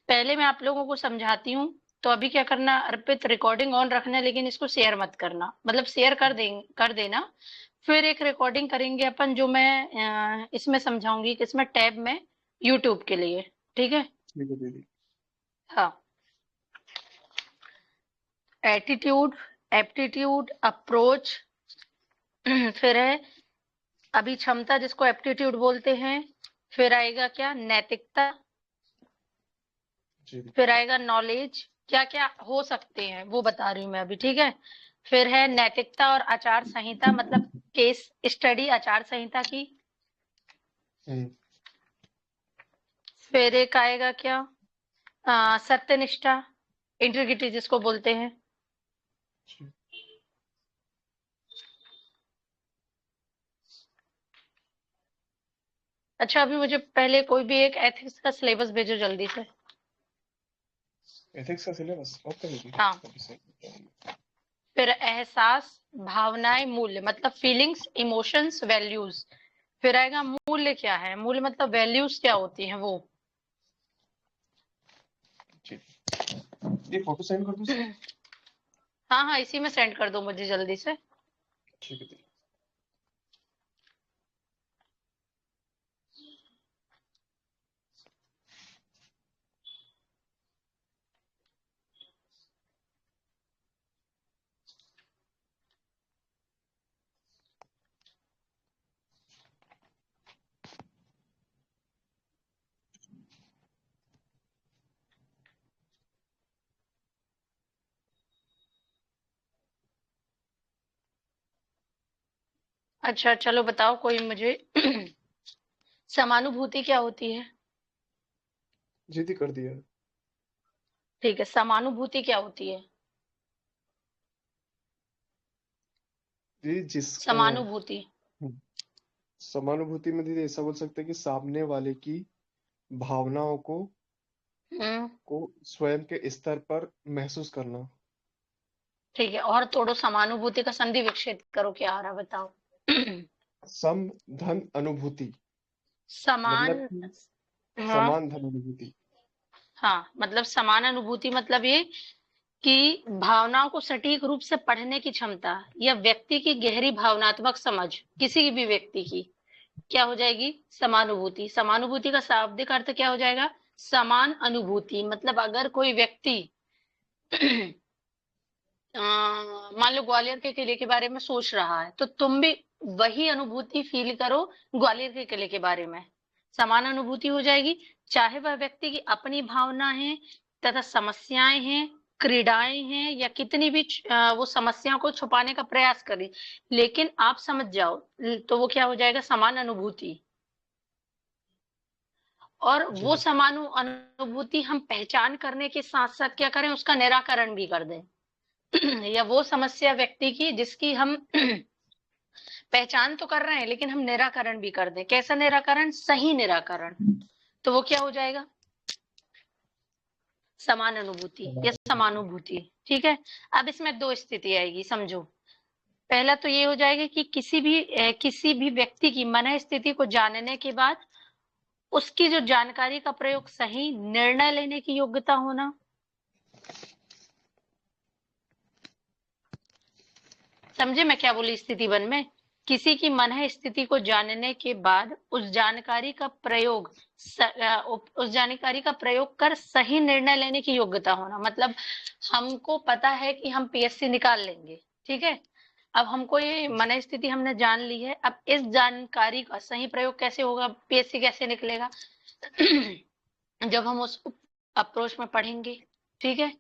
पहले मैं आप लोगों को समझाती हूँ। तो अभी क्या करना, अर्पित रिकॉर्डिंग ऑन रखना, लेकिन इसको शेयर मत करना, मतलब शेयर कर देना। फिर एक रिकॉर्डिंग करेंगे अपन, जो मैं इसमें समझाऊंगी, किसमें, टैब में, यूट्यूब के लिए। ठीक है। ठीक है दीदी। हाँ। एटीट्यूड, एप्टीट्यूड, अप्रोच, फिर है अभी क्षमता, जिसको एप्टीट्यूड बोलते हैं। फिर आएगा क्या, नैतिकता। जी फिर आएगा नॉलेज। क्या क्या हो सकते हैं वो बता रही हूँ मैं अभी, ठीक है। फिर है नैतिकता और आचार संहिता, मतलब केस स्टडी आचार संहिता की। हम्म, फिर एक आएगा क्या, सत्यनिष्ठा, इंटीग्रिटी जिसको बोलते हैं। जी। अच्छा, अभी मुझे पहले कोई भी एक एथिक्स का सिलेबस भेजो जल्दी से। एथिक्स का सिलेबस ओके दीदी, हाँ। अभी से। फिर एहसास, भावनाएं, मूल्य, मतलब फीलिंग्स, इमोशंस, वैल्यूज। फिर आएगा मूल्य क्या है, मूल्य मतलब वैल्यूज क्या होती हैं वो। जी, ये फोटो सेंड कर दूं इसका? हाँ हाँ, इसी में सेंड कर दो मुझे जल्दी से। ठीक है दीदी। अच्छा चलो बताओ कोई मुझे। समानुभूति क्या होती है। जी दी, कर दिया। ठीक है, समानुभूति क्या होती है। दीदी जिस समानुभूति। समानुभूति में दीदी ऐसा बोल सकते हैं कि सामने वाले की भावनाओं हम्म। को स्वयं के स्तर पर महसूस करना। ठीक है, और थोड़ा समानुभूति का संधि विकसित करो, क्या आ रहा बताओ। सम धन अनुभूति, मतलब समान। कि हाँ। समान धन अनुभूति। हाँ, मतलब समान अनुभूति मतलब ये कि भावनाओं को सटीक रूप से पढ़ने की क्षमता, या व्यक्ति की गहरी भावनात्मक समझ, किसी भी व्यक्ति की क्या हो जाएगी, समानुभूति। समानुभूति का शाब्दिक अर्थ क्या हो जाएगा, समान अनुभूति। मतलब अगर कोई व्यक्ति मान लो ग्वालियर के किले के बारे में सोच रहा है, तो तुम भी वही अनुभूति फील करो ग्वालियर के किले के बारे में। समान अनुभूति हो जाएगी। चाहे वह व्यक्ति की अपनी भावना है तथा समस्याएं हैं, क्रीड़ाएं हैं, या कितनी भी वो समस्याओं को छुपाने का प्रयास करे, लेकिन आप समझ जाओ, तो वो क्या हो जाएगा, समान अनुभूति। और जी वो दी। समान अनुभूति हम पहचान करने के साथ साथ क्या करें, उसका निराकरण भी कर दें। या वो समस्या व्यक्ति की जिसकी हम पहचान तो कर रहे हैं, लेकिन हम निराकरण भी कर दें। कैसा निराकरण, सही निराकरण। तो वो क्या हो जाएगा, समान अनुभूति या समानुभूति। ठीक है। अब इसमें दो स्थिति आएगी, समझो। पहला तो ये हो जाएगा कि किसी भी व्यक्ति की मन स्थिति को जानने के बाद उसकी जो जानकारी का प्रयोग सही निर्णय लेने की योग्यता होना। समझे मैं क्या बोली, स्थिति वन में किसी की मन स्थिति को जानने के बाद उस जानकारी का प्रयोग उस जानकारी का प्रयोग कर सही निर्णय लेने की योग्यता होना। मतलब हमको पता है कि हम पीएससी निकाल लेंगे, ठीक है। अब हमको ये मन स्थिति हमने जान ली है, अब इस जानकारी का सही प्रयोग कैसे होगा, पीएससी कैसे निकलेगा। जब हम उस अप्रोच में पढ़ेंगे, ठीक है।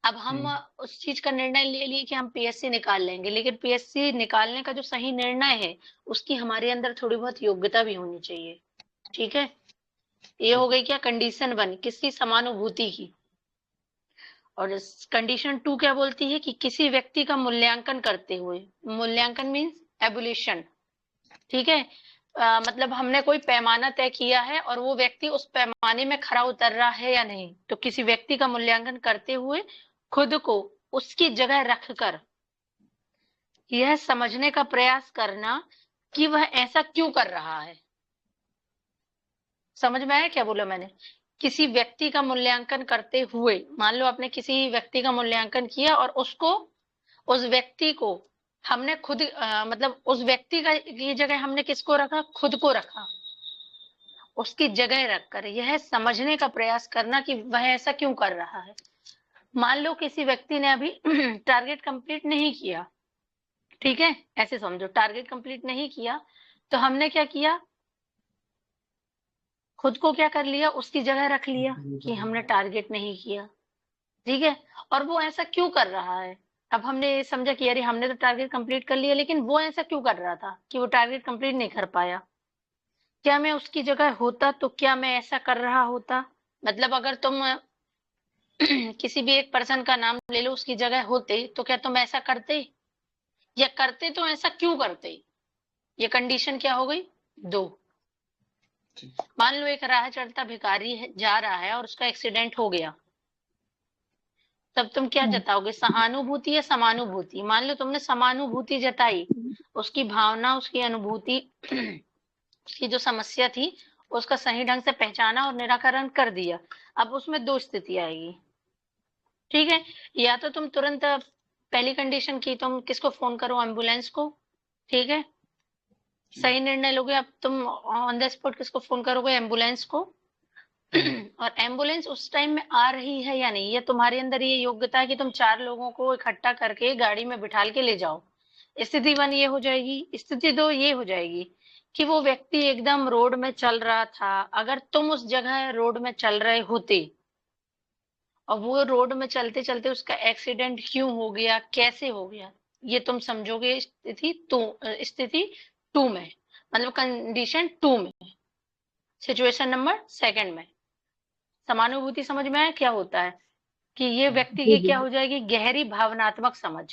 अब हम हम्म, उस चीज का निर्णय ले लिए कि हम पीएससी निकाल लेंगे, लेकिन पीएससी निकालने का जो सही निर्णय है, उसकी हमारे अंदर थोड़ी बहुत योग्यता भी होनी चाहिए। ठीक है। ये हो ठीक है। गई क्या, कंडीशन वन, किसी समानुभूति की। और कंडीशन टू क्या बोलती है कि किसी व्यक्ति का मूल्यांकन करते हुए, मूल्यांकन मीन्स एबुलेशन, ठीक है। मतलब हमने कोई पैमाना तय किया है और वो व्यक्ति उस पैमाने में खरा उतर रहा है या नहीं, तो किसी व्यक्ति का मूल्यांकन करते हुए खुद को उसकी जगह रखकर यह समझने का प्रयास करना कि वह ऐसा क्यों कर रहा है। समझ में आया क्या बोला मैंने, किसी व्यक्ति का मूल्यांकन करते हुए, मान लो आपने किसी व्यक्ति का मूल्यांकन किया और उसको, उस व्यक्ति को हमने खुद मतलब उस व्यक्ति का की जगह हमने किसको रखा, खुद को रखा, उसकी जगह रखकर यह समझने का प्रयास करना कि वह ऐसा क्यों कर रहा है। मान लो किसी व्यक्ति ने अभी टारगेट कंप्लीट नहीं किया, ठीक है, ऐसे समझो टारगेट कंप्लीट नहीं किया, तो हमने क्या किया, खुद को क्या कर लिया, उसकी जगह रख लिया कि हमने टारगेट नहीं किया, ठीक है। और वो ऐसा क्यों कर रहा है, अब हमने ये समझा कि अरे हमने तो टारगेट कंप्लीट कर लिया, लेकिन वो ऐसा क्यों कर रहा था कि वो टारगेट कंप्लीट नहीं कर पाया। क्या मैं उसकी जगह होता तो क्या मैं ऐसा कर रहा होता। मतलब अगर तुम किसी भी एक पर्सन का नाम ले लो, उसकी जगह होते तो क्या तुम ऐसा करते, या करते तो ऐसा क्यों करते। ये कंडीशन क्या हो गई, दो। मान लो एक राह चलता भिखारी है, जा रहा है और उसका एक्सीडेंट हो गया, तब तुम क्या जताओगे, सहानुभूति या समानुभूति। मान लो तुमने समानुभूति जताई, उसकी भावना, उसकी अनुभूति, उसकी जो समस्या थी उसका सही ढंग से पहचाना और निराकरण कर दिया। अब उसमें दो स्थिति आएगी, ठीक है। या तो तुम तुरंत पहली कंडीशन की, तुम किसको फोन करो, एम्बुलेंस को, ठीक है, सही निर्णय लोगे। अब तुम ऑन द स्पॉट किसको फोन करोगे, एम्बुलेंस को। और एम्बुलेंस उस टाइम में आ रही है या नहीं, ये तुम्हारे अंदर ये योग्यता है कि तुम 4 लोगों को इकट्ठा करके गाड़ी में बिठाल के ले जाओ। स्थिति 1 ये हो जाएगी। स्थिति 2 ये हो जाएगी कि वो व्यक्ति एकदम रोड में चल रहा था, अगर तुम उस जगह रोड में चल रहे होते और वो रोड में चलते चलते उसका एक्सीडेंट क्यों हो गया, कैसे हो गया, ये तुम समझोगे स्थिति 2 में, मतलब कंडीशन 2 में, सिचुएशन नंबर 2 में। समानुभूति समझ में आया क्या होता है, कि ये व्यक्ति की क्या हो जाएगी, गहरी भावनात्मक समझ।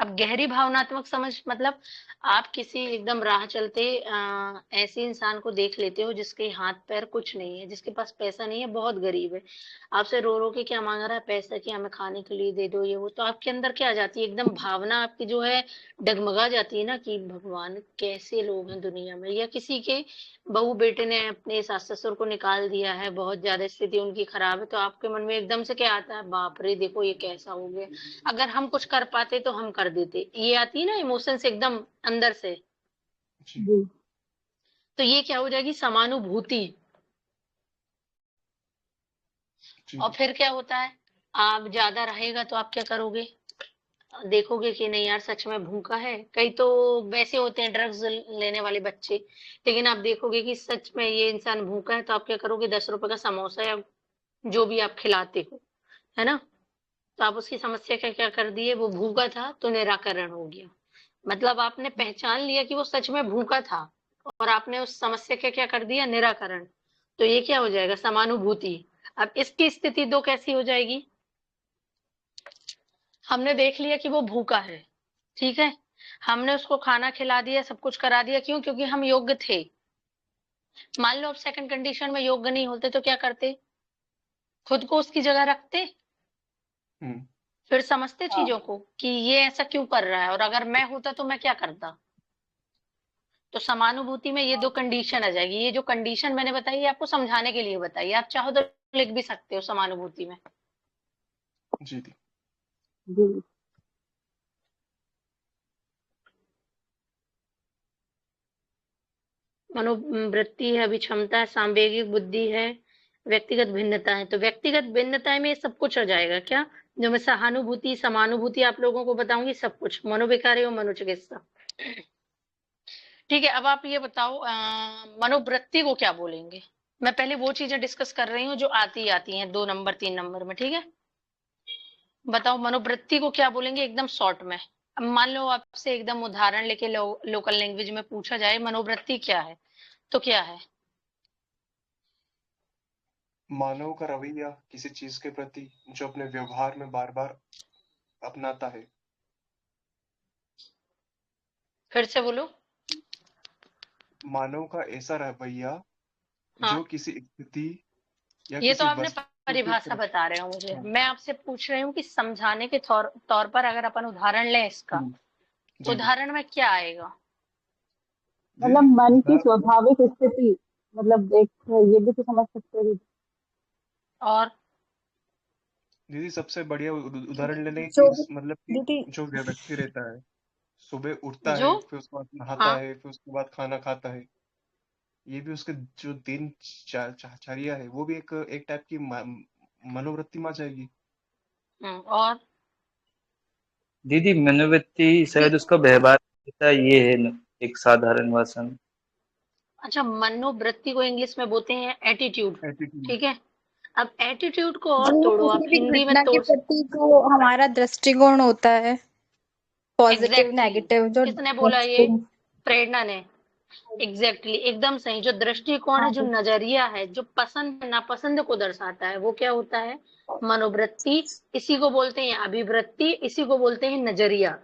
अब गहरी भावनात्मक समझ मतलब आप किसी एकदम राह चलते ऐसे इंसान को देख लेते हो जिसके हाथ पैर कुछ नहीं है, जिसके पास पैसा नहीं है, बहुत गरीब है, आपसे रो रो के क्या मांग रहा है, पैसा, कि हमें खाने के लिए दे दो, ये वो, तो आपके अंदर क्या आ जाती है, एकदम भावना आपकी जो है डगमगा जाती है ना, कि भगवान कैसे लोग हैं दुनिया में। या किसी के बहू बेटे ने अपने सास ससुर को निकाल दिया है, बहुत ज्यादा स्थिति उनकी खराब है, तो आपके मन में एकदम से क्या आता है, बाप रे देखो ये कैसा हो गया, अगर हम कुछ कर पाते तो हम कर देते, ये आती है ना इमोशंस एकदम अंदर से। तो ये क्या हो जाएगी, समानुभूति। और फिर क्या होता है, आप ज्यादा रहेगा तो आप क्या करोगे, देखोगे कि नहीं यार सच में भूखा है। कई तो वैसे होते हैं ड्रग्स लेने वाले बच्चे, लेकिन आप देखोगे कि सच में ये इंसान भूखा है, तो आप क्या करोगे, 10 रुपए का समोसा या जो भी आप खिलाते हो, है ना, तो आप उसकी समस्या का क्या कर दिए, वो भूखा था तो निराकरण हो गया। मतलब आपने पहचान लिया कि वो सच में भूखा था और आपने उस समस्या का क्या कर दिया, निराकरण। तो ये क्या हो जाएगा, समानुभूति। अब इसकी स्थिति 2 कैसी हो जाएगी, हमने देख लिया कि वो भूखा है, ठीक है, हमने उसको खाना खिला दिया, सब कुछ करा दिया, क्यों, क्योंकि हम योग्य थे। मान लो अब सेकंड कंडीशन में योग्य नहीं होते तो क्या करते, खुद को उसकी जगह रखते, फिर समझते चीजों को कि ये ऐसा क्यों कर रहा है, और अगर मैं होता तो मैं क्या करता। तो समानुभूति में ये 2 कंडीशन आ जाएगी। ये जो कंडीशन मैंने बताई है आपको समझाने के लिए बताई, आप चाहो तो लिख भी सकते हो समानुभूति में। जी जी मनोवृत्ति है, अभिक्षमता है, सांवेगिक बुद्धि है, व्यक्तिगत भिन्नता है। तो व्यक्तिगत भिन्नता में सब कुछ आ जाएगा क्या, जो मैं सहानुभूति समानुभूति आप लोगों को बताऊंगी, सब कुछ, मनोविकारी और मनोचिकित्सा। ठीक है, अब आप ये बताओ मनोवृत्ति को क्या बोलेंगे। मैं पहले वो चीजें डिस्कस कर रही हूँ जो आती हैं 2 नंबर 3 नंबर में, ठीक है। बताओ मनोवृत्ति को क्या बोलेंगे एकदम शॉर्ट में। अब मान लो आपसे एकदम उदाहरण लेके लोकल लैंग्वेज में पूछा जाए मनोवृत्ति क्या है, तो क्या है। मानव का रवैया किसी चीज के प्रति जो अपने व्यवहार में बार बार अपनाता है। फिर से बोलो। मानव का ऐसा रवैया हाँ, जो किसी स्थिति या ये तो किसी आपने वस्तु के परिभाषा प्रति। बता रहे हो मुझे, मैं आपसे पूछ रही हूँ कि समझाने के तौर पर अगर अपन उदाहरण लें इसका, जी उदाहरण में क्या आएगा। मतलब मन की स्वाभाविक स्थिति, मतलब एक ये भी तो समझ सकते हैं। और दीदी सबसे बढ़िया उदाहरण ले लें जो कि भी मतलब कि दीदी जो व्यक्ति रहता है, सुबह उठता जो है, फिर उसके बाद नहाता हाँ है, फिर उसके बाद खाना खाता है, ये भी उसके जो दिनचर्या है वो भी एक एक टाइप की मनोवृत्ति में आ जाएगी। और दीदी मनोवृत्ति शायद उसका व्यवहार होता ये है एक साधारण भाषा में। अच्छा, मनोवृत्ति को इंग्लिश में बोलते हैं एटीट्यूड। एटीट्यूड। ठीक है, अब एटीट्यूड को और जो तोड़ो, आप किसी भी हिंदी में घटना के तोड़ प्रति जो हमारा दृष्टिकोण होता है, पॉजिटिव एग्जैक्टली नेगेटिव, जो किसने बोला ये? दृष्टिकोण। प्रेरणा ने। एग्जैक्टली एकदम सही। जो दृष्टिकोण है, हाँ जो जी। नजरिया है, जो पसंद नापसंद को दर्शाता है, वो क्या होता है? मनोवृत्ति। इसी को बोलते हैं अभिवृत्ति, इसी को बोलते हैं नजरिया।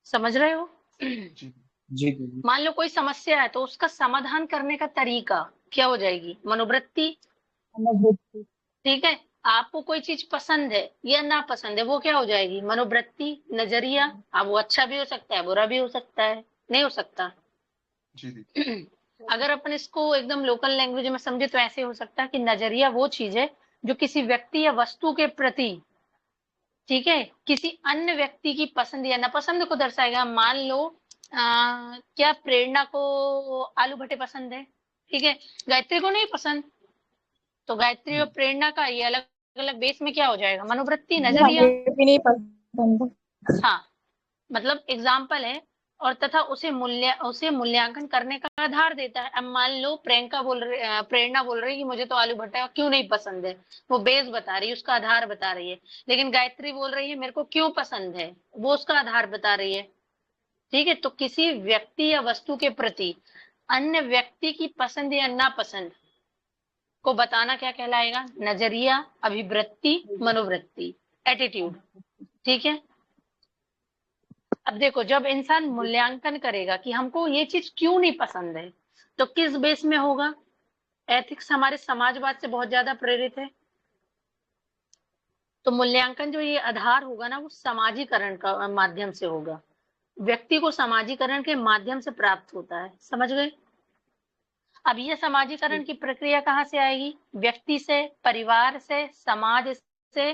समझ रहे हो? जी। जी दीदी। मान लो कोई समस्या है तो उसका समाधान करने का तरीका क्या हो जाएगी? मनोवृत्ति। मनोवृत्ति। ठीक है, आपको कोई चीज पसंद है या नापसंद है, वो क्या हो जाएगी? मनोवृत्ति, नजरिया। अब वो अच्छा भी हो सकता है, बुरा भी हो सकता है, नहीं हो सकता? जी दी। अगर अपन इसको एकदम लोकल लैंग्वेज में समझे तो ऐसे हो सकता है कि नजरिया वो चीज है जो किसी व्यक्ति या वस्तु के प्रति, ठीक है, किसी अन्य व्यक्ति की पसंद या नापसंद को दर्शाएगा। मान लो क्या प्रेरणा को आलू भट्टे पसंद है, ठीक है, गायत्री को नहीं पसंद, तो गायत्री और प्रेरणा का ये अलग अलग बेस में क्या हो जाएगा? मनोवृत्ति, ये नजरिया। हमें भी नहीं पसंद। हाँ, मतलब एग्जाम्पल है। और तथा उसे मूल्यांकन करने का आधार देता है। अब मान लो प्रेरणा बोल रही है कि मुझे तो आलू भट्टा क्यों नहीं पसंद है, वो बेस बता रही है, उसका आधार बता रही है। लेकिन गायत्री बोल रही है मेरे को क्यों पसंद है, वो उसका आधार बता रही है। ठीक है, तो किसी व्यक्ति या वस्तु के प्रति अन्य व्यक्ति की पसंद या नापसंद को बताना क्या कहलाएगा? नजरिया, अभिवृत्ति, मनोवृत्ति, एटीट्यूड। ठीक है, अब देखो, जब इंसान मूल्यांकन करेगा कि हमको ये चीज क्यों नहीं पसंद है, तो किस बेस में होगा? एथिक्स हमारे समाजवाद से बहुत ज्यादा प्रेरित है। तो मूल्यांकन जो ये आधार होगा ना, वो समाजीकरण का माध्यम से होगा। व्यक्ति को समाजीकरण के माध्यम से प्राप्त होता है। समझ गए? अब ये समाजीकरण की प्रक्रिया कहाँ से आएगी? व्यक्ति से, परिवार से, समाज से,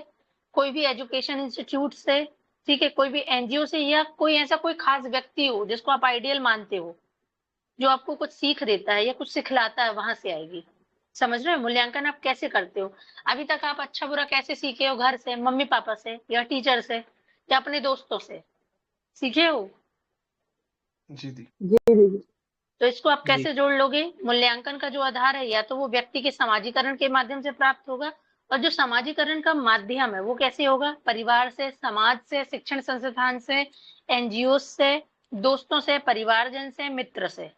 कोई भी एजुकेशन इंस्टीट्यूट से, ठीक है, कोई भी एनजीओ से, या कोई ऐसा कोई खास व्यक्ति हो जिसको आप आइडियल मानते हो, जो आपको कुछ सीख देता है या कुछ सिखलाता है, वहां से आएगी। समझ रहे हो? मूल्यांकन आप कैसे करते हो? अभी तक आप अच्छा बुरा कैसे सीखे हो? घर से, मम्मी पापा से, या टीचर से, या अपने दोस्तों से सीखे हो। जी दी। जी दीदी। तो इसको आप जी कैसे जोड़ लोगे? मूल्यांकन का जो आधार है, या तो वो व्यक्ति के समाजीकरण के माध्यम से प्राप्त होगा, और जो समाजीकरण का माध्यम है वो कैसे होगा? परिवार से, समाज से, शिक्षण संस्थान से, एनजीओ से, दोस्तों से, परिवारजन से, मित्र से।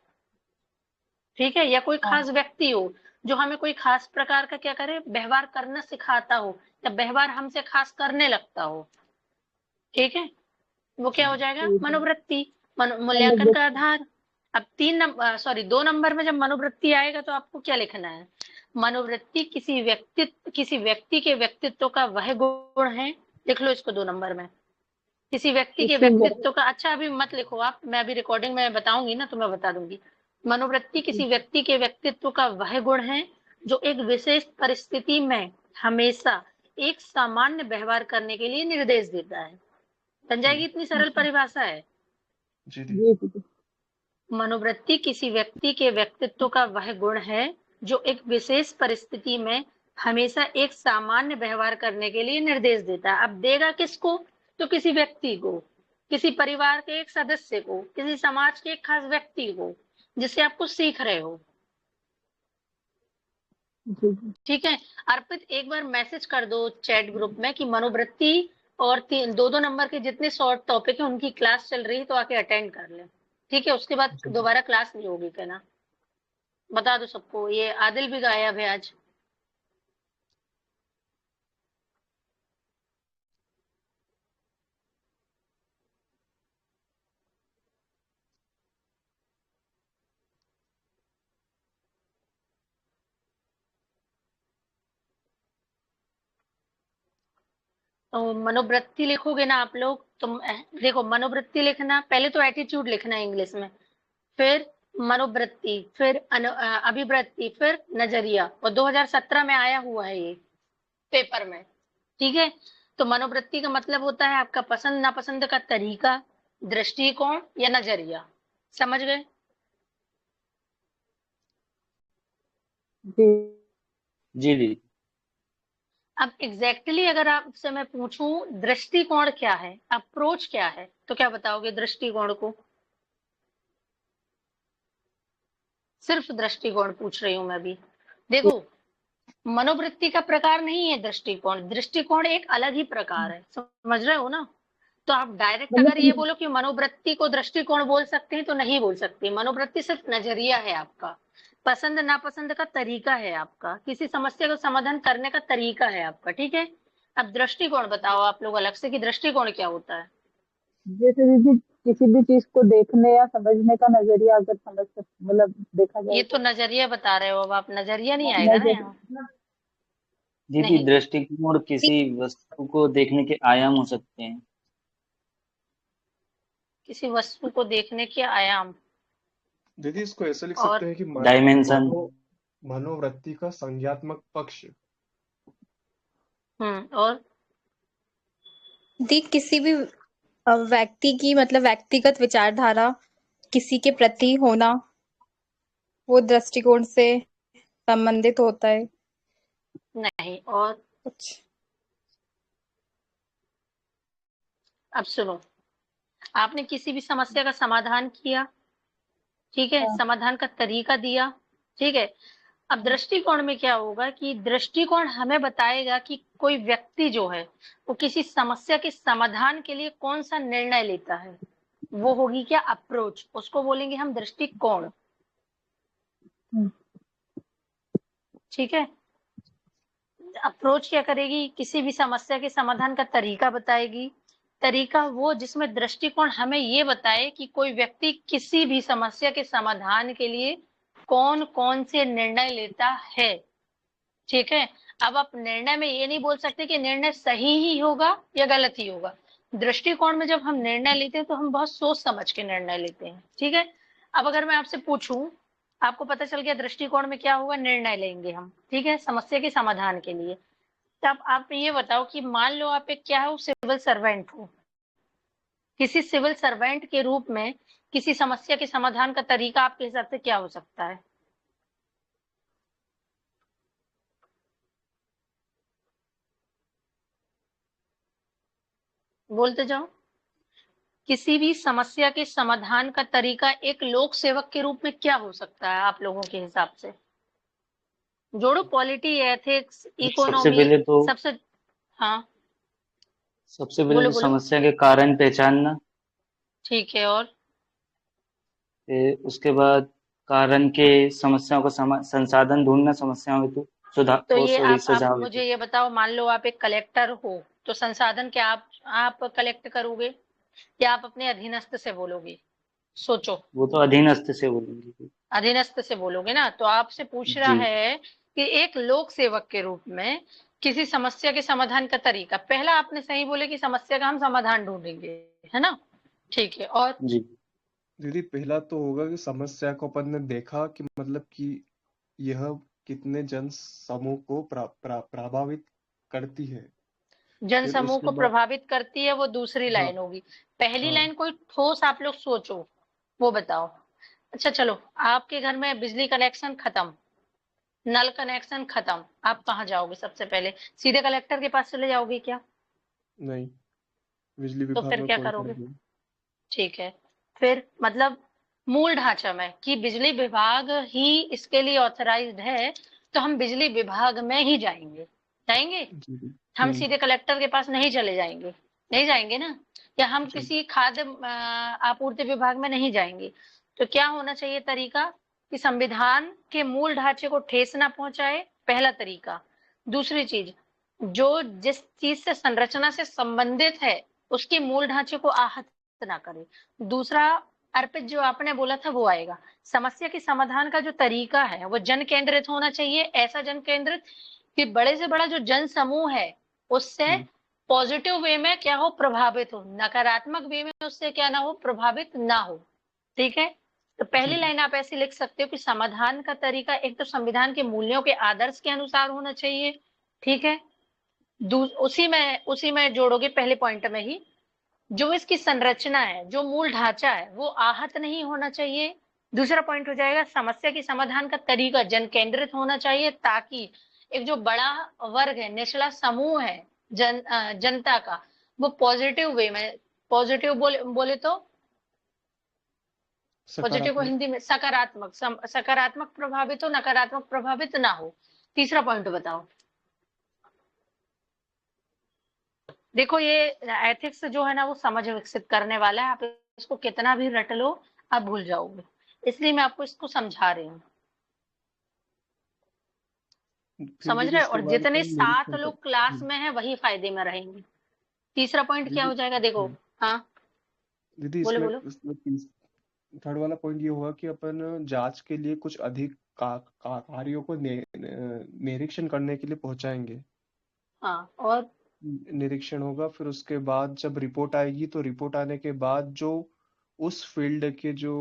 ठीक है, या कोई हाँ खास व्यक्ति हो जो हमें कोई खास प्रकार का क्या करे, व्यवहार करना सिखाता हो, या व्यवहार हमसे खास करने लगता हो। ठीक है, वो जी क्या हो दी। जाएगा? जी जी। मनोवृत्ति। मूल्यांकन का मनोवृत्ति। आधार। अब 2 नंबर में जब मनोवृत्ति आएगा तो आपको क्या लिखना है? मनोवृत्ति किसी व्यक्ति के व्यक्तित्व का वह गुण है। लिख लो इसको 2 नंबर में। किसी व्यक्ति के किसी व्यक्तित्व का, अच्छा अभी मत लिखो आप, मैं अभी रिकॉर्डिंग में बताऊंगी ना तो मैं बता दूंगी। मनोवृत्ति किसी व्यक्ति के व्यक्तित्व का वह गुण है जो एक विशेष परिस्थिति में हमेशा एक सामान्य व्यवहार करने के लिए निर्देश देता है। बन जाएगी? इतनी सरल परिभाषा है। जी दी। जी दीदी। मनोवृत्ति किसी व्यक्ति के व्यक्तित्व का वह गुण है जो एक विशेष परिस्थिति में हमेशा एक सामान्य व्यवहार करने के लिए निर्देश देता है। अब देगा किसको? तो किसी व्यक्ति को, किसी परिवार के एक सदस्य को, किसी समाज के एक खास व्यक्ति को जिससे आप कुछ सीख रहे हो। जी जी। ठीक है, अर्पित एक बार मैसेज कर दो चैट ग्रुप में कि मनोवृत्ति और 2-2 नंबर के जितने शॉर्ट टॉपिक है उनकी क्लास चल रही है, तो आके अटेंड कर ले। ठीक है, उसके बाद जी दी। दोबारा क्लास नहीं होगी, कहना। बता दो सबको। ये आदिल भी गायब है आज। तो मनोवृत्ति लिखोगे ना आप लोग, तो देखो, मनोवृत्ति लिखना, पहले तो एटीट्यूड लिखना है इंग्लिश में, फिर मनोवृत्ति, फिर अभिवृत्ति, फिर नजरिया, और 2017 में आया हुआ है ये पेपर में। ठीक है, तो मनोवृत्ति का मतलब होता है आपका पसंद नापसंद का तरीका, दृष्टिकोण या नजरिया। समझ गए? जी जी दीदी। अब एग्जैक्टली अगर आपसे मैं पूछूं दृष्टिकोण क्या है, अप्रोच क्या है, तो क्या बताओगे दृष्टिकोण को? सिर्फ दृष्टिकोण पूछ रही हूं मैं भी। देखो, मनोवृत्ति का प्रकार नहीं है दृष्टिकोण, दृष्टिकोण एक अलग ही प्रकार है, समझ रहे हो ना? तो आप डायरेक्ट अगर ये बोलो कि मनोवृत्ति को दृष्टिकोण बोल सकते हैं तो नहीं बोल सकते। मनोवृत्ति सिर्फ नजरिया है आपका, पसंद नापसंद का तरीका है आपका, किसी समस्या का समाधान करने का तरीका है आपका। ठीक है, अब दृष्टिकोण बताओ आप लोग अलग से कि दृष्टिकोण क्या होता है। जैसे दीदी किसी भी चीज को देखने या समझने का नजरिया अगर समझ सकते मतलब देखा जाए ये तो नजरिया बता रहे हो, अब आप नजरिया नहीं आएगा ना नजर यहाँ। दीदी नहीं, दृष्टिकोण किसी वस्तु को देखने के आयाम हो सकते हैं। किसी वस्तु को देखने के आयाम दीदी इसको ऐसे लिख और सकते हैं कि डायमेंशन। मनोवृत्ति का संज्ञात्मक पक्ष। और दी किसी भी व्यक्ति की मतलब व्यक्तिगत विचारधारा किसी के प्रति होना, वो दृष्टिकोण से संबंधित होता है नहीं, और कुछ। अब सुनो, आपने किसी भी समस्या का समाधान किया, ठीक है, हाँ। समाधान का तरीका दिया, ठीक है। अब दृष्टिकोण में क्या होगा कि दृष्टिकोण हमें बताएगा कि कोई व्यक्ति जो है वो किसी समस्या के समाधान के लिए कौन सा निर्णय लेता है। वो होगी क्या? अप्रोच, उसको बोलेंगे हम दृष्टिकोण। ठीक है, अप्रोच क्या करेगी? किसी भी समस्या के समाधान का तरीका बताएगी। तरीका वो जिसमें दृष्टिकोण हमें ये बताए कि कोई व्यक्ति किसी भी समस्या के समाधान के लिए कौन कौन से निर्णय लेता है। ठीक है, अब आप निर्णय में ये नहीं बोल सकते कि निर्णय सही ही होगा या गलत ही होगा। दृष्टिकोण में जब हम निर्णय लेते हैं तो हम बहुत सोच समझ के निर्णय लेते हैं। ठीक है, अब अगर मैं आपसे पूछूं, आपको पता चल गया दृष्टिकोण में क्या होगा, निर्णय लेंगे हम, ठीक है, समस्या के समाधान के लिए। तब आप ये बताओ कि मान लो आप एक क्या हो, सिविल सर्वेंट हो। किसी सिविल सर्वेंट के रूप में किसी समस्या के समाधान का तरीका आपके हिसाब से क्या हो सकता है? बोलते जाओ। किसी भी समस्या के समाधान का तरीका एक लोक सेवक के रूप में क्या हो सकता है आप लोगों के हिसाब से? जोड़ो, पॉलिटी, एथिक्स, सबसे इकोनॉमी, पहले तो सबसे। हाँ, सबसे पहले बोलो तो बोलो। समस्या के कारण पहचानना। ठीक है, और फिर उसके बाद कारण के समस्याओं का संसाधन ढूंढना, समस्याओं हेतु सुधार तो और ये सॉरी आप सुझाव हेतु। मुझे ये बताओ, मान लो आप एक कलेक्टर हो, तो संसाधन क्या आप कलेक्ट करोगे या आप अपने अधीनस्थ से बोलोगे? सोचो। वो तो अधीनस्थ से बोलेंगे। अधीनस्थ से बोलोगे ना, तो आपसे पूछ रहा जी है कि एक लोक सेवक के रूप में किसी समस्या के समाधान का तरीका। पहला आपने सही बोले कि समस्या का हम समाधान ढूंढेंगे, है ना? ठीक है, और जी। दीदी पहला तो होगा कि समस्या को अपन ने देखा कि मतलब कि यह कितने जन समूह को प्रभावित करती है। जन फिर समूह उसके को बाद प्रभावित करती है, वो दूसरी हाँ लाइन होगी। पहली हाँ लाइन कोई ठोस आप लोग सोचो, वो बताओ। अच्छा चलो, आपके घर में बिजली कनेक्शन खत्म, नल कनेक्शन खत्म, आप कहाँ जाओगे सबसे पहले? सीधे कलेक्टर के पास चले जाओगे क्या? नहीं, बिजली तो विभाग फिर में क्या कॉल करोगे? करेंगे। ठीक है, फिर मतलब मूल ढांचा में कि बिजली विभाग ही इसके लिए ऑथराइज्ड है, तो हम बिजली विभाग में ही जाएंगे। जाएंगे, जी जी। हम सीधे कलेक्टर के पास नहीं चले जाएंगे, नहीं जाएंगे ना। या हम जी किसी खाद्य आपूर्ति विभाग में नहीं जाएंगे। तो क्या होना चाहिए तरीका कि संविधान के मूल ढांचे को ठेस ना पहुंचाए, पहला तरीका। दूसरी चीज, जो जिस चीज से संरचना से संबंधित है उसके मूल ढांचे को आहत ना करे। दूसरा, अर्पित जो आपने बोला था वो आएगा। समस्या के समाधान का जो तरीका है वो जन केंद्रित होना चाहिए, ऐसा जन केंद्रित कि बड़े से बड़ा जो जन समूह है उससे पॉजिटिव वे में क्या हो, प्रभावित हो, नकारात्मक वे में उससे क्या ना हो, प्रभावित ना हो। ठीक है, तो पहली जी लाइन आप ऐसे लिख सकते हो कि समाधान का तरीका एक तो संविधान के मूल्यों के आदर्श के अनुसार होना चाहिए, ठीक है। उसी में जोड़ोगे पहले पॉइंट में ही, जो इसकी संरचना है, जो मूल ढांचा है, वो आहत नहीं होना चाहिए। दूसरा पॉइंट हो जाएगा समस्या के समाधान का तरीका जन केंद्रित होना चाहिए, ताकि एक जो बड़ा वर्ग है, निचला समूह है जनता का, वो पॉजिटिव वे में, पॉजिटिव बोले तो पॉजिटिव को सकारात्मक। हिंदी में सकारात्मक, सकारात्मक प्रभावित हो, नकारात्मक प्रभावित ना हो। तीसरा पॉइंट बताओ। देखो ये एथिक्स जो है ना, वो समझ विकसित करने वाला है। आप इसको कितना भी रट लो, आप भूल जाओगे, इसलिए मैं आपको इसको समझा रही हूँ, फिर समझ दीदी रहे हो। इसके और बाद जितने अपन 7 निरीक्षण लोग कर। क्लास में हैं वही फायदे में रहेंगे। तीसरा पॉइंट क्या दीदी हो जाएगा, देखो। हाँ, दीदी बोलो इसमें बोलो। इसमें थर्ड वाला पॉइंट ये होगा कि अपन जांच के लिए कुछ अधिक कार्यों को निरीक्षण करने के लिए पहुंचाएंगे। हाँ, और निरीक्षण होगा, फिर उसके बाद जब रिपोर्ट आएगी तो रिपोर्ट आने के बाद जो उस फील्ड के जो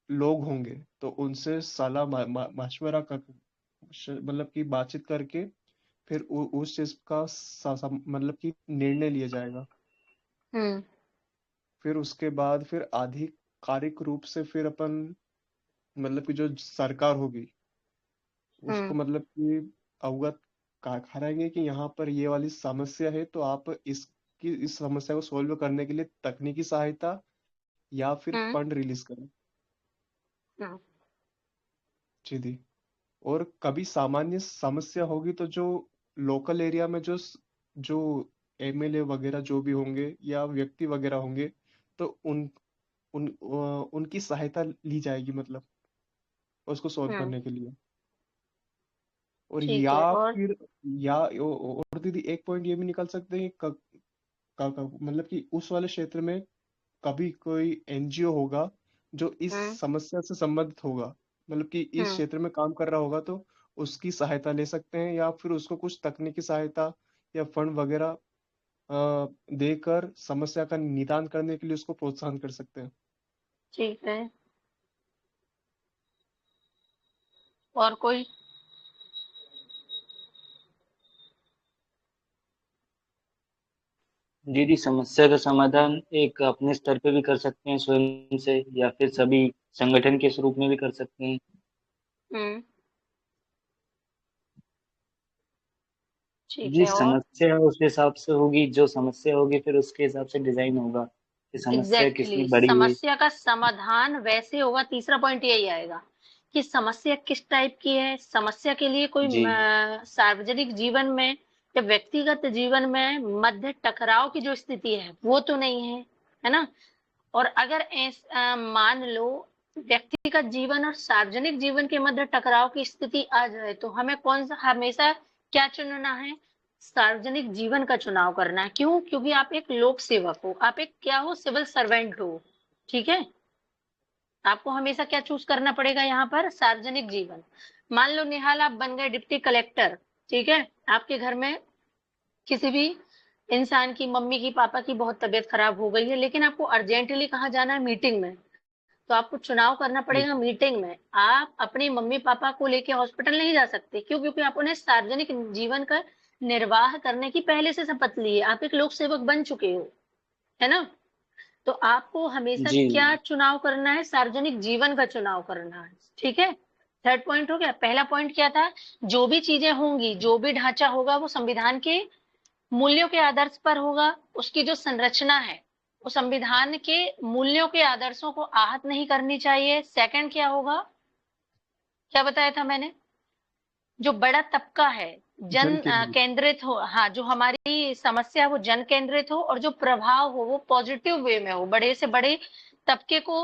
लोग होंगे तो उनसे सलाह मशवरा कर, मतलब कि बातचीत करके फिर उस चीज का मतलब कि निर्णय लिया जाएगा। हम्म फिर उसके बाद फिर आधिकारिक रूप से फिर अपन मतलब कि जो सरकार होगी उसको हम्म मतलब कि अवगत कराएंगे कि यहाँ पर ये वाली समस्या है, तो आप इस समस्या को सॉल्व करने के लिए तकनीकी सहायता या फिर हम्म फंड रिलीज करें। हम्म जी दी। और कभी सामान्य समस्या होगी तो जो लोकल एरिया में जो एमएलए वगैरह जो भी होंगे या व्यक्ति वगैरह होंगे, तो उनकी सहायता ली जाएगी, मतलब उसको सॉल्व हम्म करने के लिए। और ठीक है। या और फिर और दीदी एक पॉइंट ये भी निकाल सकते हैं कि मतलब कि उस वाले क्षेत्र में कभी कोई एनजीओ होगा जो इस हम्म समस्या से संबंधित होगा, मतलब कि इस हम्म क्षेत्र में काम कर रहा होगा, तो उसकी सहायता ले सकते हैं या फिर उसको कुछ तकनीकी सहायता या फंड वगैरह देकर समस्या का निदान करने के लिए उसको प्रोत्साहन कर सकते हैं। ठीक है। और कोई? दीदी समस्या का समाधान एक अपने स्तर पे भी कर सकते हैं स्वयं से, या फिर सभी संगठन के स्वरूप में भी कर सकते हैं। हम्म ठीक जी है। और समस्या उस हिसाब से होगी, जो समस्या होगी फिर उसके हिसाब से डिजाइन होगा कि समस्या कितनी एग्जैक्टली बड़ी है। समस्या का समाधान वैसे होगा। तीसरा पॉइंट यही आएगा कि समस्या किस टाइप की है। समस्या के लिए कोई जी सार्वजनिक जीवन में या व्यक्तिगत जीवन में मध्य टकराव की जो स्थिति है वो तो नहीं है ना। और अगर मान लो व्यक्तिगत जीवन और सार्वजनिक जीवन के मध्य टकराव की स्थिति आ जाए, तो हमें कौन सा हमेशा क्या चुनना है? सार्वजनिक जीवन का चुनाव करना है। क्यों? क्योंकि आप एक लोक सेवक हो, आप एक क्या हो, सिविल सर्वेंट हो, ठीक है। आपको हमेशा क्या चूज करना पड़ेगा यहाँ पर? सार्वजनिक जीवन। मान लो निहाल आप बन गए डिप्टी कलेक्टर, ठीक है। आपके घर में किसी भी इंसान की, मम्मी की, पापा की बहुत तबीयत खराब हो गई है, लेकिन आपको अर्जेंटली कहाँ जाना है? मीटिंग में। तो आपको चुनाव करना जी पड़ेगा मीटिंग में। आप अपनी मम्मी पापा को लेके हॉस्पिटल नहीं जा सकते। क्यों? क्योंकि आप उन्हें सार्वजनिक जीवन का निर्वाह करने की पहले से शपथ ली है। आप एक लोक सेवक बन चुके हो, है ना। तो आपको हमेशा जी क्या चुनाव करना है? सार्वजनिक जीवन का चुनाव करना है, ठीक है। थर्ड पॉइंट हो गया। पहला पॉइंट क्या था? जो भी चीजें होंगी, जो भी ढांचा होगा, वो संविधान के मूल्यों के आदर्श पर होगा। उसकी जो संरचना है वो संविधान के मूल्यों के आदर्शों को आहत नहीं करनी चाहिए। सेकंड क्या होगा? क्या बताया था मैंने? जो बड़ा तबका है, जन जन केंद्रित। केंद्रित हो। हाँ, जो हमारी समस्या है वो जन केंद्रित हो, और जो प्रभाव हो वो पॉजिटिव वे में हो, बड़े से बड़े तबके को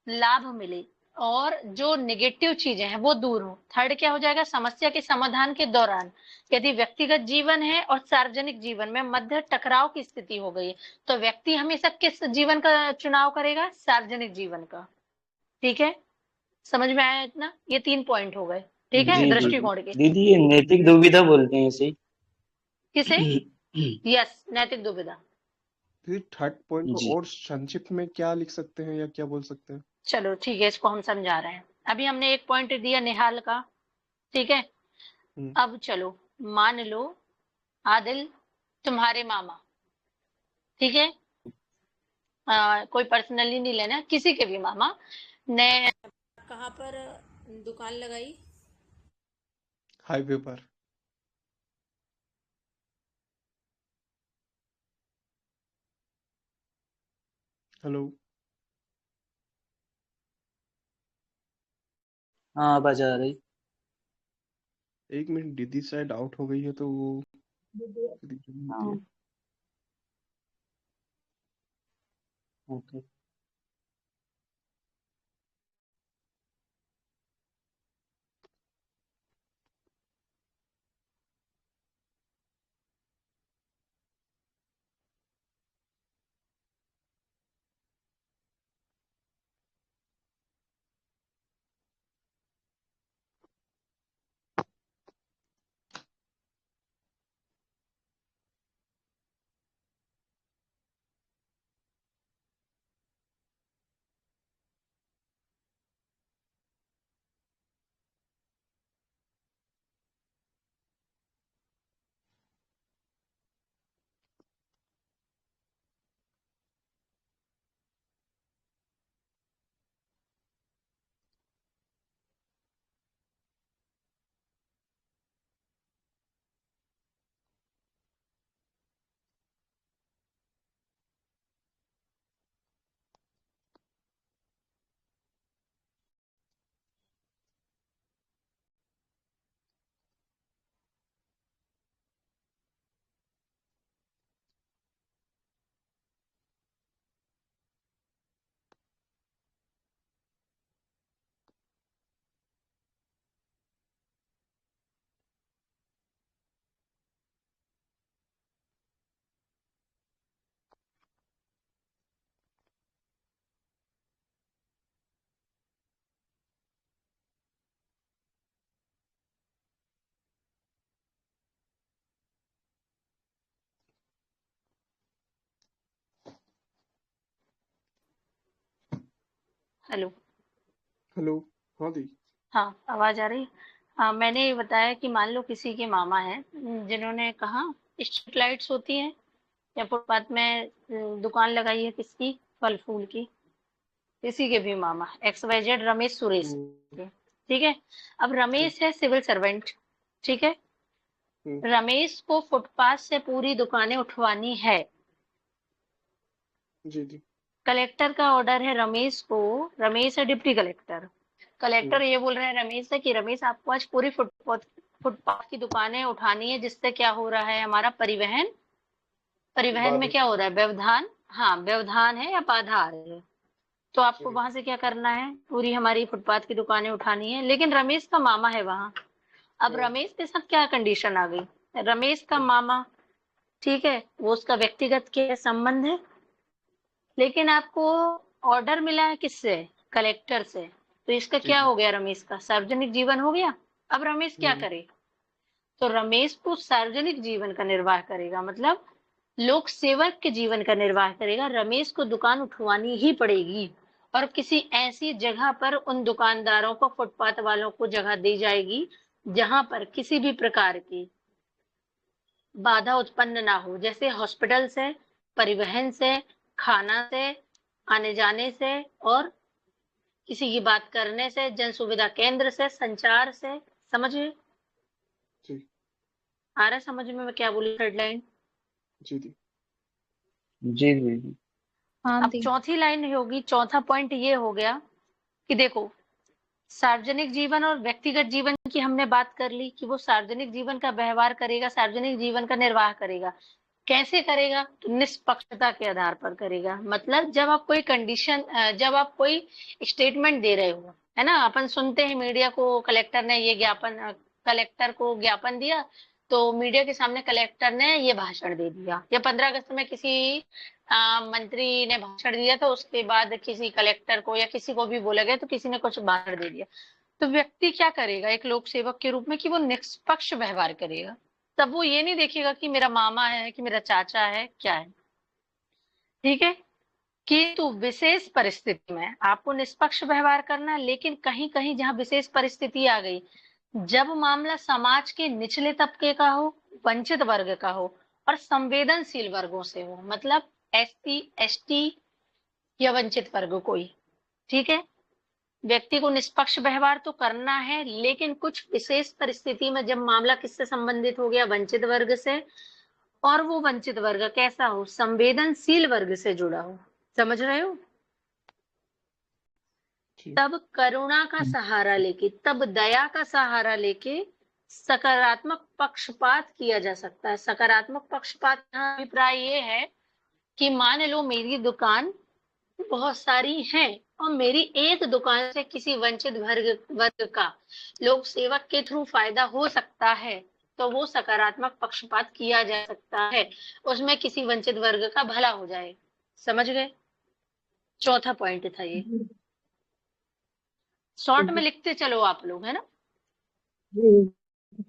लाभ मिले, और जो नेगेटिव चीजें हैं वो दूर हो। थर्ड क्या हो जाएगा? समस्या के समाधान के दौरान यदि व्यक्तिगत जीवन है और सार्वजनिक जीवन में मध्य टकराव की स्थिति हो गई, तो व्यक्ति हमेशा किस जीवन का चुनाव करेगा? सार्वजनिक जीवन का, ठीक है। समझ में आया इतना? ये 3 पॉइंट हो गए, ठीक जी है, जी जी दी। दृष्टिकोण के। दीदी ये नैतिक दुविधा बोलते हैं इसे। किसे? यस, नैतिक दुविधा। फिर थर्ड पॉइंट को जी और संक्षिप्त में क्या लिख सकते हैं या क्या बोल सकते हैं? चलो ठीक है, इसको हम समझा रहे हैं। अभी हमने एक पॉइंट दिया निहाल का, ठीक है। अब चलो, मान लो आदिल तुम्हारे मामा, ठीक है, कोई पर्सनली नहीं लेना, किसी के भी मामा ने कहाँ पर दुकान लगाई? हाईवे पर। हेलो। हाँ, आवाज आ रही। एक मिनट, दीदी शायद आउट हो गई है तो वो दीदी होती है। ओके। हेलो। हेलो। हाँ दी। हाँ, आवाज आ रही? हाँ, मैंने ये बताया कि मान लो किसी के मामा हैं, जिन्होंने कहा स्ट्रीट लाइट्स होती हैं या फुटपाथ में दुकान लगाई है किसकी, फल फूल की, किसी के भी मामा X Y Z Ramesh Suresh हम्म, के, ठीक है। अब ठीक। रमेश है सिविल सर्वेंट, ठीक है। हम्म, रमेश को फुटपाथ से पूरी दुकानें उठवानी है। जी दी। कलेक्टर का ऑर्डर है रमेश को, रमेश है डिप्टी कलेक्टर, कलेक्टर ये बोल रहे हैं रमेश से कि रमेश आपको आज पूरी फुटपाथ फुटपाथ की दुकानें उठानी है, जिससे क्या हो रहा है, हमारा परिवहन परिवहन में बाधित। क्या हो रहा है, व्यवधान, हाँ व्यवधान है या बाधा आ रही है। तो आपको जी। वहां से क्या करना है, पूरी हमारी फुटपाथ की दुकानें उठानी है, लेकिन रमेश का मामा है वहां। अब हाँ। रमेश के साथ क्या कंडीशन आ गई, रमेश का मामा, ठीक है, वो उसका व्यक्तिगत के संबंध है, लेकिन आपको ऑर्डर मिला है किससे, कलेक्टर से, तो इसका जी क्या दी। हो गया, रमेश का सार्वजनिक जीवन हो गया। अब रमेश क्या हम्म, करे, तो रमेश को सार्वजनिक जीवन का निर्वाह करेगा, मतलब लोक सेवक के जीवन का निर्वाह करेगा, रमेश को दुकान उठवानी ही पड़ेगी। और किसी ऐसी जगह पर उन दुकानदारों को, फुटपाथ वालों को जगह दी जाएगी जहां पर किसी भी प्रकार की बाधा उत्पन्न ना हो, जैसे हॉस्पिटल से, परिवहन से, खाना से, आने जाने से, और किसी की बात करने से, जन सुविधा केंद्र से, संचार से। समझिए, जी। आ रहा है समझ में मैं क्या बोली, थर्ड लाइन। जी दी। जी जी जी। हाँ अब दी। चौथी लाइन होगी, चौथा पॉइंट ये हो गया कि देखो, सार्वजनिक जीवन और व्यक्तिगत जीवन की हमने बात कर ली कि वो सार्वजनिक जीवन का व्यवहार करेगा, सार्वजनिक जीवन का निर्वाह करेगा। कैसे करेगा, तो निष्पक्षता के आधार पर करेगा। मतलब जब आप कोई कंडीशन, जब आप कोई स्टेटमेंट दे रहे हो, है ना, अपन सुनते हैं मीडिया को, कलेक्टर ने ये ज्ञापन, कलेक्टर को ज्ञापन दिया, तो मीडिया के सामने कलेक्टर ने ये भाषण दे दिया, या 15 अगस्त में किसी मंत्री ने भाषण दिया, तो उसके बाद किसी कलेक्टर को या किसी को भी बोला गया, तो किसी ने कुछ भाषण दे दिया। तो व्यक्ति क्या करेगा एक लोक सेवक के रूप में, कि वो निष्पक्ष व्यवहार करेगा। तब वो ये नहीं देखेगा कि मेरा मामा है कि मेरा चाचा है, क्या है, ठीक है। किंतु विशेष परिस्थिति में आपको निष्पक्ष व्यवहार करना, लेकिन कहीं कहीं जहां विशेष परिस्थिति आ गई, जब मामला समाज के निचले तबके का हो, वंचित वर्ग का हो और संवेदनशील वर्गों से हो, मतलब एससी एसटी या वंचित वर्ग कोई, ठीक है, व्यक्ति को निष्पक्ष व्यवहार तो करना है, लेकिन कुछ विशेष परिस्थिति में जब मामला किससे संबंधित हो गया, वंचित वर्ग से, और वो वंचित वर्ग कैसा हो, संवेदनशील वर्ग से जुड़ा हो, समझ रहे हो, जी तब करुणा का सहारा लेके, तब दया का सहारा लेके सकारात्मक पक्षपात किया जा सकता है। सकारात्मक पक्षपात का अभिप्राय ये है कि मान लो मेरी दुकान बहुत सारी हैं और मेरी एक दुकान से किसी वंचित वर्ग का लोक सेवक के थ्रू फायदा हो सकता है, तो वो सकारात्मक पक्षपात किया जा सकता है, उसमें किसी वंचित वर्ग का भला हो जाए। समझ गए? चौथा पॉइंट था ये, शॉर्ट में लिखते चलो आप लोग, है ना, जी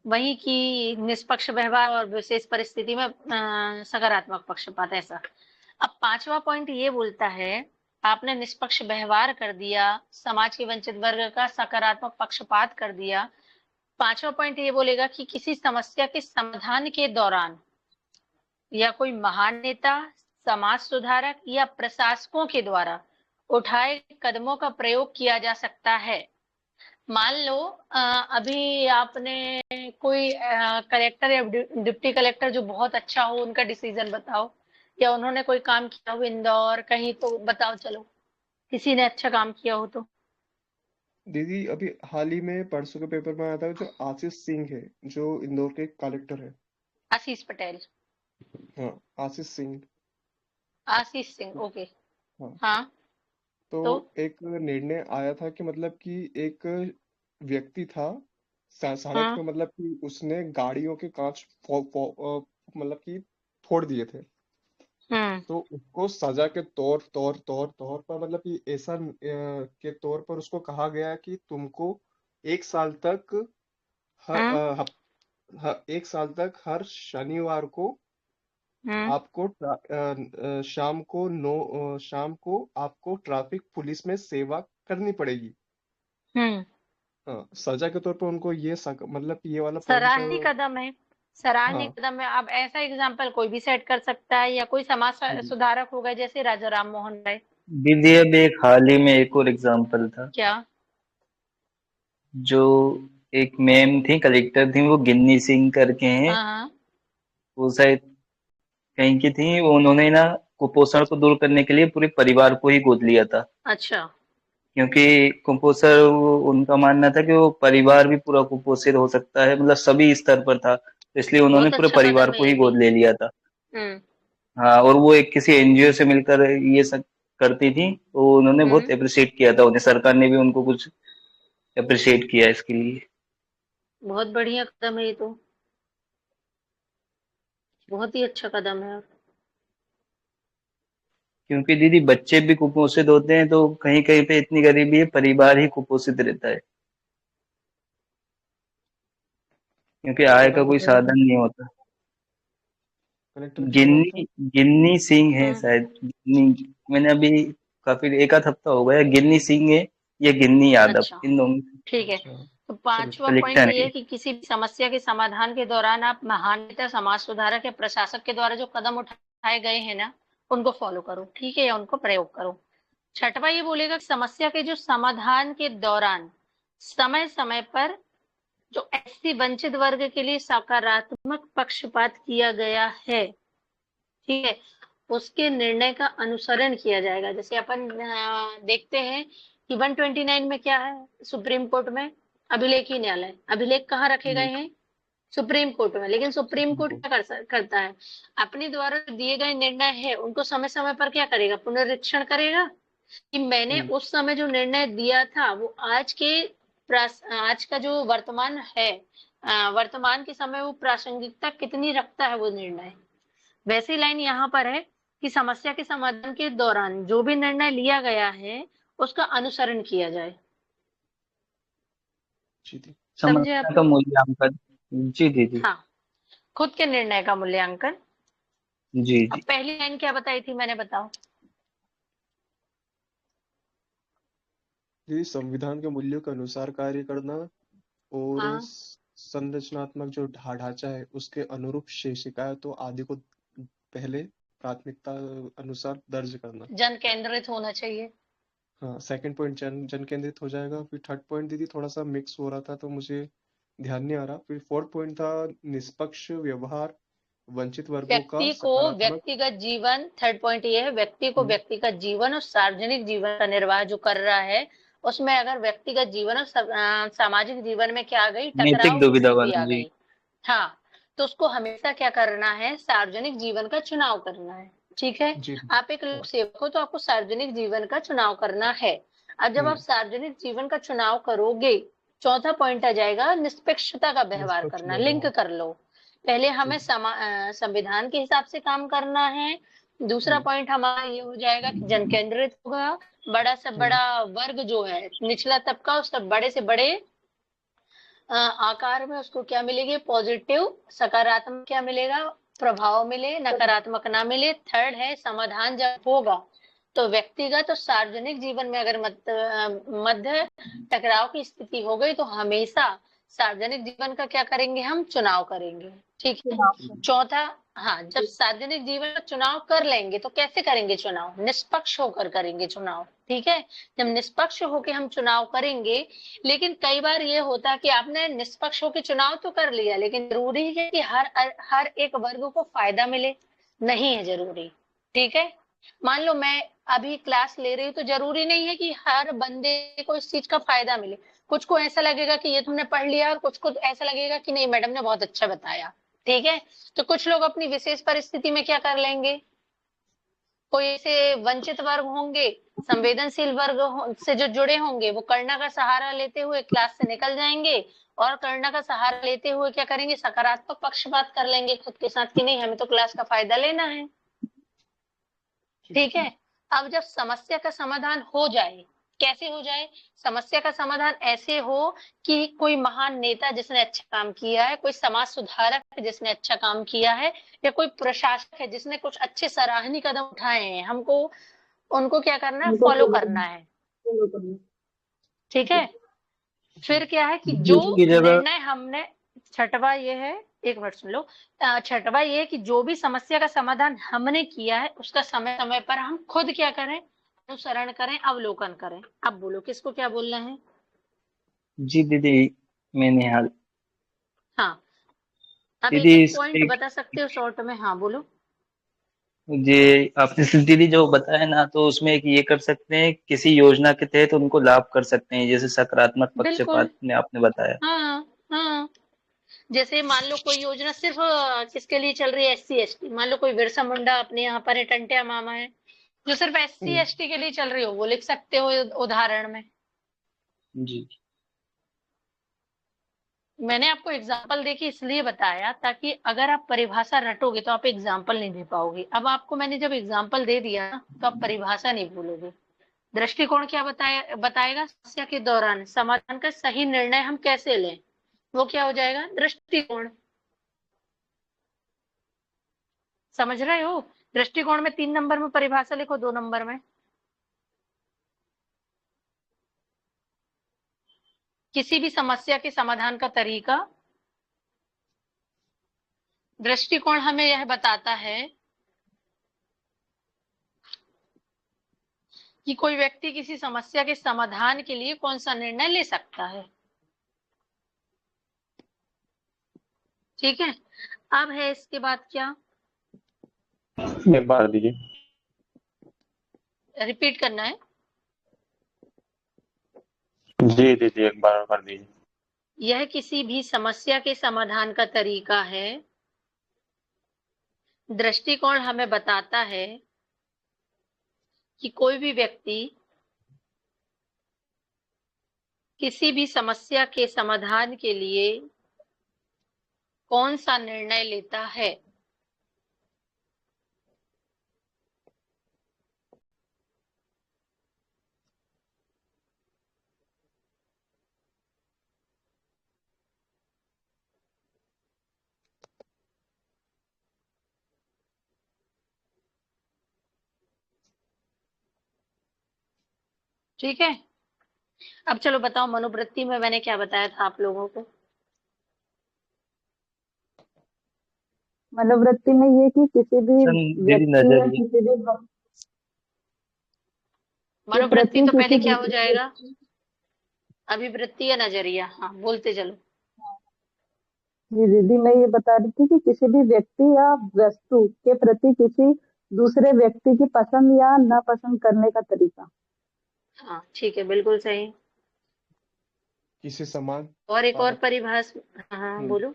वही की निष्पक्ष व्यवहार और विशेष परिस्थिति में सकारात्मक पक्षपात, ऐसा। अब पांचवा पॉइंट ये बोलता है, आपने निष्पक्ष व्यवहार कर दिया, समाज के वंचित वर्ग का सकारात्मक पक्षपात कर दिया। पांचवा पॉइंट ये बोलेगा कि किसी समस्या के समाधान के दौरान या कोई महान नेता, समाज सुधारक या प्रशासकों के द्वारा उठाए कदमों का प्रयोग किया जा सकता है। मान लो अभी आपने कोई कलेक्टर या डिप्टी कलेक्टर जो बहुत अच्छा हो, उनका डिसीजन बताओ, या उन्होंने कोई काम किया हो इंदौर कहीं, तो बताओ, चलो किसी ने अच्छा काम किया हो तो। दीदी, अभी हाल ही में परसों के पेपर में आया था, जो आशीष सिंह है, जो इंदौर के कलेक्टर है। आशीष पटेल, हाँ, आशीष सिंह। आशीष सिंह, ओके, हाँ, हाँ, तो तो एक निर्णय आया था कि मतलब कि एक व्यक्ति था सड़क हाँ, पे, मतलब कि उसने गाड़ियों के कांच मतलब कि फोड़ दिए थे। हम्म, तो उसको सजा के तौर तौर तौर तौर पर, मतलब कि ऐसा के तौर पर उसको कहा गया कि तुमको 1 साल तक हम्म, एक साल तक हर शनिवार को हम्म, आपको शाम को आपको ट्रैफिक पुलिस में सेवा करनी पड़ेगी। हम्म, हाँ, सजा के तौर पर उनको ये मतलब कि ये वाला पॉइंट। सराहनीय कदम है, सराहनीय हाँ कदम है। अब ऐसा एग्जाम्पल कोई भी सेट कर सकता है, या कोई समाज जी सुधारक होगा जैसे राजा राम मोहन राय। दीदी अब एक हाल ही में एक और एग्जाम्पल था, क्या? जो एक मैम थी, कलेक्टर थी, वो गिन्नी सिंह करके हैं। हाँ, हाँ, वो शायद कहीं की थी। वो उन्होंने ना कुपोषण को दूर करने के लिए पूरे परिवार को ही गोद लिया था, अच्छा, क्योंकि कुपोषण, उनका मानना था कि वो परिवार भी पूरा कुपोषित हो सकता है, मतलब सभी स्तर पर था, तो इसलिए उन्होंने बहुत पूरे अच्छा परिवार कदम है को ही ये भी। गोद ले लिया था। हम्म, हाँ, और वो एक किसी एनजीओ से मिलकर ये सब करती थी, तो उन्होंने बहुत हम्म, अप्रिशिएट किया था उन्हें, सरकार ने भी उनको कुछ अप्रिशिएट किया इसके लिए। बहुत बढ़िया कदम है ये तो, बहुत ही अच्छा कदम है। क्योंकि दीदी बच्चे भी कुपोषित होते हैं, तो कहीं कहीं पे इतनी गरीबी है, परिवार ही कुपोषित रहता है, क्योंकि आय क्या का नाम कोई बताया साधन नहीं होता। कलेक्टर का, क्या नाम था? गिन्नी गिन्नी सिंह है हम्म, शायद, गिन्नी, मैंने अभी काफी एक आध हफ्ता हो गया, गिन्नी सिंह है या गिन्नी यादव, अच्छा, इन दोनों में से ठीक है। अच्छा, तो चलो पांचवा ठीक। पॉइंट कलेक्टर ये है। है कि किसी भी समस्या के समाधान के दौरान आप महान नेता, समाज सुधारक या प्रशासक के द्वारा जो कदम उठाए गए हैं ना, उनको फॉलो करो, ठीक है, या उनको प्रयोग करो। छठवा ये बोलेगा कि समस्या के जो समाधान के दौरान समय समय पर जो एससी वंचित वर्ग के लिए सकारात्मक पक्षपात किया गया है, ठीक है, उसके निर्णय का अनुसरण किया जाएगा। जैसे अपन देखते हैं कि 129 में क्या है, सुप्रीम कोर्ट में अभिलेख ही न्यायालय, अभिलेख कहाँ रखे गए हैं, सुप्रीम कोर्ट में। लेकिन सुप्रीम सुप्रीम कोर्ट कोर्ट। क्या करता है, अपने द्वारा दिए गए निर्णय है उनको समय समय पर क्या करेगा, पुनरीक्षण करेगा कि मैंने हम्म उस समय जो निर्णय दिया था वो आज का जो वर्तमान है, वर्तमान के समय वो प्रासंगिकता कितनी रखता है वो निर्णय। वैसी लाइन यहाँ पर है कि समस्या के समाधान के दौरान जो भी निर्णय लिया गया है उसका अनुसरण किया जाए। जी थी। समझे समस्या आप का लोग? मूल्यांकन। जी दीदी। हाँ, खुद के निर्णय का मूल्यांकन। जी अब जी। पहली लाइन क्या बताई थी मैंने, बताओ? ये संविधान के मूल्यों के अनुसार कार्य करना और हाँ, संरचनात्मक जो ढांचा है उसके अनुरूप शिकायतों आदि को पहले प्राथमिकता अनुसार दर्ज करना। जन केंद्रित होना चाहिए। हाँ, सेकंड पॉइंट जन केंद्रित हो जाएगा। फिर थर्ड पॉइंट दीदी थोड़ा सा मिक्स हो रहा था तो मुझे ध्यान नहीं आ रहा। फिर फोर्थ पॉइंट था निष्पक्ष व्यवहार वंचित वर्गों का व्यक्ति को सकारात्मक। व्यक्तिगत जीवन, थर्ड पॉइंट ये है, व्यक्ति को व्यक्तिगत जीवन और सार्वजनिक जीवन का निर्वाह जो कर रहा है, उसमें अगर व्यक्तिगत जीवन और सामाजिक जीवन में क्या आ गई, नैतिक टकराव की दुविधा स्थिति वाला आ जी। गई। हाँ, तो उसको हमेशा क्या करना है, सार्वजनिक जीवन का चुनाव करना है। ठीक है, जी आप एक लोक सेवक हो तो आपको सार्वजनिक जीवन का चुनाव करना है। अब जब आप सार्वजनिक जीवन का चुनाव करोगे, चौथा पॉइंट आ जाएगा निष्पक्षता का व्यवहार निष्पक्ष करना। लिंक व्यवहार। कर लो, पहले हमें जी संविधान के हिसाब से काम करना है। दूसरा पॉइंट हमारा ये हो जाएगा कि जन केंद्रित होगा। बड़ा से बड़ा वर्ग जो है, निचला तबका, उसका बड़े से बड़े आकार में उसको क्या मिलेगी, पॉजिटिव सकारात्मक क्या मिलेगा, प्रभाव मिले, नकारात्मक ना मिले। थर्ड है समाधान जब होगा तो व्यक्तिगत और सार्वजनिक जीवन में अगर मध्य टकराव की स्थिति हो गई तो हमेशा सार्वजनिक जीवन का क्या करेंगे, हम चुनाव करेंगे। ठीक है। चौथा, हाँ, जब सार्वजनिक जीवन का चुनाव कर लेंगे तो कैसे करेंगे चुनाव, निष्पक्ष होकर करेंगे चुनाव। ठीक है, जब निष्पक्ष होकर हम चुनाव करेंगे, लेकिन कई बार ये होता है कि आपने निष्पक्ष होकर चुनाव तो कर लिया, लेकिन जरूरी है कि हर एक वर्ग को फायदा मिले, नहीं है जरूरी। ठीक है, मान लो मैं अभी क्लास ले रही हूँ तो जरूरी नहीं है कि हर बंदे को इस चीज का फायदा मिले। कुछ को ऐसा लगेगा कि ये तुमने पढ़ लिया, और कुछ को ऐसा लगेगा कि नहीं मैडम ने बहुत अच्छा बताया। ठीक है, तो कुछ लोग अपनी विशेष परिस्थिति में क्या कर लेंगे, कोई ऐसे वंचित वर्ग होंगे, संवेदनशील वर्ग से जो जुड़े होंगे, वो करुणा का सहारा लेते हुए क्लास से निकल जाएंगे, और करुणा का सहारा लेते हुए क्या करेंगे, सकारात्मक पक्षपात कर लेंगे खुद के साथ कि नहीं हमें तो क्लास का फायदा लेना है। ठीक है, अब जब समस्या का समाधान हो जाए, कैसे हो जाए, समस्या का समाधान ऐसे हो कि कोई महान नेता जिसने अच्छा काम किया है, कोई समाज सुधारक है जिसने अच्छा काम किया है, या कोई प्रशासक है जिसने कुछ अच्छे सराहनीय कदम उठाए हैं, हमको उनको क्या करना है, उनको फॉलो फॉलो करना है। करना। ठीक है, फिर क्या है कि जी जो उसकी जगह निर्णय हमने, छठवा ये है, एक मिनट सुन लो, छठवा ये है कि जो भी समस्या का समाधान हमने किया है उसका समय समय पर हम खुद क्या करें, अनुसरण करें, अवलोकन करें। अब बोलो किसको क्या बोलना है। जी दीदी, मैं निहाल। हाँ, अब एक दीदी एक इस पॉइंट एक बता सकते हो शॉर्ट में। हाँ बोलो। जे आपने दीदी जो बताया ना, तो उसमें एक ये कर सकते हैं, किसी योजना के तहत उनको लाभ कर सकते हैं, जैसे सकारात्मक बिल्कुल। पक्षपात में आपने बताया। हाँ हाँ, जैसे मान लो कोई योजना सिर्फ किसके लिए चल रही है, SC ST, मान लो कोई बिरसा मुंडा अपने यहाँ पर है, टंटिया मामा है, जो सिर्फ SC ST के लिए चल रही हो, वो लिख सकते हो उदाहरण में। जी मैंने आपको एग्जाम्पल देके इसलिए बताया ताकि अगर आप परिभाषा रटोगे तो आप एग्जाम्पल नहीं दे पाओगे। अब आपको मैंने जब एग्जाम्पल दे दिया तो आप परिभाषा नहीं भूलोगे। दृष्टिकोण क्या बताएगा, समस्या के दौरान समाधान का सही निर्णय हम कैसे लें, वो क्या हो जाएगा, दृष्टिकोण। समझ रहे हो, दृष्टिकोण में 3 नंबर में परिभाषा लिखो, 2 नंबर में किसी भी समस्या के समाधान का तरीका। दृष्टिकोण हमें यह बताता है कि कोई व्यक्ति किसी समस्या के समाधान के लिए कौन सा निर्णय ले सकता है। ठीक है, अब है इसके बाद क्या, एक बार दीजिए। रिपीट करना है। जी दीदी एक बार कर दीजिए। यह किसी भी समस्या के समाधान का तरीका है। दृष्टिकोण हमें बताता है कि कोई भी व्यक्ति किसी भी समस्या के समाधान के लिए कौन सा निर्णय लेता है। ठीक है, अब चलो बताओ, मनोवृत्ति में मैंने क्या बताया था आप लोगों को? मनोवृत्ति में ये कि किसी भी दीदी व्यक्ति या नजरिया। किसी भी के मनोवृत्ति प्रति तो पहले किसी क्या हो दूसरे जाएगा? व्यक्ति, अभिवृत्ति या नजरिया? हाँ, बोलते चलो। जी दीदी मैं ये बता रही थी कि किसी भी व्यक्ति या वस्तु के प्रति किसी दूसरे व्यक्ति की पसंद या नापसंद करने का तरीका। हाँ, ठीक है, बिल्कुल सही। किसी समान और एक और पर परिभाषा, हाँ हम्म, बोलो।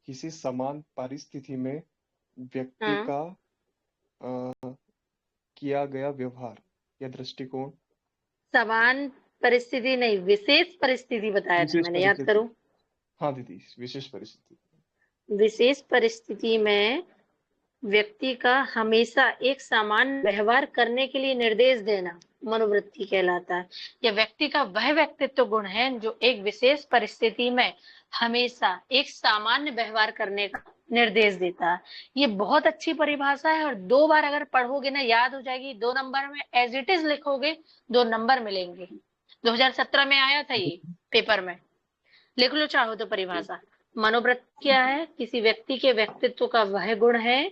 किसी समान परिस्थिति में व्यक्ति हाँ, का किया गया व्यवहार या दृष्टिकोण। समान परिस्थिति नहीं, विशेष परिस्थिति बताया था विशेष मैंने, याद परिस्थिति, करो। हाँ दीदी, विशेष परिस्थिति। विशेष परिस्थिति में व्यक्ति का हमेशा एक समान व्यवहार करने के लिए निर्देश देना मनोवृत्ति कहलाता है। यह व्यक्ति का वह व्यक्तित्व गुण है जो एक विशेष परिस्थिति में हमेशा एक सामान्य व्यवहार करने का निर्देश देता है। ये बहुत अच्छी परिभाषा है और 2 बार अगर पढ़ोगे ना याद हो जाएगी। 2 नंबर में एज इट इज लिखोगे, 2 नंबर मिलेंगे। 2017 में आया था ये पेपर में, लिख लो चाहो तो परिभाषा। मनोवृत्ति क्या है? किसी व्यक्ति के व्यक्तित्व का वह गुण है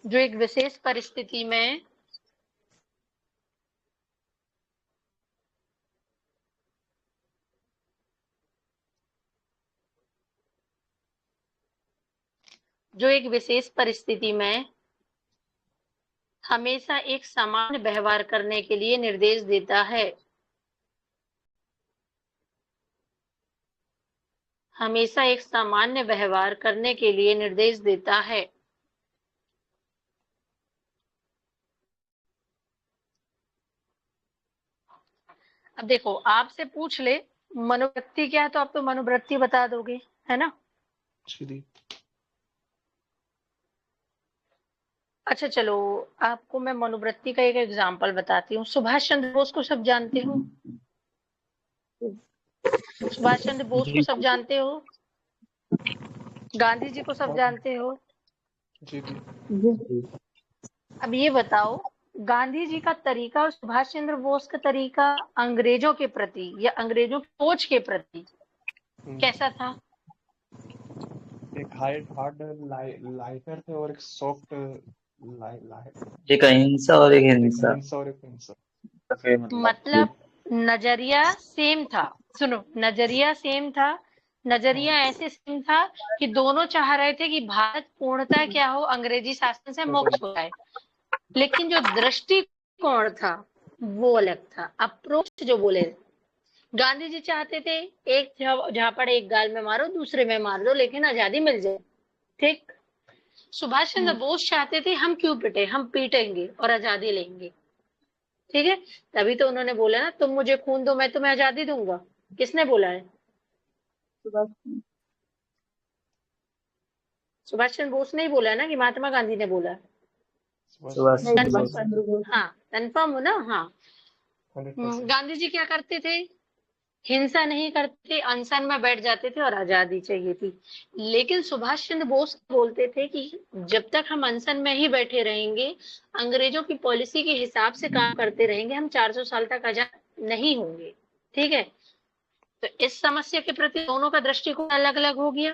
जो एक विशेष परिस्थिति में हमेशा एक समान व्यवहार करने के लिए निर्देश देता है। हमेशा एक सामान्य व्यवहार करने के लिए निर्देश देता है। अब देखो, आपसे पूछ ले मनोवृत्ति क्या है तो आप तो मनोवृत्ति बता दोगे, है ना? जी दी। अच्छा चलो, आपको मैं मनोवृत्ति का एक एग्जाम्पल बताती हूँ। सुभाष चंद्र बोस को सब जानते हो? सुभाष चंद्र बोस को जी सब जानते हो? गांधी जी को सब जानते हो? जी दी। जी अब ये बताओ, गांधी जी का तरीका और सुभाष चंद्र बोस का तरीका अंग्रेजों के प्रति या अंग्रेजों की सोच के प्रति कैसा था? एक हार्ड लाइटर थे और एक सॉफ्ट लाइट, एक अहिंसा और एक एक हिंसा। अहिंसा और एक हिंसा। मतलब नजरिया सेम था। सुनो, नजरिया सेम था। नजरिया ऐसे सेम था कि दोनों चाह रहे थे कि भारत पूर्णतः क्या हो, अंग्रेजी शासन से मुक्त हो जाए। लेकिन जो दृष्टिकोण था वो अलग था। अप्रोच जो बोले, गांधी जी चाहते थे एक झापड़ एक गाल में मारो, दूसरे में मार दो, लेकिन आजादी मिल जाए। ठीक। सुभाष चंद्र बोस चाहते थे हम क्यों पिटे, हम पीटेंगे और आजादी लेंगे। ठीक है, तभी तो उन्होंने बोला ना, तुम मुझे खून दो मैं तुम्हें आजादी दूंगा। किसने बोला है? सुभाष चंद्र बोस ने ही बोला है ना, कि महात्मा गांधी ने बोला है? सुभाष नहीं, चंद्र सुभाष बोस। चंद्र बोस। हाँ, कन्फर्म हो ना? हाँ। 100%। गांधी जी क्या करते थे? हिंसा नहीं करते, अनशन में बैठ जाते थे और आजादी चाहिए थी। लेकिन सुभाष चंद्र बोस बोलते थे कि जब तक हम अनशन में ही बैठे रहेंगे, अंग्रेजों की पॉलिसी के हिसाब से काम करते रहेंगे, हम 400 साल तक आजाद नहीं होंगे। ठीक है, तो इस समस्या के प्रति दोनों का दृष्टिकोण अलग अलग हो गया।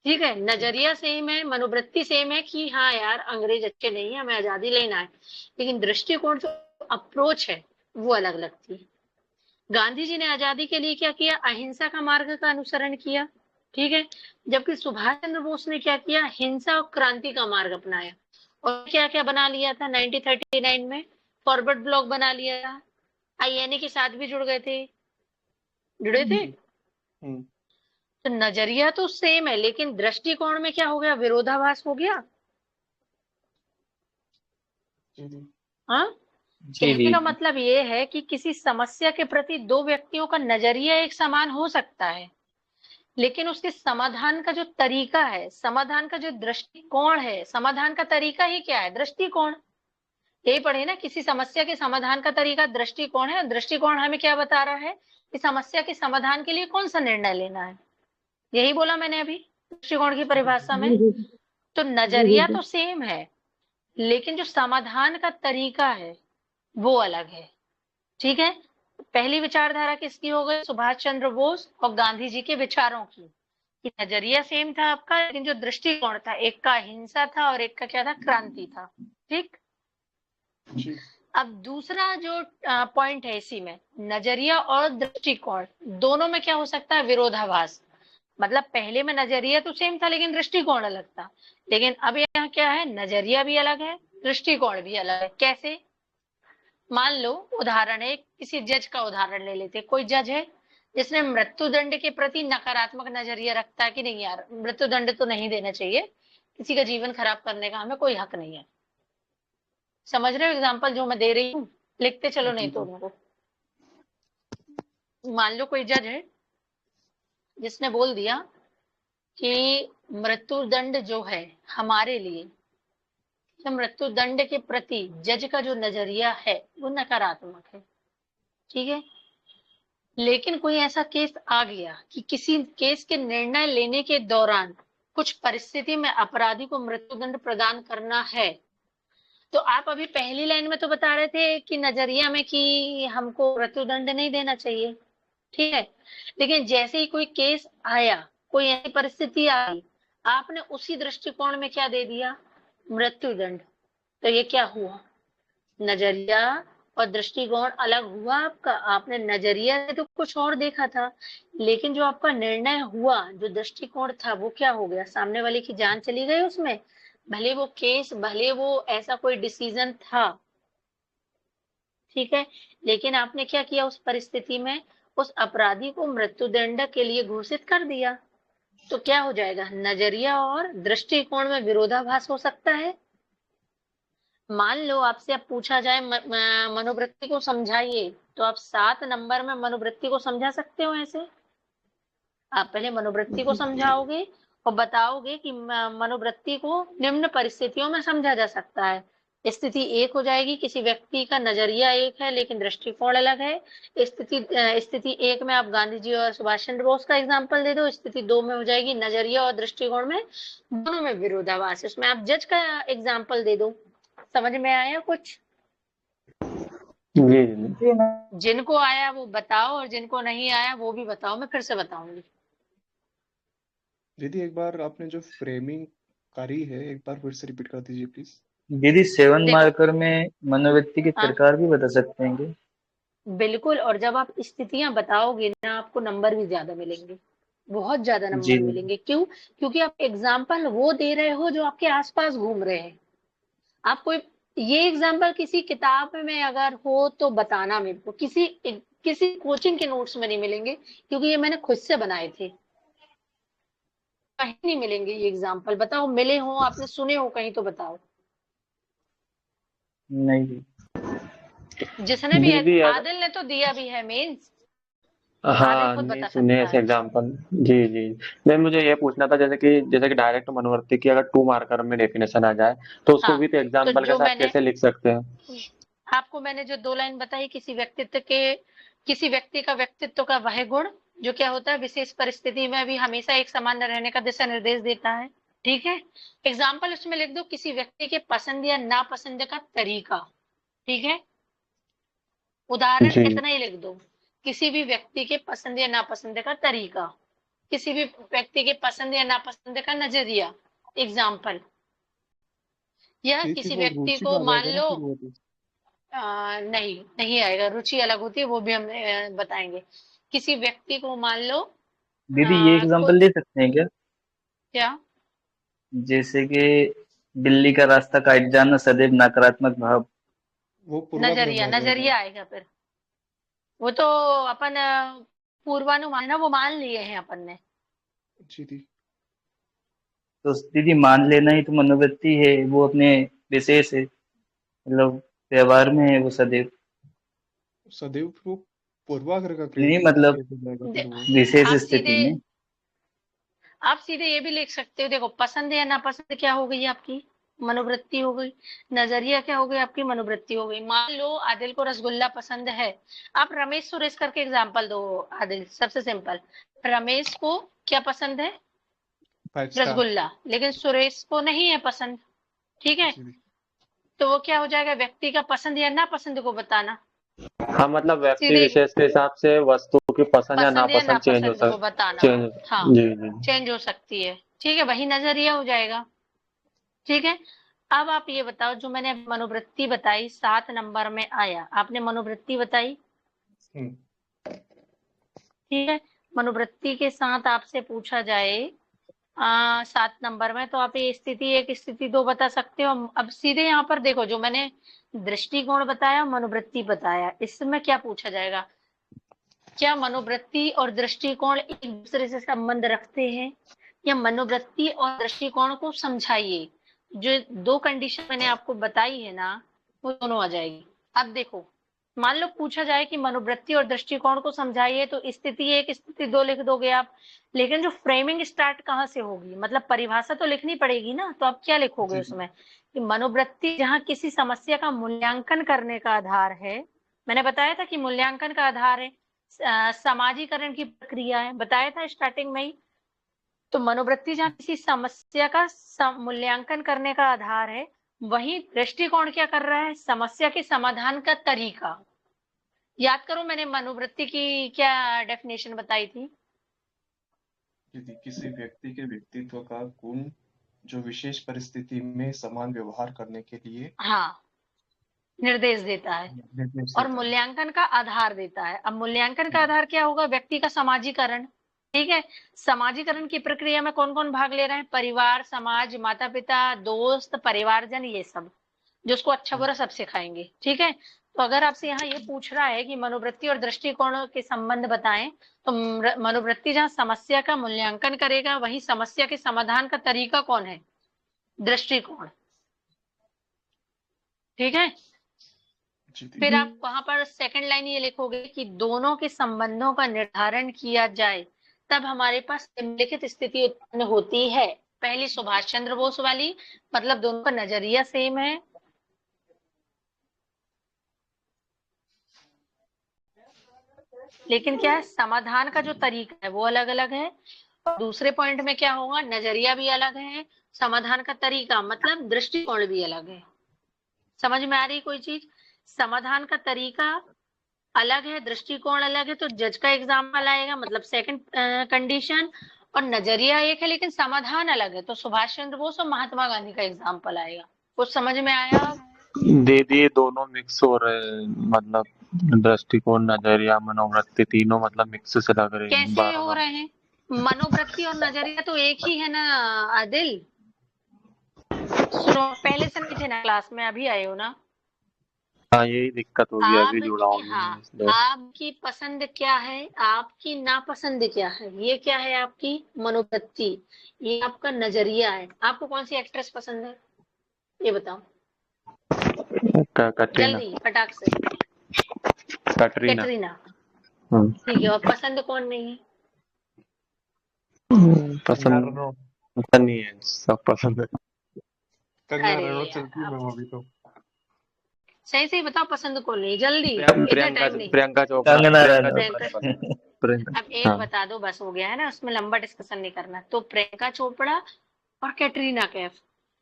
ठीक है, नजरिया सेम है, मनोवृत्ति सेम है कि हाँ यार अंग्रेज अच्छे नहीं है, हमें आजादी लेना है, लेकिन दृष्टिकोण जो अप्रोच है वो अलग अलग थी। गांधी जी ने आजादी के लिए क्या किया? अहिंसा का मार्ग का अनुसरण किया। ठीक है, जबकि सुभाष चंद्र बोस ने क्या किया? हिंसा और क्रांति का मार्ग अपनाया। और क्या क्या बना लिया था 1939 में? फॉरवर्ड ब्लॉक बना लिया था। आईएनए के साथ भी जुड़े थे। तो नजरिया तो सेम है, लेकिन दृष्टिकोण में क्या हो गया? विरोधाभास हो गया। हाँ, कहने का मतलब ये है कि किसी समस्या के प्रति दो व्यक्तियों का नजरिया एक समान हो सकता है, लेकिन उसके समाधान का जो तरीका है, समाधान का जो दृष्टिकोण है, समाधान का तरीका ही क्या है? दृष्टिकोण। यही पढ़े ना, किसी समस्या के समाधान का तरीका दृष्टिकोण है। और दृष्टिकोण हमें क्या बता रहा है कि समस्या के समाधान के लिए कौन सा निर्णय लेना है। यही बोला मैंने अभी दृष्टिकोण की परिभाषा में। तो नजरिया तो सेम है, लेकिन जो समाधान का तरीका है वो अलग है। ठीक है, पहली विचारधारा किसकी हो गई? सुभाष चंद्र बोस और गांधी जी के विचारों की। कि नजरिया सेम था आपका, लेकिन जो दृष्टिकोण था, एक का अहिंसा था और एक का क्या था? क्रांति था। ठीक। जी अब दूसरा जो पॉइंट है इसी में, नजरिया और दृष्टिकोण दोनों में क्या हो सकता है? विरोधाभास। मतलब पहले में नजरिया तो सेम था लेकिन दृष्टिकोण अलग था, लेकिन अब यहाँ क्या है? नजरिया भी अलग है, दृष्टिकोण भी अलग है। कैसे? मान लो, उदाहरण है, किसी जज का उदाहरण ले लेते। कोई जज है जिसने मृत्युदंड के प्रति नकारात्मक नजरिया रखता है कि नहीं यार, मृत्युदंड तो नहीं देना चाहिए, किसी का जीवन खराब करने का हमें कोई हक नहीं है। समझ रहे हो एग्जाम्पल जो मैं दे रही हूँ? लिखते चलो नहीं तो उनको। मान लो कोई जज है जिसने बोल दिया कि मृत्युदंड जो है हमारे लिए, तो मृत्युदंड के प्रति जज का जो नजरिया है वो नकारात्मक है। ठीक है, लेकिन कोई ऐसा केस आ गया कि किसी केस के निर्णय लेने के दौरान कुछ परिस्थिति में अपराधी को मृत्युदंड प्रदान करना है, तो आप अभी पहली लाइन में तो बता रहे थे कि नजरिया में कि हमको मृत्युदंड नहीं देना चाहिए। ठीक है, लेकिन जैसे ही कोई केस आया, कोई ऐसी परिस्थिति आई, आपने उसी दृष्टिकोण में क्या दे दिया? मृत्युदंड। तो ये क्या हुआ? नजरिया और दृष्टिकोण अलग हुआ आपका। आपने नजरिया से तो कुछ और देखा था, लेकिन जो आपका निर्णय हुआ, जो दृष्टिकोण था, वो क्या हो गया? सामने वाले की जान चली गई उसमें। भले वो केस, भले वो ऐसा कोई डिसीजन था, ठीक है, लेकिन आपने क्या किया उस परिस्थिति में? उस अपराधी को मृत्युदंड के लिए घोषित कर दिया। तो क्या हो जाएगा? नजरिया और दृष्टिकोण में विरोधाभास हो सकता है। मान लो आपसे अब पूछा जाए मनोवृत्ति को समझाइए, तो आप 7 नंबर में मनोवृत्ति को समझा सकते हो ऐसे? आप पहले मनोवृत्ति को समझाओगे और बताओगे कि मनोवृत्ति को निम्न परिस्थितियों में समझा जा सकता है। स्थिति 1 हो जाएगी, किसी व्यक्ति का नजरिया एक है लेकिन दृष्टिकोण अलग है। स्थिति 1 में आप गांधी जी और सुभाष चंद्र बोस का एग्जाम्पल दे दो। स्थिति 2 में हो जाएगी नजरिया और दृष्टिकोण में दोनों में विरोधाभास, उसमें आप जज का एग्जाम्पल दे दो। समझ में आया कुछ? जी जी जी मैम। जिनको आया वो बताओ और जिनको नहीं आया वो भी बताओ, मैं फिर से बताऊंगी। दीदी, एक बार आपने जो फ्रेमिंग करी है एक बार फिर से रिपीट कर दीजिए प्लीज। दीदी 7 देखो, मार्कर में मनोवृत्ति के हाँ प्रकार भी बता सकते हैं क्या? बिल्कुल, और जब आप स्थितियां बताओगे ना, आपको नंबर भी ज्यादा मिलेंगे, बहुत ज्यादा जी नंबर मिलेंगे। क्यों? क्योंकि आप एग्जाम्पल वो दे रहे हो जो आपके आसपास घूम रहे हैं। आप कोई ये एग्जाम्पल किसी किताब में अगर हो तो बताना मेरे को, किसी कोचिंग के नोट्स में नहीं मिलेंगे, क्योंकि ये मैंने खुद से बनाए थे। कहीं नहीं मिलेंगे ये एग्जाम्पल। बताओ, मिले हो, आपने सुने हो कहीं तो बताओ। नहीं। जिसने भी दीदी आदिल ने तो दिया भी है मीन्स, आदिल हाँ खुद नहीं बता सुने सकता ऐसे है। एग्जाम्पल। जी जी। नहीं, मुझे ये पूछना था, जैसे कि डायरेक्ट मनोवृत्ति की अगर 2 मार्कर में डेफिनेशन आ जाए तो उसको हाँ, भी तो तो एग्जाम्पल के जो साथ मैंने कैसे लिख सकते हैं? आपको मैंने जो 2 लाइन बताई, किसी व्यक्ति का व्यक्तित्व का वह गुण जो क्या होता है, विशेष परिस्थिति में भी हमेशा एक समान रहने का दिशा निर्देश देता है। ठीक है, एग्जाम्पल उसमें लिख दो, किसी व्यक्ति के पसंद या नापसंद का तरीका। ठीक है, उदाहरण जी इतना ही लिख दो, किसी भी व्यक्ति के पसंद या नापसंद का तरीका, किसी भी व्यक्ति के पसंद या नापसंद का नजरिया। एग्जाम्पल, यह ये किसी फिर वो व्यक्ति रुचि में को आ मान जाएगा ना लो, फिर वो तो। नहीं नहीं आएगा, रुचि अलग होती है, वो भी हम बताएंगे। किसी व्यक्ति को मान लो दीदी ये को एग्जांपल दे सकते हैं क्या? क्या? जैसे कि बिल्ली का रास्ता काट जाना सदैव नकारात्मक भाव। वो पूर्वाग्रह में आ जाएगा। नजरिया आएगा फिर। वो तो अपन पूर्वानुमान ना, वो मान लिए हैं अपन ने। जी दी। तो दीदी मान लेना ही तो मनोवृत्ति है, वो अपने विशेष है, मतलब व्यवहार में है वो सदैव। सदैव फिर वो पूर्वाग्रह का नहीं मतलब केस हो जाएगा फिर दे- वो। विशेष आप स्थिति सीधे में। आप सीधे ये भी लिख सकते हो। देखो, पसंद या नापसंद क्या हो गई आपकी? मनोवृत्ति हो गई। नजरिया क्या हो गई आपकी? मनोवृत्ति हो गई। मान लो आदिल को रसगुल्ला पसंद है, आप रमेश सुरेश करके एग्जाम्पल दो। आदिल सबसे सिंपल, रमेश को क्या पसंद है? 5 स्टार। रसगुल्ला, लेकिन सुरेश को नहीं है पसंद। ठीक है, जी दी। तो वो क्या हो जाएगा, व्यक्ति का पसंद या नापसंद को बताना। हाँ, मतलब व्यक्ति सीधे विशेष के हिसाब से वस्तु की पसंद या पसंद या नापसंद चेंज हो नापसंद को बताना। चेंज हाँ, जी जी चेंज हो सकती है। ठीक है, वही नजरिया हो जाएगा। ठीक है, अब आप ये बताओ, जो मैंने मनोवृत्ति बताई 7 नंबर में आया, आपने मनोवृत्ति बताई। हम्म, ठीक है, मनोवृत्ति के साथ आपसे पूछा जाए 7 नंबर में, तो आप ये स्थिति 1 स्थिति 2 बता सकते हो। अब सीधे यहाँ पर देखो, जो मैंने दृष्टिकोण बताया, मनोवृत्ति बताया, इसमें क्या पूछा जाएगा, क्या मनोवृत्ति और दृष्टिकोण एक दूसरे से संबंध रखते हैं, या मनोवृत्ति और दृष्टिकोण को समझाइए। जो 2 कंडीशन मैंने आपको बताई है ना, वो दोनों आ जाएगी। अब देखो, मान लो पूछा जाए कि मनोवृत्ति और दृष्टिकोण को समझाइए, तो स्थिति 1 स्थिति 2 लिख दोगे आप, लेकिन जो फ्रेमिंग स्टार्ट कहाँ से होगी, मतलब परिभाषा तो लिखनी पड़ेगी ना, तो आप क्या लिखोगे जी उसमें कि मनोवृत्ति जहाँ किसी समस्या का मूल्यांकन करने का आधार है। मैंने बताया था कि मूल्यांकन का आधार है समाजीकरण की प्रक्रिया है, बताया था स्टार्टिंग में ही। तो मनोवृत्ति जहाँ किसी समस्या का मूल्यांकन करने का आधार है, वही दृष्टिकोण क्या कर रहा है, समस्या के समाधान का तरीका। याद करो, मैंने मनोवृत्ति की क्या डेफिनेशन बताई थी। यदि किसी व्यक्ति के व्यक्तित्व का गुण जो विशेष परिस्थिति में समान व्यवहार करने के लिए हाँ, निर्देश देता है निर्देश और देता है। मूल्यांकन का आधार देता है। अब मूल्यांकन का आधार क्या होगा, व्यक्ति का समाजीकरण। ठीक है, समाजीकरण की प्रक्रिया में कौन कौन भाग ले रहे हैं, परिवार, समाज, माता पिता, दोस्त, परिवारजन, ये सब जो उसको अच्छा बुरा सब सिखाएंगे। ठीक है, तो अगर आपसे यहाँ ये पूछ रहा है कि मनोवृत्ति और दृष्टिकोण के संबंध बताएं, तो मनोवृत्ति जहाँ समस्या का मूल्यांकन करेगा, वही समस्या के समाधान का तरीका कौन है, दृष्टिकोण। ठीक है, जी फिर आप वहां पर सेकंड लाइन ये लिखोगे कि दोनों के संबंधों का निर्धारण किया जाए, तब हमारे पास निम्नलिखित स्थिति उत्पन्न होती है। पहली सुभाष चंद्र बोस वाली, मतलब दोनों का नजरिया सेम है, लेकिन क्या है, समाधान का जो तरीका है वो अलग अलग है। और दूसरे पॉइंट में क्या होगा, नजरिया भी अलग है, समाधान का तरीका मतलब दृष्टिकोण भी अलग है। समझ में आ रही कोई चीज, समाधान का तरीका अलग है, दृष्टिकोण अलग है, तो जज का एग्जाम्पल आएगा, मतलब सेकंड कंडीशन। और नजरिया एक है लेकिन समाधान अलग है, तो सुभाष चंद्र बोस और महात्मा गांधी का एग्जाम्पल आएगा। कुछ समझ में आया। दीदी, ये दोनों मिक्स हो रहे हैं, मतलब दृष्टिकोण, नजरिया, मनोवृत्ति तीनों मतलब मिक्स से लग रहे हैं कैसे बार हो बार। रहे हैं, मनोवृत्ति और नजरिया तो एक ही है ना आदिल। सुनो, पहले से नहीं थे ना क्लास में, अभी आए हो ना। हाँ, यही दिक्कत होगी, अभी जुड़ा हूँ हाँ, मैं इसलिए। आपकी पसंद क्या है, आपकी नापसंद क्या है, ये क्या है आपकी मनोवृत्ति, ये आपका नजरिया है। आपको कौन सी एक्ट्रेस पसंद है, ये बताओ कटरीना। जल्दी फटाक से। कटरीना। कैटरीना, हम्म। ठीक है। और पसंद कौन नहीं है, पसंद पसंद नहीं है, सब पसंद है। कंगना अरे रनौत यार चलती है आप मैम अभी तो। सही सही बताओ, पसंद कौन नहीं, जल्दी, इतना प्रियंका टाइम नहीं। प्रियंका चोपड़ा। कंगना प्रियंका रनौत। चोपड़ा प्रियंका, पसंद है। प्रियंका। अब एक हाँ। बता दो, बस हो गया है ना, उसमें लंबा डिस्कशन नहीं करना। तो प्रियंका चोपड़ा और कैटरीना कैफ,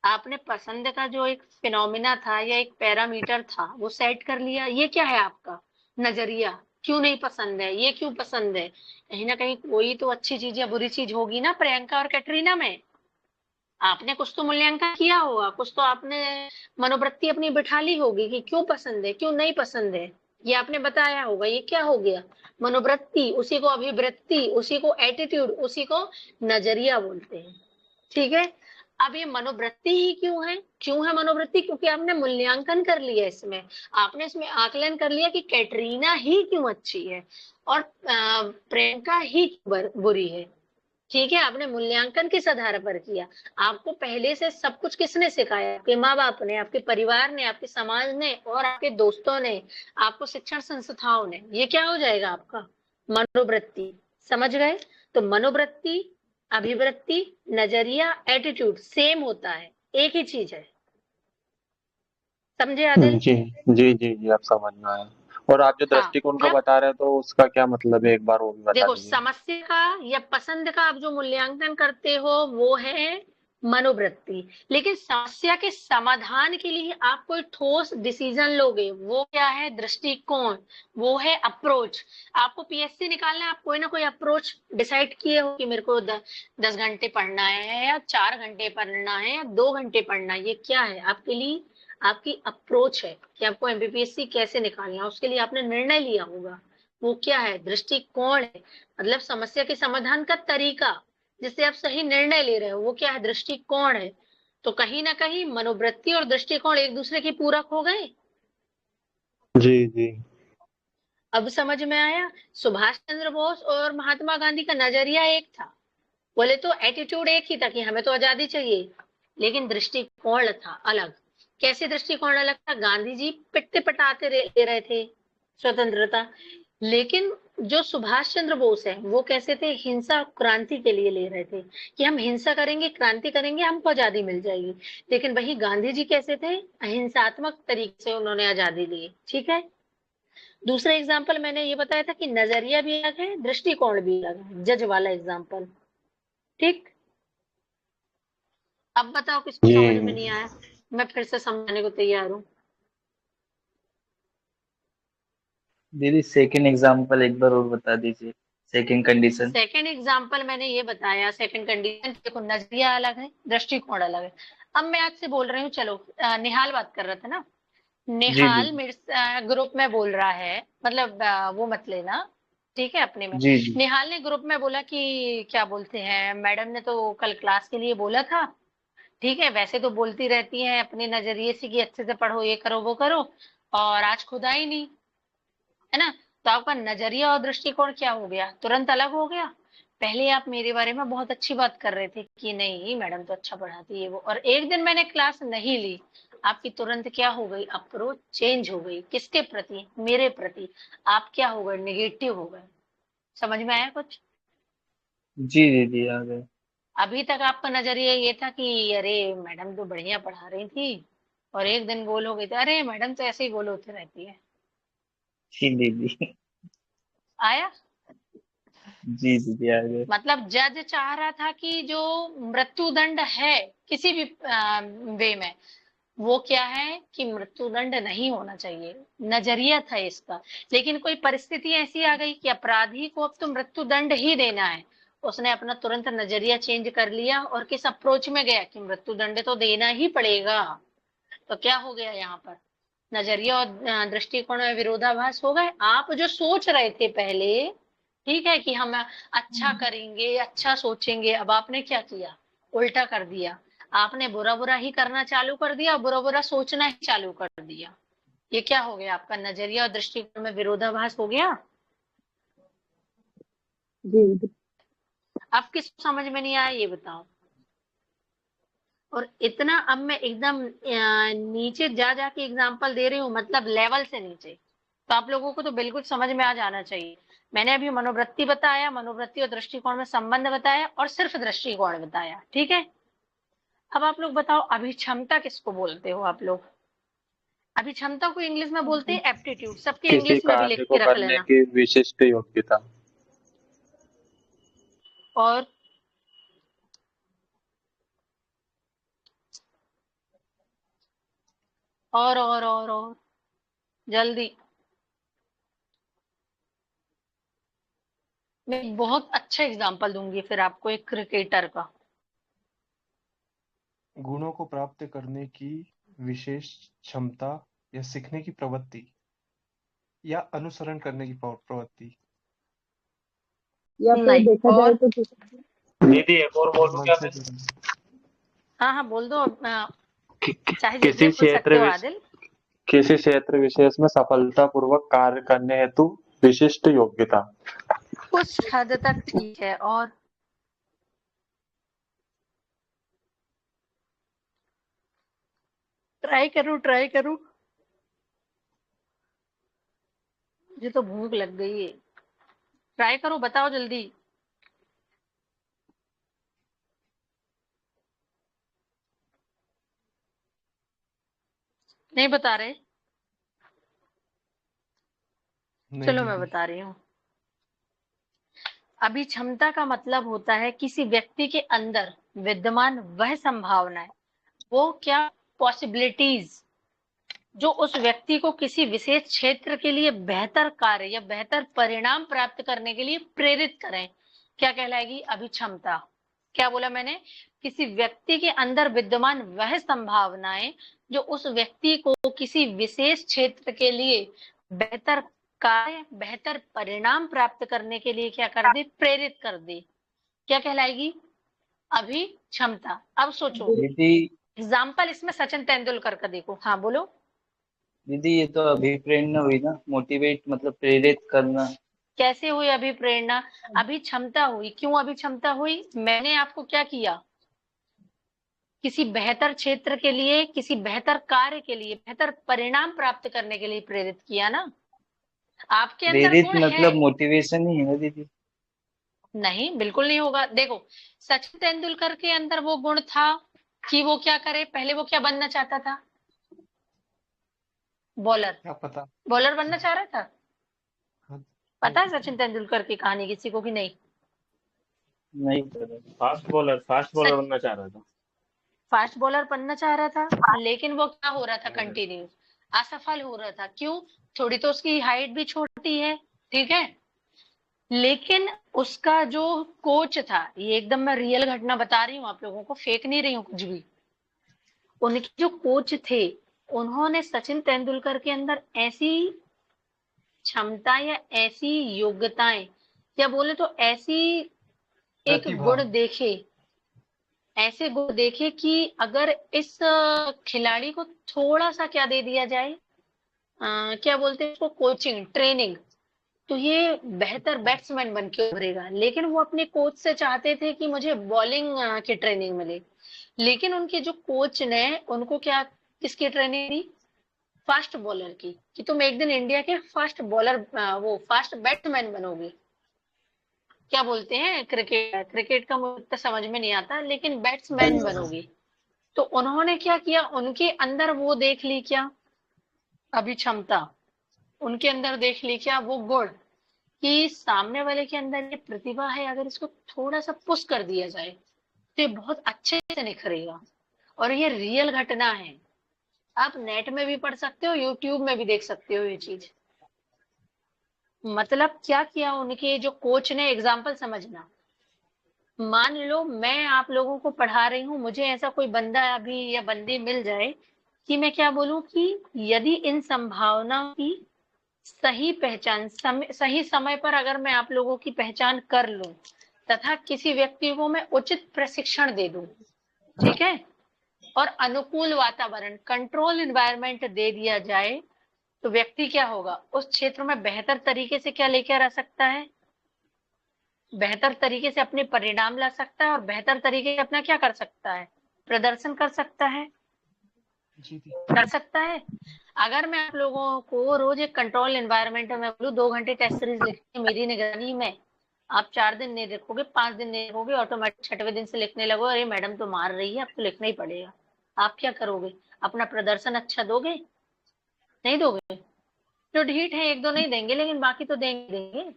आपने पसंद का जो एक फिनोमिना था या एक पैरामीटर था वो सेट कर लिया। ये क्या है आपका नजरिया, क्यों नहीं पसंद है, ये क्यों पसंद है। कहीं ना कहीं कोई तो अच्छी चीज या बुरी चीज होगी ना प्रियंका और कैटरीना में। आपने कुछ तो मूल्यांकन किया होगा, कुछ तो आपने मनोवृत्ति अपनी बिठा ली होगी कि क्यों पसंद है क्यों नहीं पसंद है, ये आपने बताया होगा। ये क्या हो गया, मनोवृत्ति, उसी को अभिवृत्ति, उसी को एटीट्यूड, उसी को नजरिया बोलते हैं। ठीक है, अब ये मनोवृत्ति ही क्यों है मनोवृत्ति, क्योंकि आपने मूल्यांकन कर लिया इसमें, आपने इसमें आकलन कर लिया कि कैटरीना ही क्यों अच्छी है और प्रियंका ही बुरी है। ठीक है, आपने मूल्यांकन किस आधार पर किया, आपको पहले से सब कुछ किसने सिखाया, आपके माँ बाप ने, आपके परिवार ने, आपके समाज ने और आपके दोस्तों ने, आपको शिक्षण संस्थाओं ने। ये क्या हो जाएगा आपका मनोवृत्ति। समझ गए, तो मनोवृत्ति, अभिवृत्ति, नजरिया, एटीट्यूड सेम होता है, एक ही चीज है। समझे आदिल। जी जी जी जी, आप समझ में आया। और आप जो हाँ, दृष्टिकोण का मतलब बता रहे हैं तो उसका क्या मतलब है, एक बार वो भी बता देखो, दीजिए। समस्या का या पसंद का आप जो मूल्यांकन करते हो वो है मनोवृत्ति। लेकिन समस्या के समाधान के लिए आप कोई ठोस डिसीजन लोगे, वो क्या है? दृष्टिकोण, वो है अप्रोच। आपको पीएससी निकालना है, आप कोई ना कोई अप्रोच डिसाइड किए हो कि मेरे को 10 घंटे पढ़ना है या 4 घंटे पढ़ना है या 2 घंटे पढ़ना है। ये क्या है आपके लिए? आपकी अप्रोच है कि आपको एमपीपीएससी कैसे निकालना है, उसके लिए आपने निर्णय लिया होगा। वो क्या है? दृष्टिकोण है, मतलब समस्या के समाधान का तरीका, जिससे आप सही निर्णय ले रहे हो, वो क्या है? दृष्टिकोण है। तो कहीं ना कहीं मनोवृत्ति और दृष्टिकोण एक दूसरे के पूरक हो गए। जी जी। अब समझ में आया? सुभाष चंद्र बोस और महात्मा गांधी का नजरिया एक था। बोले तो एटीट्यूड एक ही था कि हमें तो आजादी चाहिए, लेकिन दृष्टिकोण था अलग। कैसे दृष्टिकोण अलग था? गांधी जी पिटते पटाते ले रहे थे स्वतंत्रता, लेकिन जो सुभाष चंद्र बोस है वो कैसे थे? हिंसा क्रांति के लिए ले रहे थे कि हम हिंसा करेंगे, क्रांति करेंगे, हमको आजादी मिल जाएगी। लेकिन वही गांधी जी कैसे थे? अहिंसात्मक तरीके से उन्होंने आजादी ली। ठीक है। दूसरा एग्जाम्पल मैंने ये बताया था कि नजरिया भी अलग है, दृष्टिकोण भी अलग है, जज वाला एग्जाम्पल। ठीक। अब बताओ किसको जी समझ में नहीं आया? मैं फिर से समझाने को तैयार हूँ। दीदी सेकंड एग्जांपल एक बार और बता दीजिए, सेकंड कंडीशन। सेकंड एग्जाम्पल मैंने ये बताया, सेकंड कंडीशन, देखो नजरिया अलग है, दृष्टिकोण अलग है। अब मैं आज से बोल रही हूँ, चलो निहाल बात कर रहा था ना, जी जी निहाल मेरे ग्रुप में बोल रहा है, मतलब वो मत लेना, ठीक है, अपने में। जी जी निहाल ने ग्रुप में बोला कि क्या बोलते हैं, मैडम ने तो कल क्लास के लिए बोला था, ठीक है, वैसे तो बोलती रहती है अपने नजरिए से कि अच्छे से पढ़ो, ये करो वो करो, और आज खुदा ही नहीं, है ना? तो आपका नजरिया और दृष्टिकोण क्या हो गया? तुरंत अलग हो गया। पहले आप मेरे बारे में बहुत अच्छी बात कर रहे थे कि नहीं मैडम तो अच्छा पढ़ाती है वो, और एक दिन मैंने क्लास नहीं ली, आपकी तुरंत क्या हो गई? अप्रोच चेंज हो गई। किसके प्रति? मेरे प्रति। आप क्या हो गए? नेगेटिव हो गए। समझ में आया कुछ? जी दीदी आ गए। अभी तक आपका नजरिया ये था कि अरे मैडम तो बढ़िया पढ़ा रही थी, और एक दिन गोल हो गई थी, अरे मैडम तो ऐसे ही गोल होती रहती है। जी दीदी। आया? जी दीदी आ गए। मतलब जज चाह रहा था कि जो मृत्युदंड है किसी भी वे में, वो क्या है कि मृत्युदंड नहीं होना चाहिए, नजरिया था इसका। लेकिन कोई परिस्थिति ऐसी आ गई कि अपराधी को अब तो मृत्युदंड ही देना है, उसने अपना तुरंत नजरिया चेंज कर लिया और किस अप्रोच में गया कि मृत्युदंड तो देना ही पड़ेगा। तो क्या हो गया यहाँ पर? नजरिया और दृष्टिकोण में विरोधाभास हो गए। आप जो सोच रहे थे पहले, ठीक है, कि हम अच्छा करेंगे, अच्छा सोचेंगे, अब आपने क्या किया? उल्टा कर दिया। आपने बुरा बुरा ही करना चालू कर दिया, बुरा बुरा सोचना ही चालू कर दिया। ये क्या हो गया? आपका नजरिया और दृष्टिकोण में विरोधाभास हो गया। जी जी। अब किसको समझ में नहीं आया ये बताओ? और इतना अब मैं एकदम नीचे जा जाके एग्जाम्पल दे रही हूँ, मतलब लेवल से नीचे, तो आप लोगों को तो बिल्कुल समझ में आ जाना चाहिए। मैंने अभी मनोवृत्ति बताया, मनोवृत्ति और दृष्टिकोण में संबंध बताया, और सिर्फ दृष्टिकोण बताया, ठीक है। अब आप लोग बताओ, अभिक्षमता किसको बोलते हो आप लोग? अभिक्षमता को इंग्लिश में बोलते हैं एप्टीट्यूड। सबके किसी इंग्लिश में भी कार्य लिख को के रख करने लेना। की विशिष्ट योग्यता। और और जल्दी। मैं एक बहुत अच्छा एग्जांपल दूंगी फिर आपको, एक क्रिकेटर का। गुणों को प्राप्त करने की विशेष क्षमता या सीखने की प्रवृत्ति या अनुसरण करने की प्रवृत्ति। या फिर नहीं। देखा जाए और तो किसी दीदी एक और बोलूं मन क्या से मैं? हाँ हाँ बोल दो। चाहे जितने किसी बोल सकते हो आदिल। किसी क्षेत्र विशेष में सफलतापूर्वक कार्य करने हेतु विशिष्ट योग्यता। कुछ हद तक ठीक है। और ट्राई करूं, ट्राई करूं, मुझे तो भूख लग गई है। ट्राई करो, बताओ जल्दी। नहीं बता रहे? नहीं चलो मैं दीदी। बता रही हूँ। अभिक्षमता का मतलब होता है किसी व्यक्ति के अंदर विद्यमान वह संभावनाएं, वो क्या पॉसिबिलिटीज जो उस व्यक्ति को किसी विशेष क्षेत्र के लिए बेहतर कार्य या बेहतर परिणाम प्राप्त करने के लिए प्रेरित करें, क्या कहलाएगी? अभिक्षमता। क्या बोला मैंने? किसी व्यक्ति के अंदर विद्यमान वह संभावनाएं जो उस व्यक्ति को किसी विशेष क्षेत्र के लिए बेहतर कार्य, बेहतर परिणाम प्राप्त करने के लिए क्या कर दे? प्रेरित कर दे। क्या कहलाएगी? अभिक्षमता। अब सोचो, दीदी एग्जाम्पल इसमें सचिन तेंदुलकर का देखो। हाँ बोलो। दीदी ये तो अभिप्रेरणा हुई ना, मोटिवेट मतलब प्रेरित करना। कैसे हुई अभिप्रेरणा? अभिक्षमता हुई। क्यों अभिक्षमता हुई? मैंने आपको क्या किया? किसी बेहतर क्षेत्र के लिए, किसी बेहतर कार्य के लिए, बेहतर परिणाम प्राप्त करने के लिए प्रेरित किया ना। आपके अंदर प्रेरित गुण है। मतलब मोटिवेशन ही है ना दीदी? नहीं, बिल्कुल नहीं होगा। देखो, सचिन तेंदुलकर के अंदर वो गुण था कि वो क्या करे, पहले वो क्या बनना चाहता था? बॉलर। क्या पता। बॉलर बनना चाह रहा था। हाँ, पता है सचिन तेंदुलकर की कहानी किसी को कि नहीं? नहीं पता। फास्ट बॉलर बनना चाह रहा था। फास्ट बॉलर बनना चाह रहा था, लेकिन वो क्या हो रहा था? कंटिन्यू असफल हो रहा था। क्यों? थोड़ी तो उसकी हाइट भी छोटी है, ठीक है, लेकिन उसका जो कोच था, ये एकदम मैं रियल घटना बता रही हूँ आप लोगों को, फेक नहीं रही हूँ कुछ भी। उनके जो कोच थे, उन्होंने सचिन तेंदुलकर के अंदर ऐसी क्षमता या ऐसी योग्यताएं, या बोले तो ऐसी एक गुण देखे, ऐसे गुण देखे कि अगर इस खिलाड़ी को थोड़ा सा क्या दे दिया जाए, क्या बोलते हैं उसको, कोचिंग, ट्रेनिंग, तो ये बेहतर बैट्समैन बन के उभरेगा। लेकिन वो अपने कोच से चाहते थे कि मुझे बॉलिंग की ट्रेनिंग मिले, लेकिन उनके जो कोच ने उनको क्या, किसकी ट्रेनिंग दी? फास्ट बॉलर की, कि तुम एक दिन इंडिया के फास्ट बॉलर, वो फास्ट बैट्समैन बनोगे। क्या बोलते हैं, क्रिकेट का मुझे तो समझ में नहीं आता, लेकिन बैट्समैन बनोगे। तो उन्होंने क्या किया, उनके अंदर वो देख ली क्या? अभिक्षमता। उनके अंदर देख ली क्या? वो गुण कि सामने वाले के अंदर ये प्रतिभा है, अगर इसको थोड़ा सा पुश कर दिया जाए तो ये बहुत अच्छे से निखरेगा। और ये रियल घटना है, आप नेट में भी पढ़ सकते हो, यूट्यूब में भी देख सकते हो ये चीज। मतलब क्या किया उनके जो कोच ने, एग्जाम्पल समझना। मान लो मैं आप लोगों को पढ़ा रही हूँ, मुझे ऐसा कोई बंदा अभी या बंदी मिल जाए कि मैं क्या बोलूं कि यदि इन संभावनाओं की सही पहचान, सही समय पर अगर मैं आप लोगों की पहचान कर लूं तथा किसी व्यक्ति को मैं उचित प्रशिक्षण दे दूं, ठीक है, और अनुकूल वातावरण, कंट्रोल एनवायरनमेंट दे दिया जाए, तो व्यक्ति क्या होगा? उस क्षेत्र में बेहतर तरीके से क्या लेकर आ सकता है? बेहतर तरीके से अपने परिणाम ला सकता है, और बेहतर तरीके से अपना क्या कर सकता है? प्रदर्शन कर सकता है। कर सकता है। अगर मैं आप लोगों को रोज एक कंट्रोल एनवायरनमेंट में बोलूं 2 घंटे टेस्ट सीरीज लिखने मेरी निगरानी में, आप 4 दिन नहीं लिखोगे, 5 दिन नहीं लिखोगे, ऑटोमेटिक 6वें दिन से लिखने लगो, अरे मैडम तो मार रही है, अब तो लिखना ही पड़ेगा। आप क्या करोगे? अपना प्रदर्शन अच्छा दोगे? नहीं दोगे। जो ढीठ है 1-2 नहीं देंगे, लेकिन बाकी तो देंगे।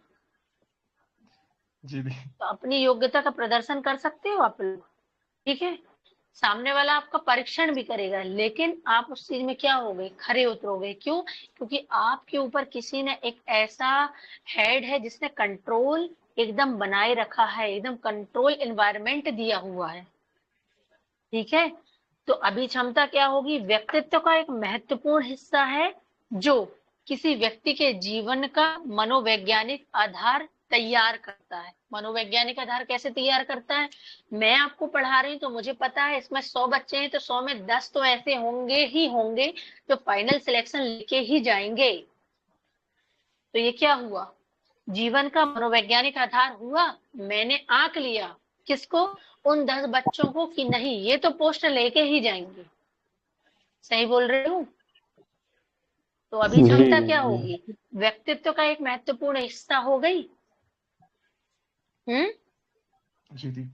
जी दी। तो अपनी योग्यता का प्रदर्शन कर सकते हो आप लोग, ठीक है। सामने वाला आपका परीक्षण भी करेगा, लेकिन आप उस चीज में क्या होगे? खरे उतरोगे। क्यों? क्योंकि आपके ऊपर किसी ने एक ऐसा हेड है जिसने कंट्रोल एकदम बनाए रखा है, एकदम कंट्रोल एनवायरनमेंट दिया हुआ है, ठीक है। तो अभिक्षमता क्या होगी? व्यक्तित्व का एक महत्वपूर्ण हिस्सा है जो किसी व्यक्ति के जीवन का मनोवैज्ञानिक आधार तैयार करता है। मनोवैज्ञानिक आधार कैसे तैयार करता है? मैं आपको पढ़ा रही हूँ तो मुझे पता है इसमें 100 बच्चे हैं तो 100 में 10 तो ऐसे होंगे ही होंगे जो फाइनल सिलेक्शन लेके ही जाएंगे। तो ये क्या हुआ? जीवन का मनोवैज्ञानिक आधार हुआ। मैंने आंक लिया किसको? उन 10 बच्चों को कि नहीं ये तो पोस्ट लेके ही जाएंगे। सही बोल रही हूँ? तो अभिक्षमता क्या होगी? व्यक्तित्व का एक महत्वपूर्ण हिस्सा हो गई। जी दी।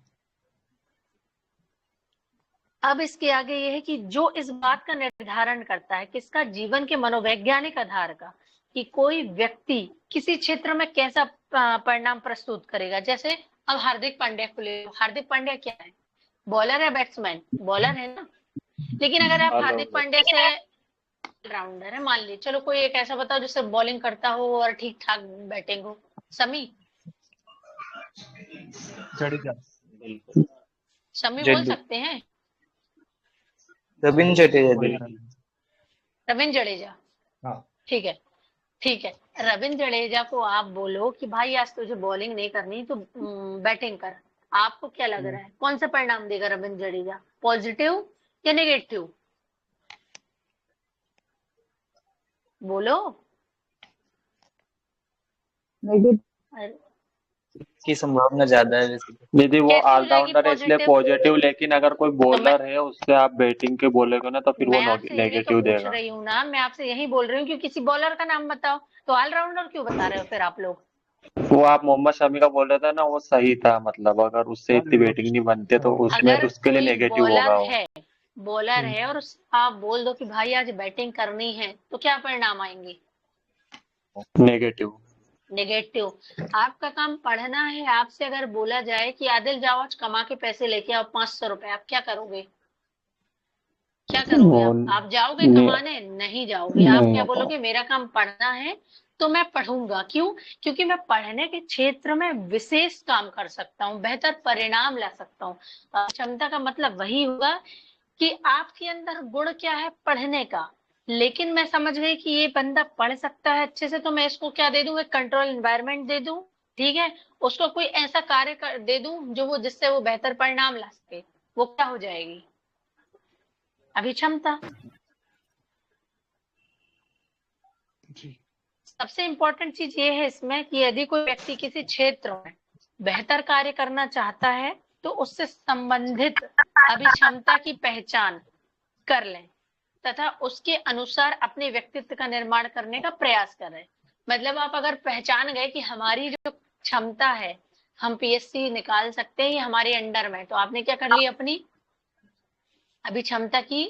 अब इसके आगे ये है कि जो इस बात का निर्धारण करता है, किसका? जीवन के मनोवैज्ञानिक आधार का, कि कोई व्यक्ति किसी क्षेत्र में कैसा परिणाम प्रस्तुत करेगा। जैसे अब हार्दिक पांड्या को ले लो, हार्दिक पांड्या क्या है, बॉलर है बैट्समैन, बॉलर है ना। लेकिन अगर आप हार्दिक पांड्या से ऑलराउंडर है मान लीजिए, चलो कोई एक ऐसा बताओ जिससे बॉलिंग करता हो और ठीक ठाक बैटिंग हो। समी, जडेजा। बिल्कुल। समी बोल जड्डू, सकते हैं? रविंद्र जडेजा जी। बढ़िया। रविंद्र जडेजा, हाँ। ठीक है ठीक है। रविंद्र जडेजा को आप बोलो कि भाई आज तुझे बॉलिंग नहीं करनी तो बैटिंग कर, आपको क्या लग रहा है कौन सा परिणाम देगा रविंद्र जडेजा, पॉजिटिव या नेगेटिव? बोलो। नेगेटिव अरे, की संभावना ज्यादा है वैसे तो। दीदी वो कैसे हो जाएगी ऑलराउंडर है इसलिए पॉजिटिव? पॉजिटिव, लेकिन अगर कोई तो मैं बॉलर है उससे आप बैटिंग के बोलोगे ना तो फिर वो मैं आपसे यही तो नेगेटिव पूछ देगा। रही हूँ ना, मैं आपसे यही बोल रही हूँ कि किसी बॉलर का नाम बताओ। तो ऑलराउंडर क्यों बता रहे हो फिर आप लोग? वो आप मोहम्मद शमी का बोल रहे थे ना, वो सही था, मतलब अगर उससे इतनी बैटिंग नहीं बनती तो उसमें अगर उसके लिए कोई नेगेटिव होगा वो। बॉलर है और आप बोल दो कि भाई आज बैटिंग करनी है, तो क्या परिणाम आएंगे? नेगेटिव। नेगेटिव। आपका काम पढ़ना है, आपसे अगर बोला जाए कि आदिल जाओ आज कमा के पैसे लेके आओ 500 रुपए, आप क्या करोगे? क्या करोगे? वो आप जाओगे नहीं, कमाने? नहीं जाओगे। आप नहीं क्या हो बोलोगे, मेरा काम पढ़ना है तो मैं पढ़ूंगा। क्यों? क्योंकि मैं पढ़ने के क्षेत्र में विशेष काम कर सकता हूँ, बेहतर परिणाम ला सकता हूँ। क्षमता का मतलब वही होगा कि आपके अंदर गुण क्या है पढ़ने का, लेकिन मैं समझ गई कि ये बंदा पढ़ सकता है अच्छे से, तो मैं इसको क्या दे दूं, एक कंट्रोल एनवायरनमेंट दे दूं। ठीक है, उसको कोई ऐसा कार्य दे दूं जो वो जिससे वो बेहतर परिणाम ला सके। वो क्या हो जाएगी? अभिक्षमता। जी। सबसे इंपॉर्टेंट चीज ये है इसमें कि यदि कोई व्यक्ति किसी क्षेत्र में बेहतर कार्य करना चाहता है तो उससे संबंधित अभिक्षमता की पहचान कर लें तथा उसके अनुसार अपने व्यक्तित्व का निर्माण करने का प्रयास करें। मतलब आप अगर पहचान गए कि हमारी जो क्षमता है हम पीएससी निकाल सकते हैं, ये हमारे अंडर में, तो आपने क्या कर ली, अपनी अभिक्षमता की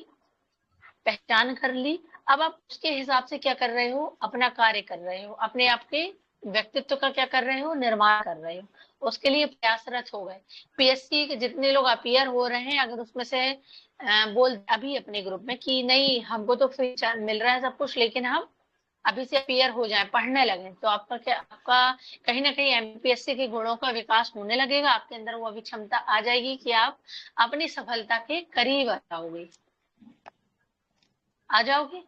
पहचान कर ली। अब आप उसके हिसाब से क्या कर रहे हो, अपना कार्य कर रहे हो, अपने आप के व्यक्तित्व का क्या कर रहे हो, निर्माण कर रहे हो, उसके लिए प्रयासरत हो गए। पीएससी के जितने लोग अपीयर हो रहे हैं, अगर उसमें से बोल अभी अपने ग्रुप में कि नहीं हमको तो फ्री मिल रहा है सब कुछ, लेकिन हम अभी से अपीयर हो जाएं, पढ़ने लगे, तो आपका क्या, आपका कहीं ना कहीं एमपीएससी के गुणों का विकास होने लगेगा, आपके अंदर वो अभी क्षमता आ जाएगी कि आप अपनी सफलता के करीब आ जाओगे। आ जाओगे?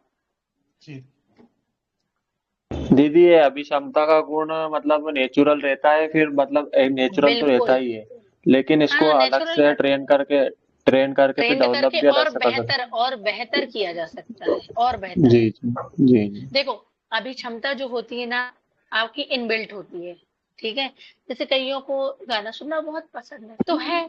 जी। दीदी ये अभिक्षमता का गुण मतलब नेचुरल रहता है, फिर मतलब नेचुरल तो रहता बिल्कुल। ही है, लेकिन इसको हाँ, अलग नेचुरल से ट्रेन करके फिर ट्रेंड डेवलप करके भी अलग से कर सकते और बेहतर किया जा सकता है, और हैं। बेहतर। जी जी जी जी। देखो, अभी क्षमता जो होती है ना आपकी इनबिल्ट होती है। ठीक है, जैसे कईयों को गाना सुनना बहुत पसंद है तो है,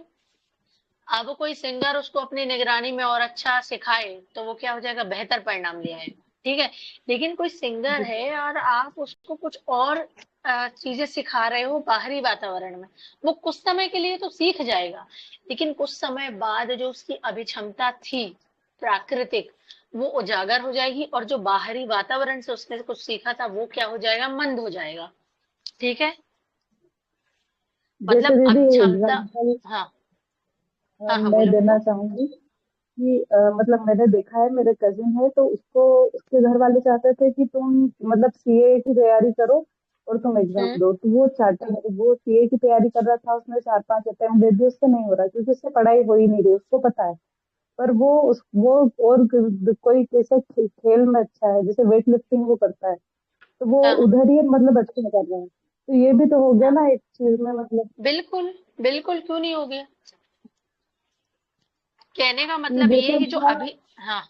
अब कोई सिंगर उसको अपनी निगरानी में और अच्छा सिखाए तो वो क्या हो जाएगा, बेहतर परिणाम ले आए। ठीक है, लेकिन कोई सिंगर है और आप उसको कुछ और चीजें सिखा रहे हो बाहरी वातावरण में, वो कुछ समय के लिए तो सीख जाएगा, लेकिन कुछ समय बाद जो उसकी अभिक्षमता थी प्राकृतिक, वो उजागर हो जाएगी, और जो बाहरी वातावरण से उसने कुछ सीखा था वो क्या हो जाएगा, मंद हो जाएगा। ठीक है, जैसे मतलब दीदी अब क्षमता। एग्जाम्पल हाँ हाँ हाँ, मैं बोलो देना बोलो। चाहूंगी कि मतलब मैंने देखा है, मेरे कजिन है तो उसको उसके घर वाले चाहते थे कि तुम मतलब सीए की तैयारी करो और तुम एग्जाम हम्म दो, तो वो चाहता है, वो सीए की तैयारी कर रहा था, उसने 4-5 अटेम्प्ट दे दिए, उससे नहीं हो रहा क्योंकि उससे पढ़ाई हो ही नहीं रही, उसको पता है। पर वो और कोई कैसे खेल में अच्छा है, जैसे वेट लिफ्टिंग वो करता है, तो वो हाँ उधर ही मतलब अच्छे से कर रहा है, तो ये भी तो हो गया हाँ, ना एक चीज में मतलब। बिल्कुल बिल्कुल, क्यों नहीं हो गया? कहने का कि मतलब ये जैसे है कि जो उसका अभी, हाँ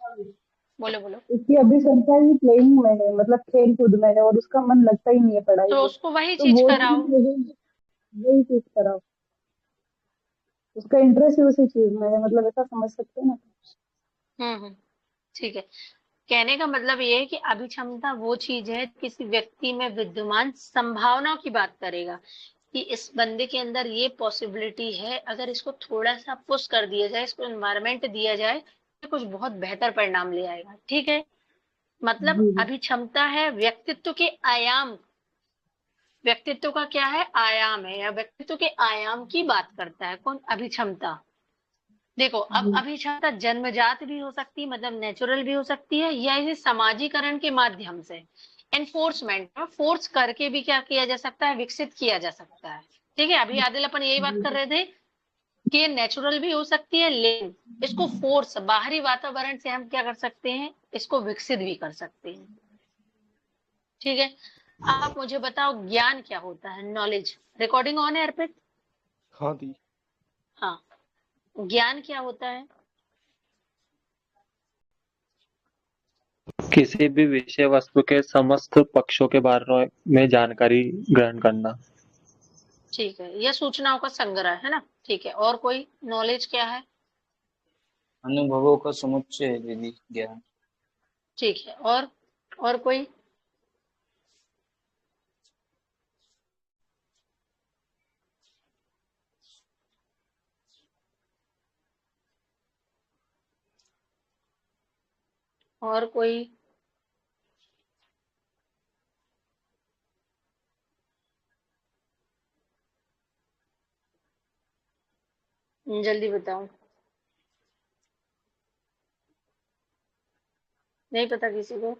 बोलो बोलो। उसकी अभी क्षमता ही प्लेइंग में है, मतलब खेल कूद में है, और उसका मन लगता ही नहीं है पढ़ाई तो में, उसको वही तो चीज वो कराओ। चीज वही चीज कराओ, उसका इंटरेस्ट ही उसी चीज में है, मतलब ऐसा समझ सकते हैं ना। हम्म, ठीक है। कहने का मतलब ये है कि अभिक्षमता वो चीज है किसी व्यक्ति में विद्यमान संभावनाओं की बात करेगा कि इस बंदे के अंदर ये पॉसिबिलिटी है, अगर इसको थोड़ा सा पुश कर दिया जाए, इसको एनवायरमेंट दिया जाए तो कुछ बहुत बेहतर परिणाम ले आएगा। ठीक है, मतलब जी जी। अभिक्षमता है व्यक्तित्व के आयाम व्यक्तित्व का क्या है, आयाम है, या व्यक्तित्व के आयाम की बात करता है कौन, अभिक्षमता। देखो अब अभिक्षमता जन्मजात भी हो सकती है, मतलब नेचुरल भी हो सकती है, या इसे समाजीकरण के माध्यम से, एनफोर्समेंट, फोर्स करके भी क्या किया जा सकता है, विकसित किया जा सकता है। ठीक है, अभी आदिल अपन यही बात कर रहे थे कि ये नेचुरल भी हो सकती है, लेकिन इसको फोर्स, बाहरी वातावरण से हम क्या कर सकते हैं, इसको विकसित भी कर सकते हैं। ठीक है, आप मुझे बताओ ज्ञान क्या होता है, नॉलेज। रिकॉर्डिंग ऑन है अर्पित? हाँ दी। हाँ, ज्ञान क्या होता है? किसी भी विषय वस्तु के समस्त पक्षों के बारे में जानकारी ग्रहण करना। ठीक है, यह सूचनाओं का संग्रह है ना। ठीक है, और कोई नॉलेज क्या है? अनुभवों का समुच्चय है दीदी ज्ञान। ठीक है, और कोई? और कोई? जल्दी बताओ, नहीं पता किसी को?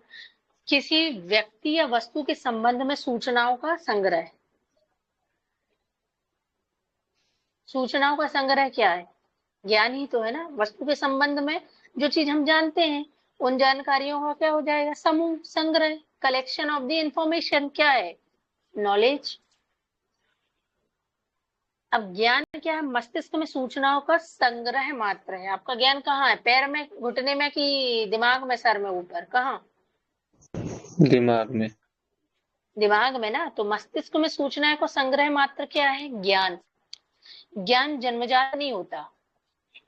किसी व्यक्ति या वस्तु के संबंध में सूचनाओं का संग्रह। सूचनाओं का संग्रह क्या है, ज्ञान ही तो है ना। वस्तु के संबंध में जो चीज हम जानते हैं, उन जानकारियों का क्या हो जाएगा, समूह, संग्रह, कलेक्शन ऑफ द इंफॉर्मेशन, क्या है, नॉलेज। अब ज्ञान क्या है, मस्तिष्क में सूचनाओं का संग्रह मात्र है। आपका ज्ञान कहाँ है, पैर में, घुटने में, कि दिमाग में, सर में, ऊपर, कहाँ? दिमाग में। दिमाग में ना। तो मस्तिष्क में सूचनाएं को संग्रह मात्र क्या है, ज्ञान। ज्ञान जन्मजात नहीं होता,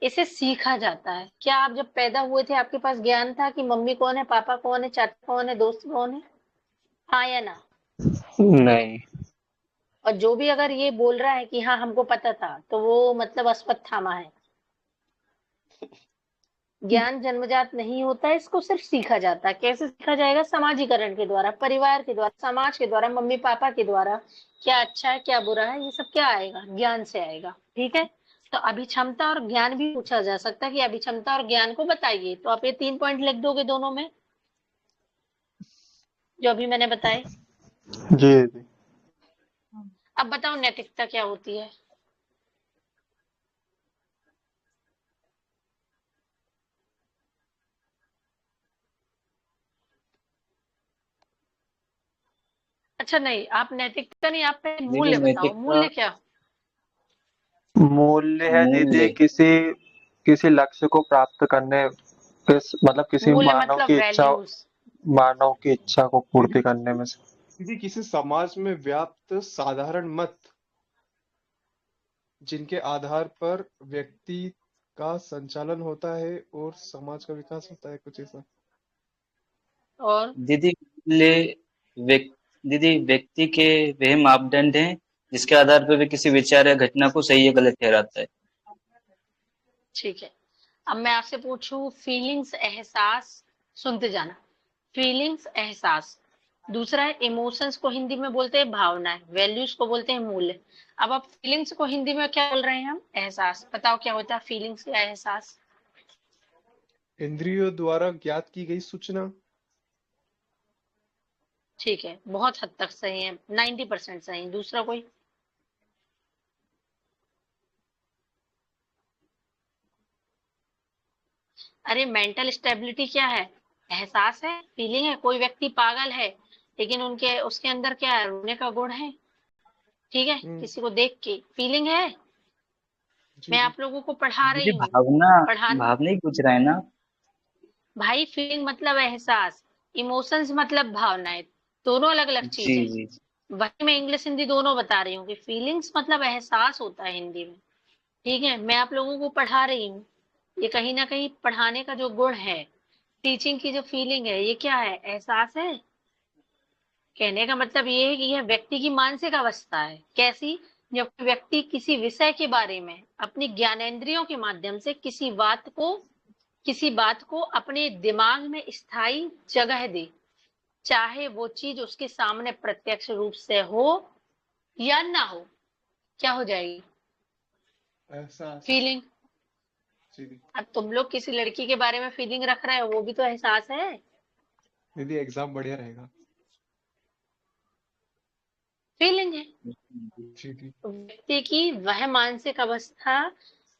इसे सीखा जाता है। क्या आप जब पैदा हुए थे आपके पास ज्ञान था कि मम्मी कौन है, पापा कौन है, चाचा कौन है, दोस्त कौन है? हाँ या ना? नहीं। और जो भी अगर ये बोल रहा है कि हाँ हमको पता था, तो वो मतलब अश्वत्थामा है। ज्ञान जन्मजात नहीं होता, इसको सिर्फ सीखा जाता है। कैसे सीखा जाएगा, समाजीकरण के द्वारा, परिवार के द्वारा, समाज के द्वारा, मम्मी पापा के द्वारा। क्या अच्छा है क्या बुरा है, ये सब क्या आएगा, ज्ञान से आएगा। ठीक है, तो अभिक्षमता और ज्ञान भी पूछा जा सकता है कि अभिक्षमता और ज्ञान को बताइए। तो आप ये 3 पॉइंट लिख दोगे दोनों में, जो अभी मैंने बताए। जी जी। अब बताओ नैतिकता क्या होती है? अच्छा नहीं, आप नैतिकता नहीं, आप पहले दीदी मूल्य बताओ, नैतिकता, मूल्य क्या? मूल्य है दीदी मूल्य, किसी लक्ष्य को प्राप्त करने मतलब किसी मूल्य मतलब वैल्यूज। मानव की इच्छा को पूर्ति करने में से। दीदी किसी समाज में व्याप्त साधारण मत जिनके आधार पर व्यक्ति का संचालन होता है और समाज का विकास होता है, कुछ ऐसा। और दीदी मूल्य दीदी व्यक्ति के वह मापदंड हैं जिसके आधार पर वे किसी विचार या घटना को सही या गलत ठहराता है। ठीक है, अब मैं आपसे पूछूं, फीलिंग्स, एहसास, सुनते जाना। फीलिंग्स, एहसास। दूसरा है इमोशंस, को हिंदी में बोलते हैं भावनाएं, वैल्यूज को बोलते हैं मूल्य। अब आप फीलिंग्स को हिंदी में क्या बोल रहे हैं हम, एहसास। बताओ क्या होता है फीलिंग्स या एहसास? इंद्रियों द्वारा ज्ञात की गई सूचना। ठीक है, बहुत हद तक सही है, 90% सही। दूसरा कोई? अरे मेंटल स्टेबिलिटी क्या है, एहसास है, फीलिंग है। कोई व्यक्ति पागल है, लेकिन उनके उसके अंदर क्या है, रोने का गुण है। ठीक है, किसी को देख के फीलिंग है। जी मैं जी। आप लोगों को पढ़ा दीदी रही हूँ, भावना, पढ़ान भावना ही पूछ रहा है ना। भाई फीलिंग मतलब एहसास, इमोशंस मतलब भावनाएं, दोनों अलग अलग जी चीज है। जी। वही मैं इंग्लिश हिंदी दोनों बता रही हूँ कि फीलिंग्स मतलब एहसास होता है हिंदी में। ठीक है, मैं आप लोगों को पढ़ा रही हूँ। ये कहीं ना कहीं पढ़ाने का जो गुण है, टीचिंग की जो फीलिंग है, ये क्या है, एहसास है। कहने का मतलब ये है कि यह व्यक्ति की मानसिक अवस्था है। कैसी? जब व्यक्ति किसी विषय के बारे में अपनी ज्ञानेंद्रियों के माध्यम से किसी बात को अपने दिमाग में स्थायी जगह दे, चाहे वो चीज उसके सामने प्रत्यक्ष रूप से हो या ना हो, क्या हो जाएगी? एहसास। फीलिंग। दीदी अब तुम लोग किसी लड़की के बारे में फीलिंग रख रहे हो, वो भी तो एहसास है। दीदी एग्जाम बढ़िया रहेगा। फीलिंग है। जी दी। व्यक्ति की वह मानसिक अवस्था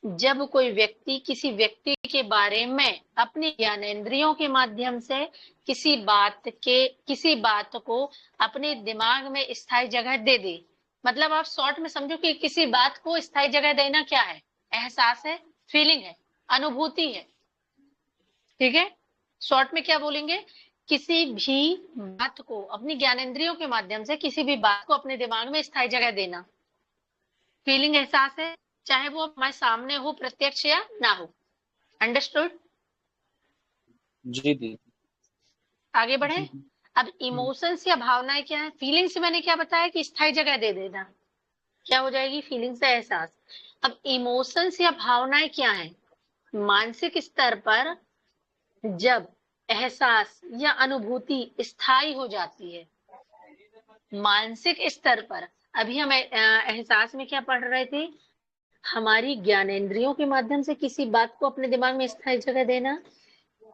जब कोई व्यक्ति किसी व्यक्ति के बारे में अपनी ज्ञानेंद्रियों के माध्यम से किसी बात को अपने दिमाग में स्थायी जगह दे दे। मतलब आप शॉर्ट में समझो कि किसी बात को स्थायी जगह देना क्या है? एहसास है, फीलिंग है, अनुभूति है। ठीक है, शॉर्ट में क्या बोलेंगे? किसी भी बात को अपनी ज्ञानेंद्रियों के माध्यम से किसी भी बात को अपने दिमाग में स्थायी जगह देना, फीलिंग, एहसास है, चाहे वो हमारे सामने हो प्रत्यक्ष या ना हो। अंडरस्टूड? जी दी। आगे बढ़े। जी दी। अब इमोशंस या भावनाएं क्या है? फीलिंग्स मैंने क्या बताया कि स्थायी जगह दे देना, क्या हो जाएगी? फीलिंग्स या एहसास। अब इमोशंस या भावनाएं क्या है? मानसिक स्तर पर जब एहसास या अनुभूति स्थायी हो जाती है। मानसिक स्तर पर अभी हम एहसास में क्या पढ़ रहे थे? हमारी ज्ञानेंद्रियों के माध्यम से किसी बात को अपने दिमाग में स्थायी जगह देना।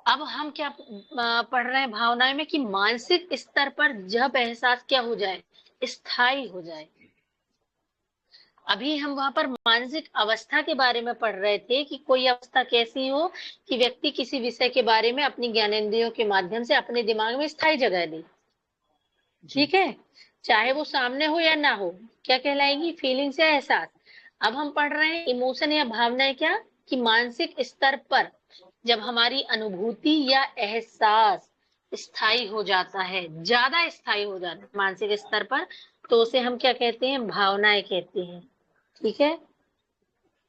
अब हम क्या पढ़ रहे हैं भावनाएं में कि मानसिक स्तर पर जब एहसास क्या हो जाए? स्थायी हो जाए। अभी हम वहां पर मानसिक अवस्था के बारे में पढ़ रहे थे कि कोई अवस्था कैसी हो कि व्यक्ति किसी विषय के बारे में अपनी ज्ञानेंद्रियों के माध्यम से अपने दिमाग में स्थायी जगह दे। ठीक है, चाहे वो सामने हो या ना हो, क्या कहलाएगी? फीलिंग्स या एहसास। अब हम पढ़ रहे हैं इमोशन या भावनाएं क्या कि मानसिक स्तर पर जब हमारी अनुभूति या एहसास स्थायी हो जाता है, ज्यादा स्थायी हो जाता है मानसिक स्तर पर, तो उसे हम क्या कहते हैं? भावनाएं कहते हैं। ठीक है,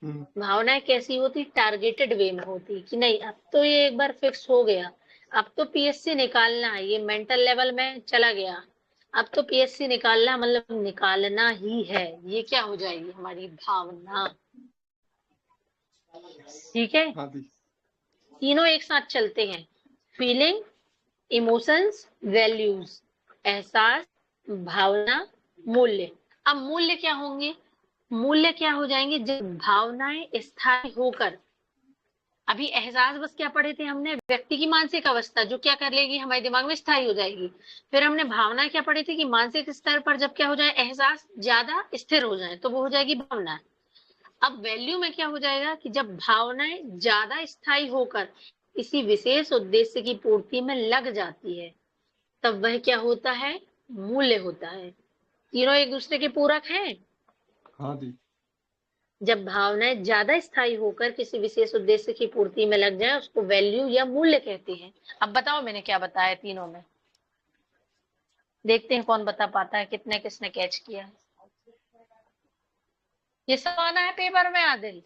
भावनाएं कैसी होती? टारगेटेड वे में होती कि नहीं अब तो ये एक बार फिक्स हो गया, अब तो पीएससी निकालना है, ये मेंटल लेवल में चला गया, अब तो पीएससी निकालना मतलब निकालना ही है। ये क्या हो जाएगी? हमारी भावना। ठीक है, हाँ दी। तीनों एक साथ चलते हैं, फीलिंग, इमोशंस, वैल्यूज, एहसास, भावना, मूल्य। अब मूल्य क्या होंगे? मूल्य क्या हो जाएंगे? जब भावनाएं स्थायी होकर, अभी एहसास बस क्या पढ़े थे हमने? व्यक्ति की मानसिक अवस्था जो क्या कर लेगी? हमारे दिमाग में स्थायी हो जाएगी। फिर हमने भावना क्या पढ़ी थी कि मानसिक स्तर पर जब क्या हो जाए? एहसास ज्यादा स्थिर हो जाए तो वो हो जाएगी भावना। अब वैल्यू में क्या हो जाएगा कि जब भावनाएं ज्यादा स्थायी होकर किसी विशेष उद्देश्य की पूर्ति में लग जाती है, तब वह क्या होता है? मूल्य होता है। तीनों एक दूसरे के पूरक हैं। हाँ दी। जब भावनाएं ज्यादा स्थायी होकर किसी विशेष उद्देश्य की पूर्ति में लग जाए उसको वैल्यू या मूल्य कहते हैं। अब बताओ मैंने क्या बताया तीनों में? देखते हैं कौन बता पाता है, कितने किसने कैच किया है। ये सब आना है पेपर में आदिल,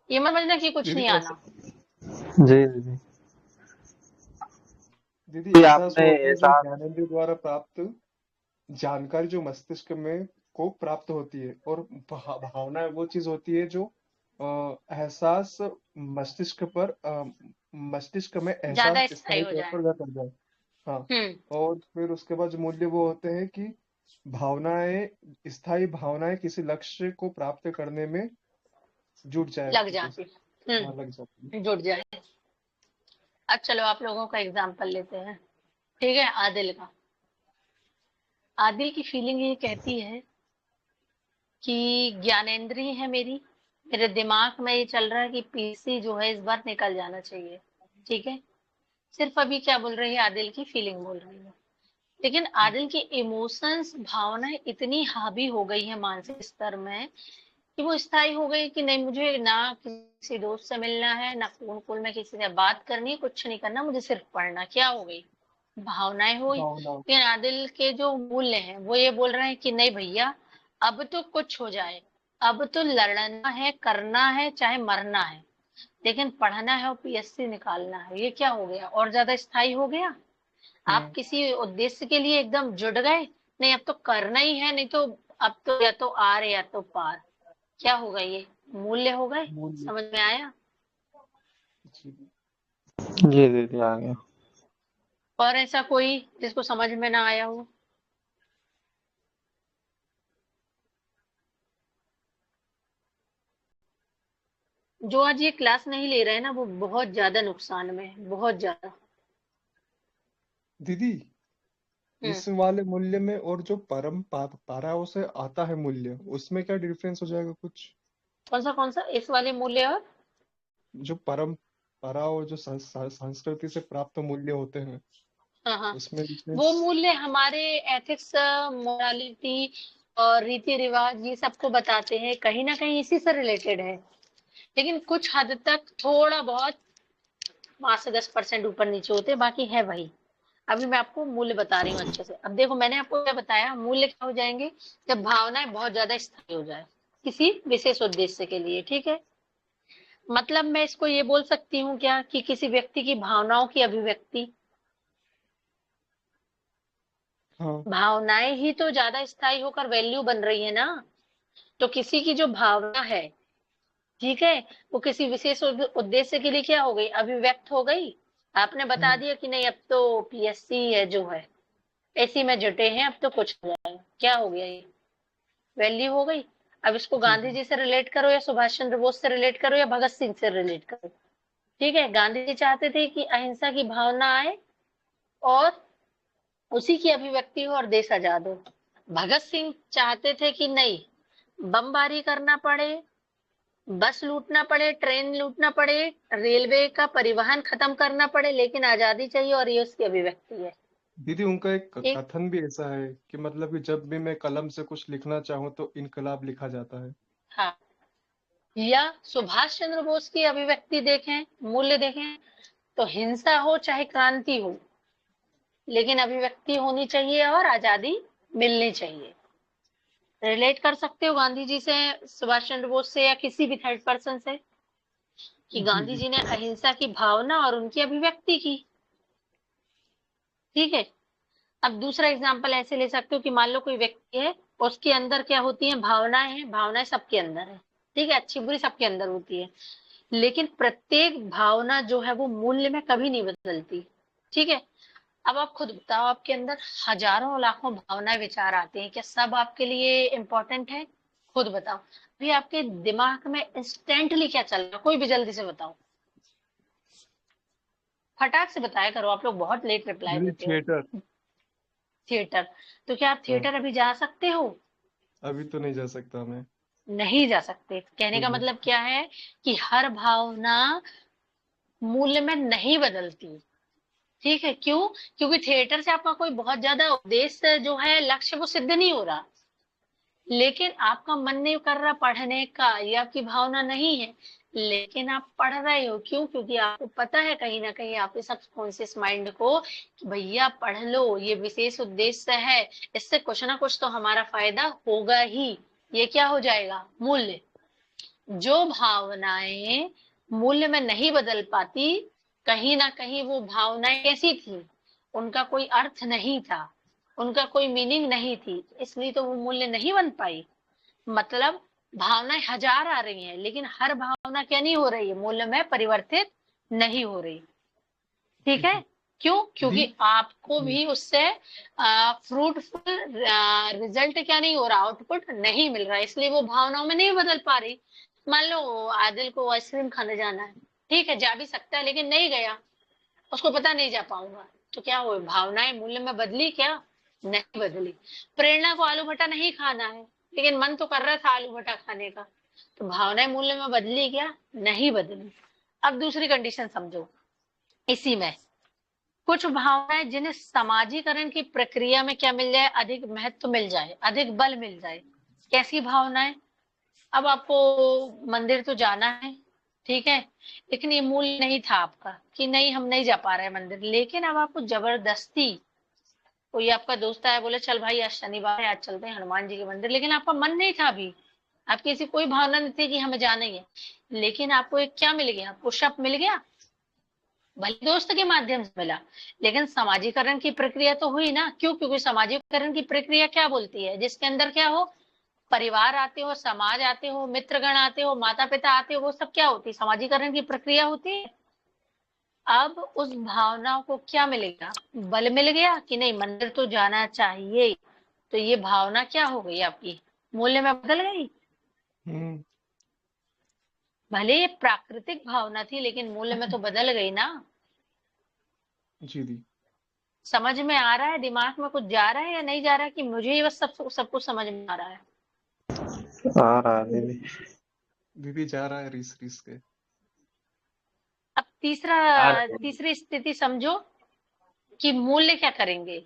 ये मत समझना कि कुछ दीदी नहीं ऐसा आना। जी दीदी। दीदी ये एहसास आपने वो होता है जो एहसास ज्ञानेंद्रियों द्वारा प्राप्त जानकारी जो मस्तिष्क में को प्राप्त होती है, और भावना वो चीज होती है जो एहसास मस्तिष्क में एहसास ज्यादा स्थायी स्थायी हो तौर जाए। पर न कर जाए। हाँ। और फिर उसके बाद जो मूल्य वो होते हैं कि स्थायी भावनाएं किसी लक्ष्य को प्राप्त करने में जुट जाए, लग जाती। लग जाती है। जुट जाए। अब चलो आप लोगों का एग्जाम्पल लेते हैं। ठीक है, आदिल का। आदिल की फीलिंग ये कहती है कि ज्ञानेंद्रिय है मेरे दिमाग में ये चल रहा है कि पीसी जो है इस बार निकल जाना चाहिए। ठीक है, सिर्फ अभी क्या बोल रही है? आदिल की फीलिंग बोल रही है। लेकिन आदिल की इमोशंस, भावनाएं इतनी हावी हो गई है मानसिक स्तर में कि वो स्थायी हो गई कि नहीं, मुझे ना किसी दोस्त से मिलना है, ना स्कूल में किसी से बात करनी है, कुछ नहीं करना, मुझे सिर्फ पढ़ना। क्या हो गई? भावनाएं हो गई। भावना। लेकिन आदिल के जो मूल्य हैं वो ये बोल रहे हैं कि नहीं भैया, अब तो कुछ हो जाए, अब तो लड़ना है, करना है, चाहे मरना है, लेकिन पढ़ना है और पीएससी निकालना है। ये क्या हो गया? और ज्यादा स्थायी हो गया। आप किसी उद्देश्य के लिए एकदम जुट गए, नहीं अब तो करना ही है, नहीं तो अब तो या तो आर या तो पार। क्या होगा? ये मूल्य हो गए। मूल्य। समझ में आया? जी दीदी आ गया। और ऐसा कोई जिसको समझ में ना आया हो? जो आज ये क्लास नहीं ले रहे हैं ना, वो बहुत ज्यादा नुकसान में है, बहुत ज्यादा। दीदी, हम्म। इस वाले मूल्य में और जो परंपराओं से आता है मूल्य, उसमें क्या डिफरेंस हो जाएगा कुछ? कौन सा इस वाले मूल्य और जो परंपरा और जो संस्कृति से प्राप्त मूल्य होते हैं, हाँ हाँ, उसमें वो डिफरेंस। मूल्य हमारे एथिक्स, मोरालिटी और रीति रिवाज ये सबको बताते हैं, कहीं ना कहीं इसी से रिलेटेड है। लेकिन कुछ हद तक थोड़ा बहुत 5 से 10% ऊपर नीचे होते हैं, बाकी है वही। अभी मैं आपको मूल्य बता रही हूँ अच्छे से। अब देखो, मैंने आपको क्या बताया, मूल्य क्या हो जाएंगे, जब भावनाएं बहुत ज्यादा स्थायी हो जाए किसी विशेष उद्देश्य के लिए। ठीक है, मतलब मैं इसको ये बोल सकती हूँ क्या कि किसी व्यक्ति की भावनाओं की अभिव्यक्ति, हाँ। भावनाएं ही तो ज्यादा स्थायी होकर वैल्यू बन रही है ना। तो किसी की जो भावना है, ठीक है, वो किसी विशेष उद्देश्य के लिए क्या हो गई, अभिव्यक्त हो गई। आपने बता हम्म। दिया कि नहीं, अब तो पीएससी है जो है, इसी में जुटे हैं, अब तो कुछ हो जाएगा, क्या हो गया, ये वैल्यू हो गई। अब इसको जी गांधी जी। जी से रिलेट करो या सुभाष चंद्र बोस से रिलेट करो या भगत सिंह से रिलेट करो। ठीक है, गांधी जी चाहते थे कि अहिंसा की भावना आए और उसी की अभिव्यक्ति हो और देश आजाद हो। भगत सिंह चाहते थे कि नहीं, बमबारी करना पड़े, बस लूटना पड़े, ट्रेन लूटना पड़े, रेलवे का परिवहन खत्म करना पड़े, लेकिन आजादी चाहिए और ये उसकी अभिव्यक्ति है। दीदी, उनका एक ठीक। कथन भी ऐसा है कि मतलब कि जब भी मैं कलम से कुछ लिखना चाहूँ तो इनकलाब लिखा जाता है। हाँ, या सुभाष चंद्र बोस की अभिव्यक्ति देखें, मूल्य देखें, तो हिंसा हो चाहे क्रांति हो, लेकिन अभिव्यक्ति होनी चाहिए और आजादी मिलनी चाहिए। रिलेट कर सकते हो गांधी जी से, सुभाष चंद्र बोस से, या किसी भी थर्ड पर्सन से, कि जी गांधी जी। जी ने अहिंसा की भावना और उनकी अभिव्यक्ति की। ठीक है, अब दूसरा एग्जांपल ऐसे ले सकते हो कि मान लो कोई व्यक्ति है, उसके अंदर क्या होती है, भावनाएं हैं, भावनाएं सबके अंदर है। ठीक है, अच्छी बुरी सबके अंदर होती है, लेकिन प्रत्येक भावना जो है वो मूल्य में कभी नहीं बदलती। ठीक है, अब आप खुद बताओ, आपके अंदर हजारों लाखों भावनाएं विचार आते हैं, क्या सब आपके लिए इम्पोर्टेंट है? खुद बताओ, अभी आपके दिमाग में इंस्टेंटली क्या चल रहा है, कोई भी जल्दी से बताओ, फटाक से बताया करो, आप लोग बहुत लेट रिप्लाई दीदी, देते हो। थिएटर। थिएटर, तो क्या आप हाँ। थिएटर अभी जा सकते हो? अभी तो नहीं जा सकता मैं। नहीं जा सकते, कहने का हम्म। मतलब क्या है कि हर भावना मूल्य में नहीं बदलती। ठीक है, क्यों? क्योंकि थिएटर से आपका कोई बहुत ज्यादा उद्देश्य जो है, लक्ष्य, वो सिद्ध नहीं हो रहा, लेकिन आपका मन नहीं कर रहा पढ़ने का, ये आपकी भावना नहीं है, लेकिन आप पढ़ रहे हो। क्यों? क्योंकि आपको पता है कहीं ना कहीं आपके सबकॉन्शियस माइंड को कि भैया पढ़ लो, ये विशेष उद्देश्य है, इससे कुछ ना कुछ तो हमारा फायदा होगा ही। ये क्या हो जाएगा, मूल्य। जो भावनाएं मूल्य में नहीं बदल पाती, कहीं ना कहीं वो भावनाएं कैसी थी, उनका कोई अर्थ नहीं था, उनका कोई मीनिंग नहीं थी, इसलिए तो वो मूल्य नहीं बन पाई। मतलब भावनाएं हजार आ रही हैं, लेकिन हर भावना क्या नहीं हो रही है, मूल्य में परिवर्तित नहीं हो रही। ठीक है, क्यों? दी। क्योंकि आपको हम्म। भी उससे फ्रूटफुल रिजल्ट क्या नहीं हो रहा, आउटपुट नहीं मिल रहा, इसलिए वो भावनाओं में नहीं बदल पा रही। मान लो आदिल को आइसक्रीम खाने जाना है, ठीक है, जा भी सकता है, लेकिन नहीं गया, उसको पता नहीं जा पाऊंगा, तो क्या हुआ, भावनाएं मूल्य में बदली क्या? नहीं बदली। प्रेरणा को आलू भट्टा नहीं खाना है, लेकिन मन तो कर रहा था आलू भट्टा खाने का, तो भावनाएं मूल्य में बदली क्या? नहीं बदली। अब दूसरी कंडीशन समझो, इसी में कुछ भावनाएं जिन्हें समाजीकरण की प्रक्रिया में क्या मिल जाए, अधिक महत्व मिल जाए, अधिक बल मिल जाए। कैसी भावनाएं? अब आपको मंदिर तो जाना है, ठीक है, लेकिन ये मूल्य नहीं था आपका कि नहीं हम नहीं जा पा रहे हैं मंदिर, लेकिन अब आपको जबरदस्ती कोई आपका दोस्त आया, बोले चल भाई आज शनिवार है, आज चलते हैं हनुमान जी के मंदिर, लेकिन आपका मन नहीं था अभी, आपकी ऐसी कोई भावना नहीं थी कि हमें जाना ही है, लेकिन आपको एक क्या मिल गया, पुशअप मिल गया, भले दोस्त के माध्यम से मिला, लेकिन समाजीकरण की प्रक्रिया तो हुई ना। क्यों? क्योंकि समाजीकरण की प्रक्रिया क्या बोलती है, जिसके अंदर क्या हो, परिवार आते हो, समाज आते हो, मित्रगण आते हो, माता पिता आते हो, वो सब क्या होती है, समाजीकरण की प्रक्रिया होती है। अब उस भावना को क्या मिलेगा, बल मिल गया कि नहीं मंदिर तो जाना चाहिए, तो ये भावना क्या हो गई आपकी, मूल्य में बदल गई। हम्म। भले ये प्राकृतिक भावना थी लेकिन मूल्य में तो बदल गई ना। जी दी। समझ में आ रहा है, दिमाग में कुछ जा रहा है या नहीं जा रहा है, कि मुझे ही बस सब कुछ समझ में आ रहा है? आ रहा है दीदी। दीदी जा रहा है रीस रीस के। अब आ रहा है। तीसरी स्थिति समझो कि मूल्य क्या करेंगे।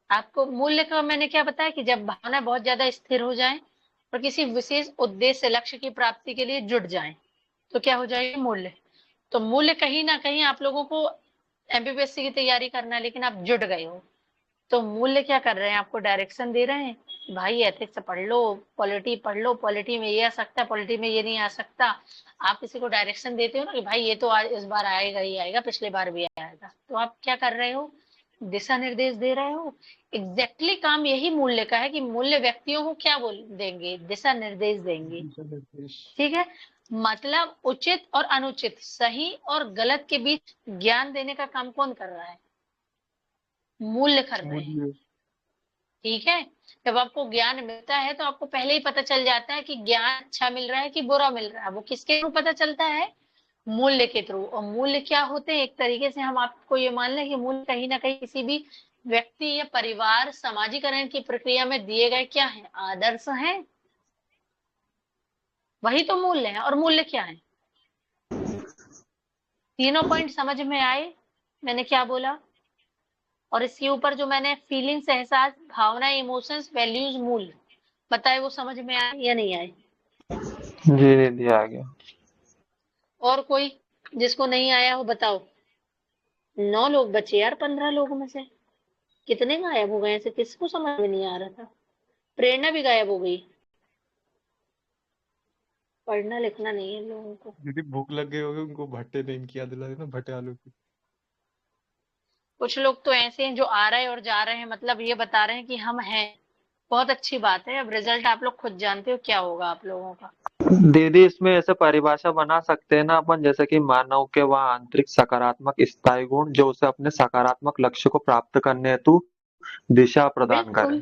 आपको मूल्य का मैंने क्या बताया कि जब भावना बहुत ज्यादा स्थिर हो जाए और किसी विशेष उद्देश्य लक्ष्य की प्राप्ति के लिए जुट जाए तो क्या हो जाएगा मूल्य। तो मूल्य कहीं ना कहीं आप लोगों को एमपीपीएससी की तैयारी करना है लेकिन आप जुट गए हो, तो मूल्य क्या कर रहे हैं, आपको डायरेक्शन दे रहे हैं, भाई एथिक्स पढ़ लो, पॉलिटी पढ़ लो, पॉलिटी में ये आ सकता है, पॉलिटी में ये नहीं आ सकता। आप किसी को डायरेक्शन देते हो ना कि भाई ये तो आज इस बार आएगा ही आएगा, पिछले बार भी आएगा, तो आप क्या कर रहे हो, दिशा निर्देश दे रहे हो। एग्जैक्टली काम यही मूल्य का है कि मूल्य व्यक्तियों को क्या बोल देंगे, दिशा निर्देश देंगे। दिशा निर्देश। ठीक है, मतलब उचित और अनुचित, सही और गलत के बीच ज्ञान देने का काम कौन कर रहा है, मूल्य कर रहे हैं। मूल्य। ठीक है, जब आपको ज्ञान मिलता है तो आपको पहले ही पता चल जाता है कि ज्ञान अच्छा मिल रहा है कि बुरा मिल रहा है। वो किसके थ्रू पता चलता है, मूल्य के थ्रू। और मूल्य क्या होते हैं, एक तरीके से हम आपको ये मान लें कि मूल्य कहीं ना कहीं किसी भी व्यक्ति या परिवार समाजीकरण की प्रक्रिया में दिए गए क्या है, आदर्श हैं, वही तो मूल्य है। और मूल्य क्या है, तीनों पॉइंट समझ में आए मैंने क्या बोला। और इसके ऊपर जो मैंने फीलिंग्स, एहसास, भावना, इमोशंस, वैल्यूज, मूल्य बताए, वो समझ में आए या नहीं आए। जी दीदी आ गया। और कोई जिसको नहीं आया हो बताओ। 9 लोग बचे यार, 15 लोगों में से कितने गायब हो गए, ऐसे किसको समझ में नहीं आ रहा था। प्रेरणा भी गायब हो गई, पढ़ना लिखना नहीं है लोगों को। दीदी भूख लग गई होगी उनको, भट्टे ने इनकी याद दिला देना, भट्टे आलू की। कुछ लोग तो ऐसे हैं जो आ रहे हैं और जा रहे हैं, मतलब ये बता रहे हैं कि हम हैं। बहुत अच्छी बात है, अब रिजल्ट आप लोग खुद जानते हो क्या होगा आप लोगों का। दीदी इसमें ऐसे परिभाषा बना सकते हैं ना अपन, जैसे कि मानव के वह आंतरिक सकारात्मक स्थायी गुण जो उसे अपने सकारात्मक लक्ष्य को प्राप्त करने हेतु दिशा प्रदान बिल्कुल करें।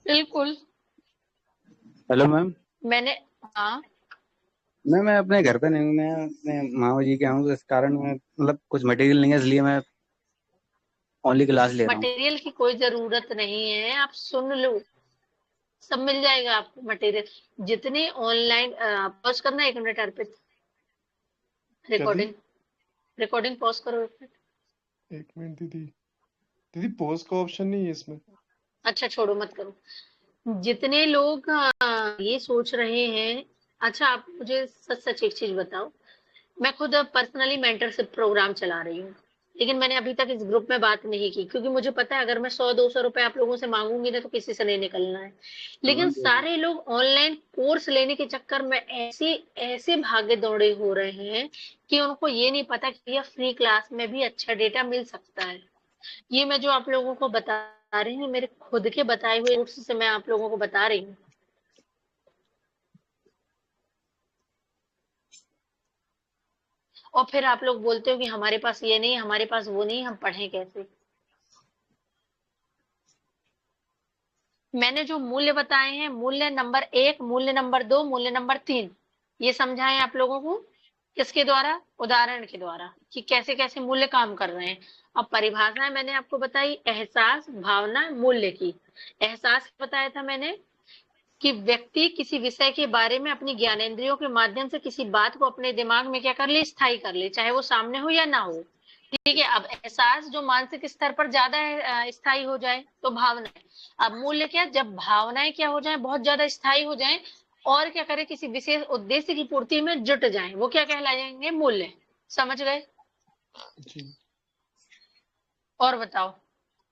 बिल्कुल। Hello ma'am. मैंने, हाँ मैं अपने घर पे नहीं हूँ, मैं अपने मामा जी के यहाँ हूँ, तो इस कारण मैं मतलब कुछ मटेरियल नहीं है, इसलिए मैं ओनली क्लास ले रहा हूँ। मटेरियल की कोई जरूरत नहीं है, आप सुन लो, सब मिल जाएगा आपको मटेरियल। जितने ऑनलाइन पॉज करना, 1 मिनट अर्पित, क्या दी? रिकॉर्डिंग रिकॉर्डिंग पॉज करो। 1 मिनट दीदी। दीदी पोज का ऑप्शन नहीं है इसमें। अच्छा छोड़ो मत करो। जितने लोग ये सोच रहे हैं, अच्छा आप मुझे सच सच एक चीज बताओ, मैं खुद पर्सनली मेंटरशिप प्रोग्राम चला रही हूँ, लेकिन मैंने अभी तक इस ग्रुप में बात नहीं की, क्योंकि मुझे पता है अगर मैं 100-200 रुपए आप लोगों से मांगूंगी ना तो किसी से नहीं निकलना है। लेकिन सारे लोग ऑनलाइन कोर्स लेने के चक्कर में ऐसे ऐसे भागे दौड़े हो रहे हैं कि उनको ये नहीं पता कि यह फ्री क्लास में भी अच्छा डेटा मिल सकता है। ये मैं जो आप लोगों को बता रही हूँ, मेरे खुद के बताए हुए नोट्स से मैं आप लोगों को बता रही हूँ। और फिर आप लोग बोलते हो कि हमारे पास ये नहीं, हमारे पास वो नहीं, हम पढ़ें कैसे। मैंने जो मूल्य बताए हैं, मूल्य नंबर 1, मूल्य नंबर 2, मूल्य नंबर 3, ये समझाएं आप लोगों को किसके द्वारा, उदाहरण के द्वारा, कि कैसे कैसे मूल्य काम कर रहे हैं। अब परिभाषाएं मैंने आपको बताई, एहसास, भावना, मूल्य की। एहसास बताया था मैंने कि व्यक्ति किसी विषय के बारे में अपनी ज्ञानेंद्रियों के माध्यम से किसी बात को अपने दिमाग में क्या कर ले, स्थायी कर ले, चाहे वो सामने हो या ना हो। ठीक है, अब एहसास जो मानसिक स्तर पर ज्यादा स्थायी हो जाए तो भावना है। अब मूल्य क्या, जब भावनाएं क्या हो जाए, बहुत ज्यादा स्थायी हो जाए और क्या करे, किसी विशेष उद्देश्य की पूर्ति में जुट जाए, वो क्या कहलाएंगे, मूल्य। समझ गए। जी। और बताओ,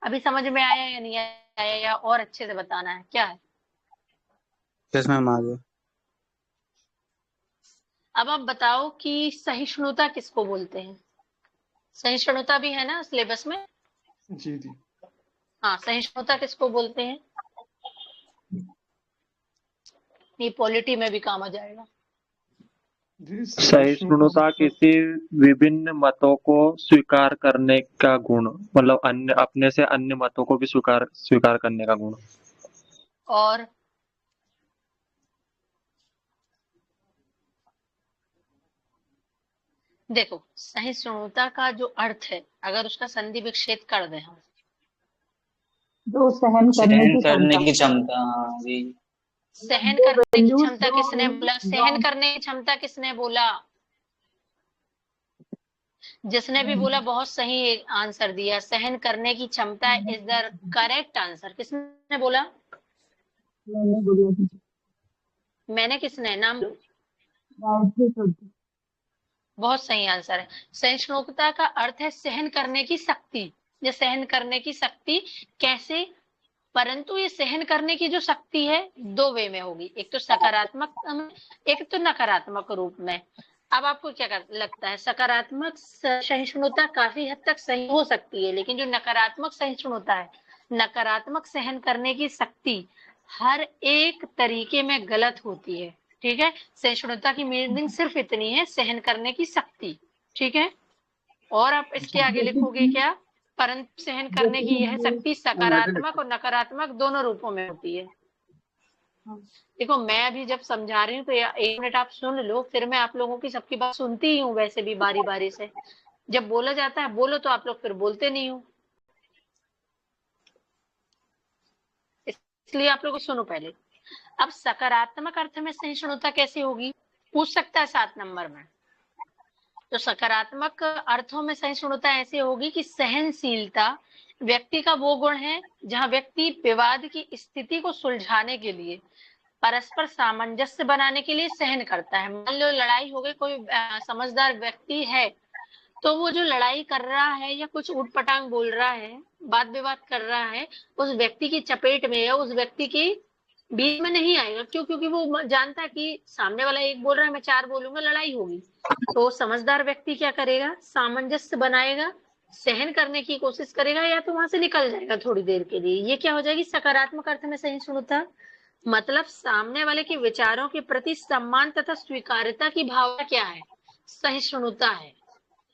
अभी समझ में आया या नहीं आया, या और अच्छे से बताना है, क्या है। यस मैम आ गया। अब आप बताओ कि सहिष्णुता किसको बोलते हैं। सहिष्णुता भी है ना सिलेबस में। जी दी। हाँ, सहिष्णुता किसको बोलते हैं, ये पॉलिटी में भी काम आ जाएगा। दीदी सहिष्णुता किसी विभिन्न मतों को स्वीकार करने का गुण, मतलब अन्य अपने से अन्य मतों को भी स्वीकार करने का गुण। और देखो, सहिष्णुता का जो अर्थ है, अगर उसका संधि विच्छेद कर दें हम, जो सहन करने सहन की करने क्षमता, की क्षमता, हाँ जी। सहन जो करने की वैल्यूज क्षमता जो किसने बोला? सहन करने की क्षमता किसने बोला? जिसने भी बोला बहुत सही आंसर दिया। सहन करने की क्षमता इज द करेक्ट आंसर। किसने बोला? मैंने बोला दीजिए, मैंने। किसने? नाम लो। गायत्री चौधरी। बहुत सही आंसर है। सहिष्णुता का अर्थ है सहन करने की शक्ति। ये सहन करने की शक्ति कैसे? परंतु ये सहन करने की जो शक्ति है, दो वे में होगी, एक तो सकारात्मक में, एक तो नकारात्मक रूप में। अब आपको क्या लगता है? सकारात्मक सहिष्णुता काफी हद तक सही हो सकती है, लेकिन जो नकारात्मक सहिष्णुता है, नकारात्मक सहन करने की शक्ति हर एक तरीके में गलत होती है। ठीक है, सहिष्णुता की मीनिंग सिर्फ इतनी है, सहन करने की शक्ति। ठीक है, और आप इसके आगे जैसे लिखोगे कि क्या? परंतु सहन करने जैसे की कि यह शक्ति सकारात्मक और नकारात्मक दोनों रूपों में होती है। देखो, मैं अभी जब समझा रही हूँ तो एक मिनट आप सुन लो, फिर मैं आप लोगों की सबकी बात सुनती ही हूँ वैसे भी बारी बारी से। जब बोला जाता है बोलो, तो आप लोग फिर बोलते नहीं हो, इसलिए आप लोग सुनो पहले। अब सकारात्मक अर्थ में सहिष्णुता कैसे होगी, पूछ सकता है 7 नंबर में। तो सकारात्मक अर्थों में सहिष्णुता ऐसे होगी कि सहनशीलता व्यक्ति का वो गुण है जहां व्यक्ति विवाद की स्थिति को सुलझाने के लिए, परस्पर सामंजस्य बनाने के लिए सहन करता है। मान लो लड़ाई हो गई, कोई समझदार व्यक्ति है, तो वो जो लड़ाई कर रहा है या कुछ ऊटपटांग बोल रहा है, वाद विवाद कर रहा है, उस व्यक्ति की चपेट में या उस व्यक्ति की बीच में नहीं आएगा। क्यों? क्योंकि वो जानता है कि सामने वाला एक बोल रहा है, मैं 4 बोलूंगा, लड़ाई होगी। तो समझदार व्यक्ति क्या करेगा? सामंजस्य बनाएगा, सहन करने की कोशिश करेगा, या तो वहां से निकल जाएगा थोड़ी देर के लिए। ये क्या हो जाएगी? सकारात्मक अर्थ में सहिष्णुता। मतलब सामने वाले के विचारों के प्रति सम्मान तथा स्वीकार्यता की भावना क्या है? सहिष्णुता है।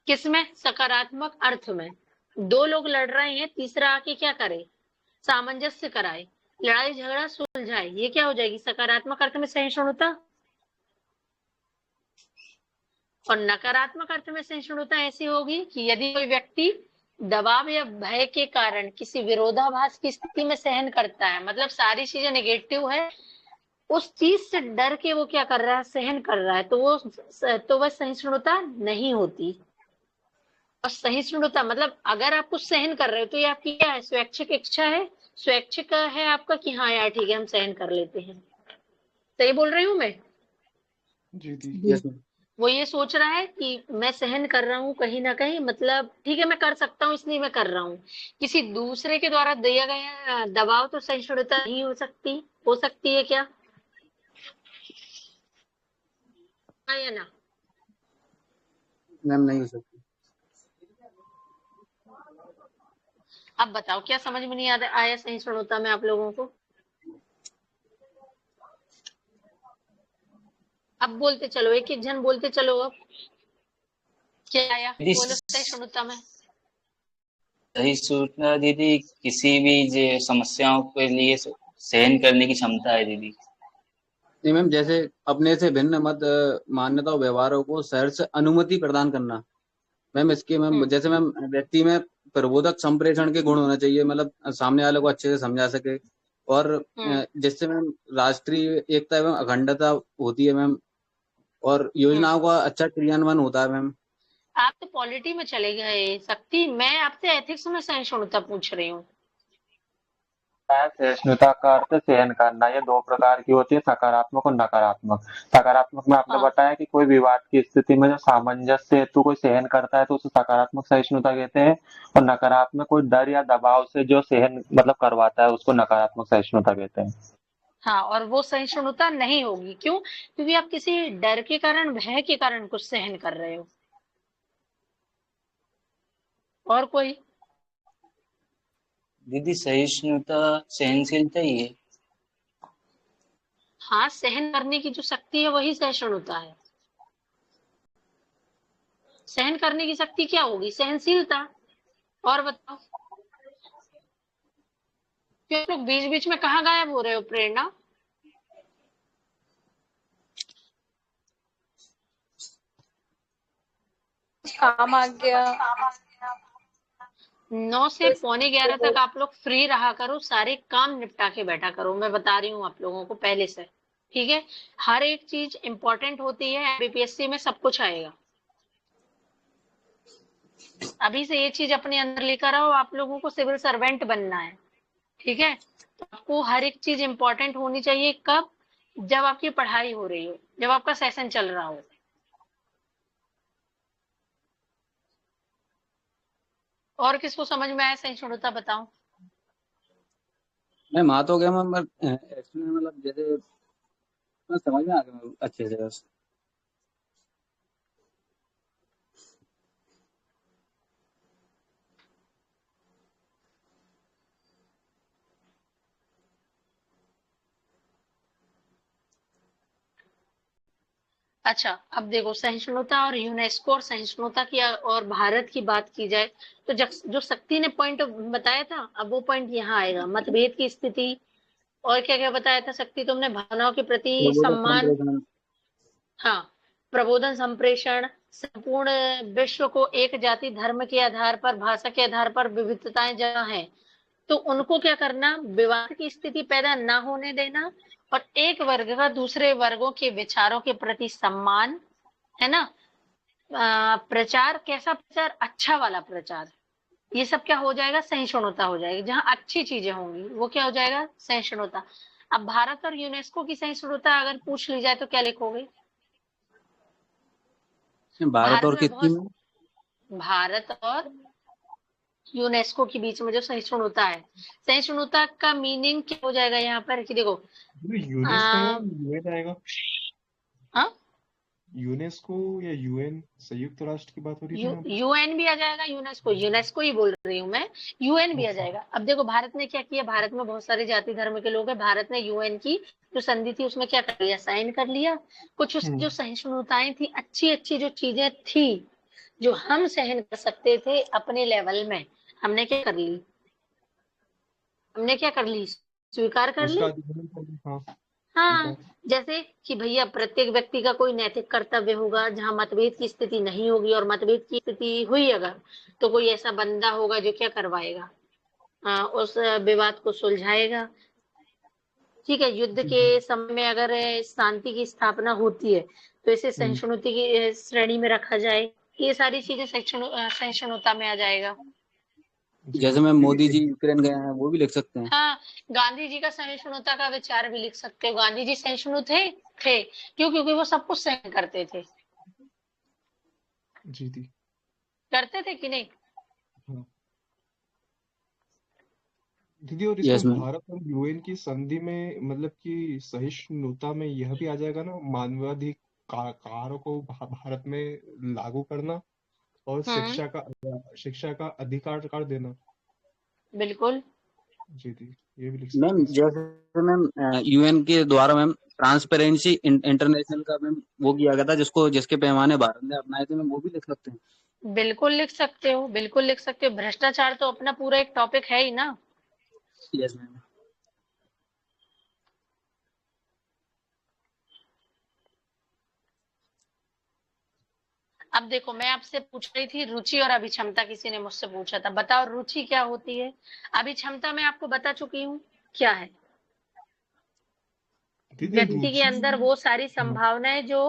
किसमें? सकारात्मक अर्थ में। 2 लोग लड़ रहे हैं, तीसरा आके क्या करे? सामंजस्य कराए, लड़ाई झगड़ा सुलझाए। ये क्या हो जाएगी? सकारात्मक अर्थ में सहिष्णुता। और नकारात्मक अर्थ में सहिष्णुता ऐसी होगी कि यदि कोई व्यक्ति दबाव या भय के कारण किसी विरोधाभास की स्थिति में सहन करता है, मतलब सारी चीजें नेगेटिव है, उस चीज से डर के वो क्या कर रहा है? सहन कर रहा है, तो वह सहिष्णुता नहीं होती। और सहिष्णुता मतलब अगर आप कुछ सहन कर रहे हो तो ये आपकी क्या है? स्वैच्छिक इच्छा है, स्वैच्छिक है आपका कि हाँ यार ठीक है हम सहन कर लेते हैं। सही बोल रही हूँ मैं? जी दी। Yes ma'am. वो ये सोच रहा है कि मैं सहन कर रहा हूँ कहीं ना कहीं, मतलब ठीक है मैं कर सकता हूँ इसलिए मैं कर रहा हूँ। किसी दूसरे के द्वारा दिया गया दबाव तो सहिष्णुता नहीं हो सकती। हो सकती है क्या? हाँ या ना? मैम नहीं हो सकती। अब बताओ, क्या समझ में नहीं आया सहिष्णुता में आप लोगों को? अब बोलते चलो, एक एक जन बोलते चलो। अब क्या आया? दीदी बोलो सहिष्णुता में। सहिष्णुता दीदी किसी भी जो समस्याओं के लिए सहन करने की क्षमता है दीदी। नहीं मैम, जैसे अपने से भिन्न मत मान्यता और व्यवहारों को सहर्ष अनुमति प्रदान करना। मैम इसके मैम जैसे मैम व्यक्ति में प्रबोधक संप्रेषण के गुण होना चाहिए, मतलब सामने वाले को अच्छे से समझा सके, और जिससे मैम राष्ट्रीय एकता एवं अखंडता होती है मैम, और योजनाओं का अच्छा क्रियान्वयन होता है मैम। आप तो पॉलिटी में चले गए शक्ति। मैं आपसे एथिक्स में सहिष्णुता पूछ रही हूँ। सहिष्णुता का अर्थ सहन करना। ये 2 प्रकार की होती है, सकारात्मक और नकारात्मक। सकारात्मक में आपने हाँ, बताया कि कोई विवाद की स्थिति में जो सामंजस्य हेतु कोई सहन करता है तो उसे सकारात्मक सहिष्णुता कहते हैं, और नकारात्मक कोई डर या दबाव से जो सहन मतलब करवाता है उसको नकारात्मक सहिष्णुता कहते हैं। हाँ, और वो सहिष्णुता नहीं होगी। क्यों? क्योंकि आप किसी डर के कारण, भय के कारण कुछ सहन कर रहे हो। और कोई? दीदी सहिष्णुता सहनशीलता ही है। हाँ, सहन करने की जो शक्ति है वही सहिष्णुता है। सहन करने की शक्ति क्या होगी? सहनशीलता। और बताओ, क्यों लोग बीच बीच में कहाँ गायब हो रहे हो? प्रेरणा, काम आ गया। 9 से पौने 11 तक आप लोग फ्री रहा करो, सारे काम निपटा के बैठा करो। मैं बता रही हूँ आप लोगों को पहले से, ठीक है? हर एक चीज इंपॉर्टेंट होती है, एमबीपीएससी में सब कुछ आएगा। अभी से ये चीज अपने अंदर लेकर आओ, आप लोगों को सिविल सर्वेंट बनना है, ठीक है? तो आपको हर एक चीज इंपॉर्टेंट होनी चाहिए। कब? जब आपकी पढ़ाई हो रही हो, जब आपका सेशन चल रहा हो। और किसको समझ में आया सहिष्णुता बताओ? मैम आ तो गया मैम, एक्चुअली मतलब जैसे मैं समझ में आ गया मैम अच्छे से बस। अच्छा, अब देखो सहिष्णुता और यूनेस्को और सहिष्णुता की और भारत की बात की जाए तो जो शक्ति ने पॉइंट बताया था, अब वो पॉइंट यहाँ आएगा। मतभेद की स्थिति और क्या क्या बताया था शक्ति तुमने? भावनाओं के प्रति प्रबोधक सम्मान, संप्रेषण। हाँ, प्रबोधन संप्रेषण, संपूर्ण विश्व को एक जाति धर्म के आधार पर, भाषा के आधार पर विविधताएं जहाँ हैं तो उनको क्या करना, विवाद की स्थिति पैदा ना होने देना, और एक वर्ग का दूसरे वर्गों के विचारों के प्रति सम्मान, है ना? प्रचार, कैसा प्रचार? अच्छा वाला प्रचार। ये सब क्या हो जाएगा? सहिष्णुता हो जाएगी। जहां अच्छी चीजें होंगी वो क्या हो जाएगा? सहिष्णुता। अब भारत और यूनेस्को की सहिष्णुता अगर पूछ ली जाए तो क्या लिखोगे? भारत भारत और में कितनी बहुत, में? भारत और यूनेस्को के बीच में जो सहिष्णुता है, सहिष्णुता का मीनिंग क्या हो जाएगा यहाँ पर कि देखो, यूनेस्को आ, यूएन आएगा। हाँ, यूनेस्को या यूएन, संयुक्त राष्ट्र की बात हो रही थी यहाँ पे। यूएन भी आ जाएगा, यूनेस्को, यूनेस्को ही बोल रही हूँ मैं, यूएन भी आ अच्छा। जाएगा। अब देखो भारत ने क्या किया, भारत में बहुत सारे जाति धर्म के लोग हैं, भारत ने यूएन की जो संधि थी उसमें क्या कर लिया? साइन कर लिया। कुछ जो सहिष्णुताएं थी, अच्छी अच्छी जो चीजें थी जो हम सहन कर सकते थे अपने लेवल में, हमने क्या कर ली? हमने क्या कर ली? स्वीकार कर उसका ली। अधिग्रहण कर लिया, हाँ। हाँ, स्वीकार। जैसे कि भैया प्रत्येक व्यक्ति का कोई नैतिक कर्तव्य होगा, जहाँ मतभेद की स्थिति नहीं होगी, और मतभेद की स्थिति हुई अगर, तो कोई ऐसा बंदा होगा जो क्या करवाएगा? उस विवाद को सुलझाएगा। ठीक है, युद्ध जी के समय में अगर शांति की स्थापना होती है तो इसे सहिष्णुता की श्रेणी में रखा जाए। ये सारी चीजें सहिष्णुता में आ जाएगा। जी जैसे मैम दीदी मोदी जी यूक्रेन गए हैं, वो भी लिख सकते हैं। हाँ, गांधी जी का सहिष्णुता का विचार भी लिख सकते हो। गांधी जी सहिष्णु थे क्यों? क्योंकि वो सब कुछ सहन करते थे। जी दी। करते थे कि नहीं? हाँ दीदी, और यस इसमें मैम। भारत और यूएन की संधि में मतलब कि सहिष्णुता में यह भी आ जाएगा ना, मानवाधिकारों को भारत में लागू करना और हम्म, शिक्षा का अधिकार कर देना। बिल्कुल। जी दी, ये भी लिख मैम सकते जैसे मैम यूएन के द्वारा मैम ट्रांसपेरेंसी इंटरनेशनल का मैम वो किया गया था, जिसके पैमाने भारत ने अपनाए थे मैम, वो भी लिख सकते हैं। बिल्कुल लिख सकते हो, बिल्कुल लिख सकते हो। भ्रष्टाचार तो अपना पूरा एक टॉपिक है ही ना। Yes ma'am. अब देखो मैं आपसे पूछ रही थी रुचि और अभिक्षमता, किसी ने मुझसे पूछा था, बताओ रुचि क्या होती है? अभिक्षमता मैं आपको बता चुकी हूँ क्या है। दीदी व्यक्ति के रुचि। अंदर वो सारी हाँ। संभावनाएं जो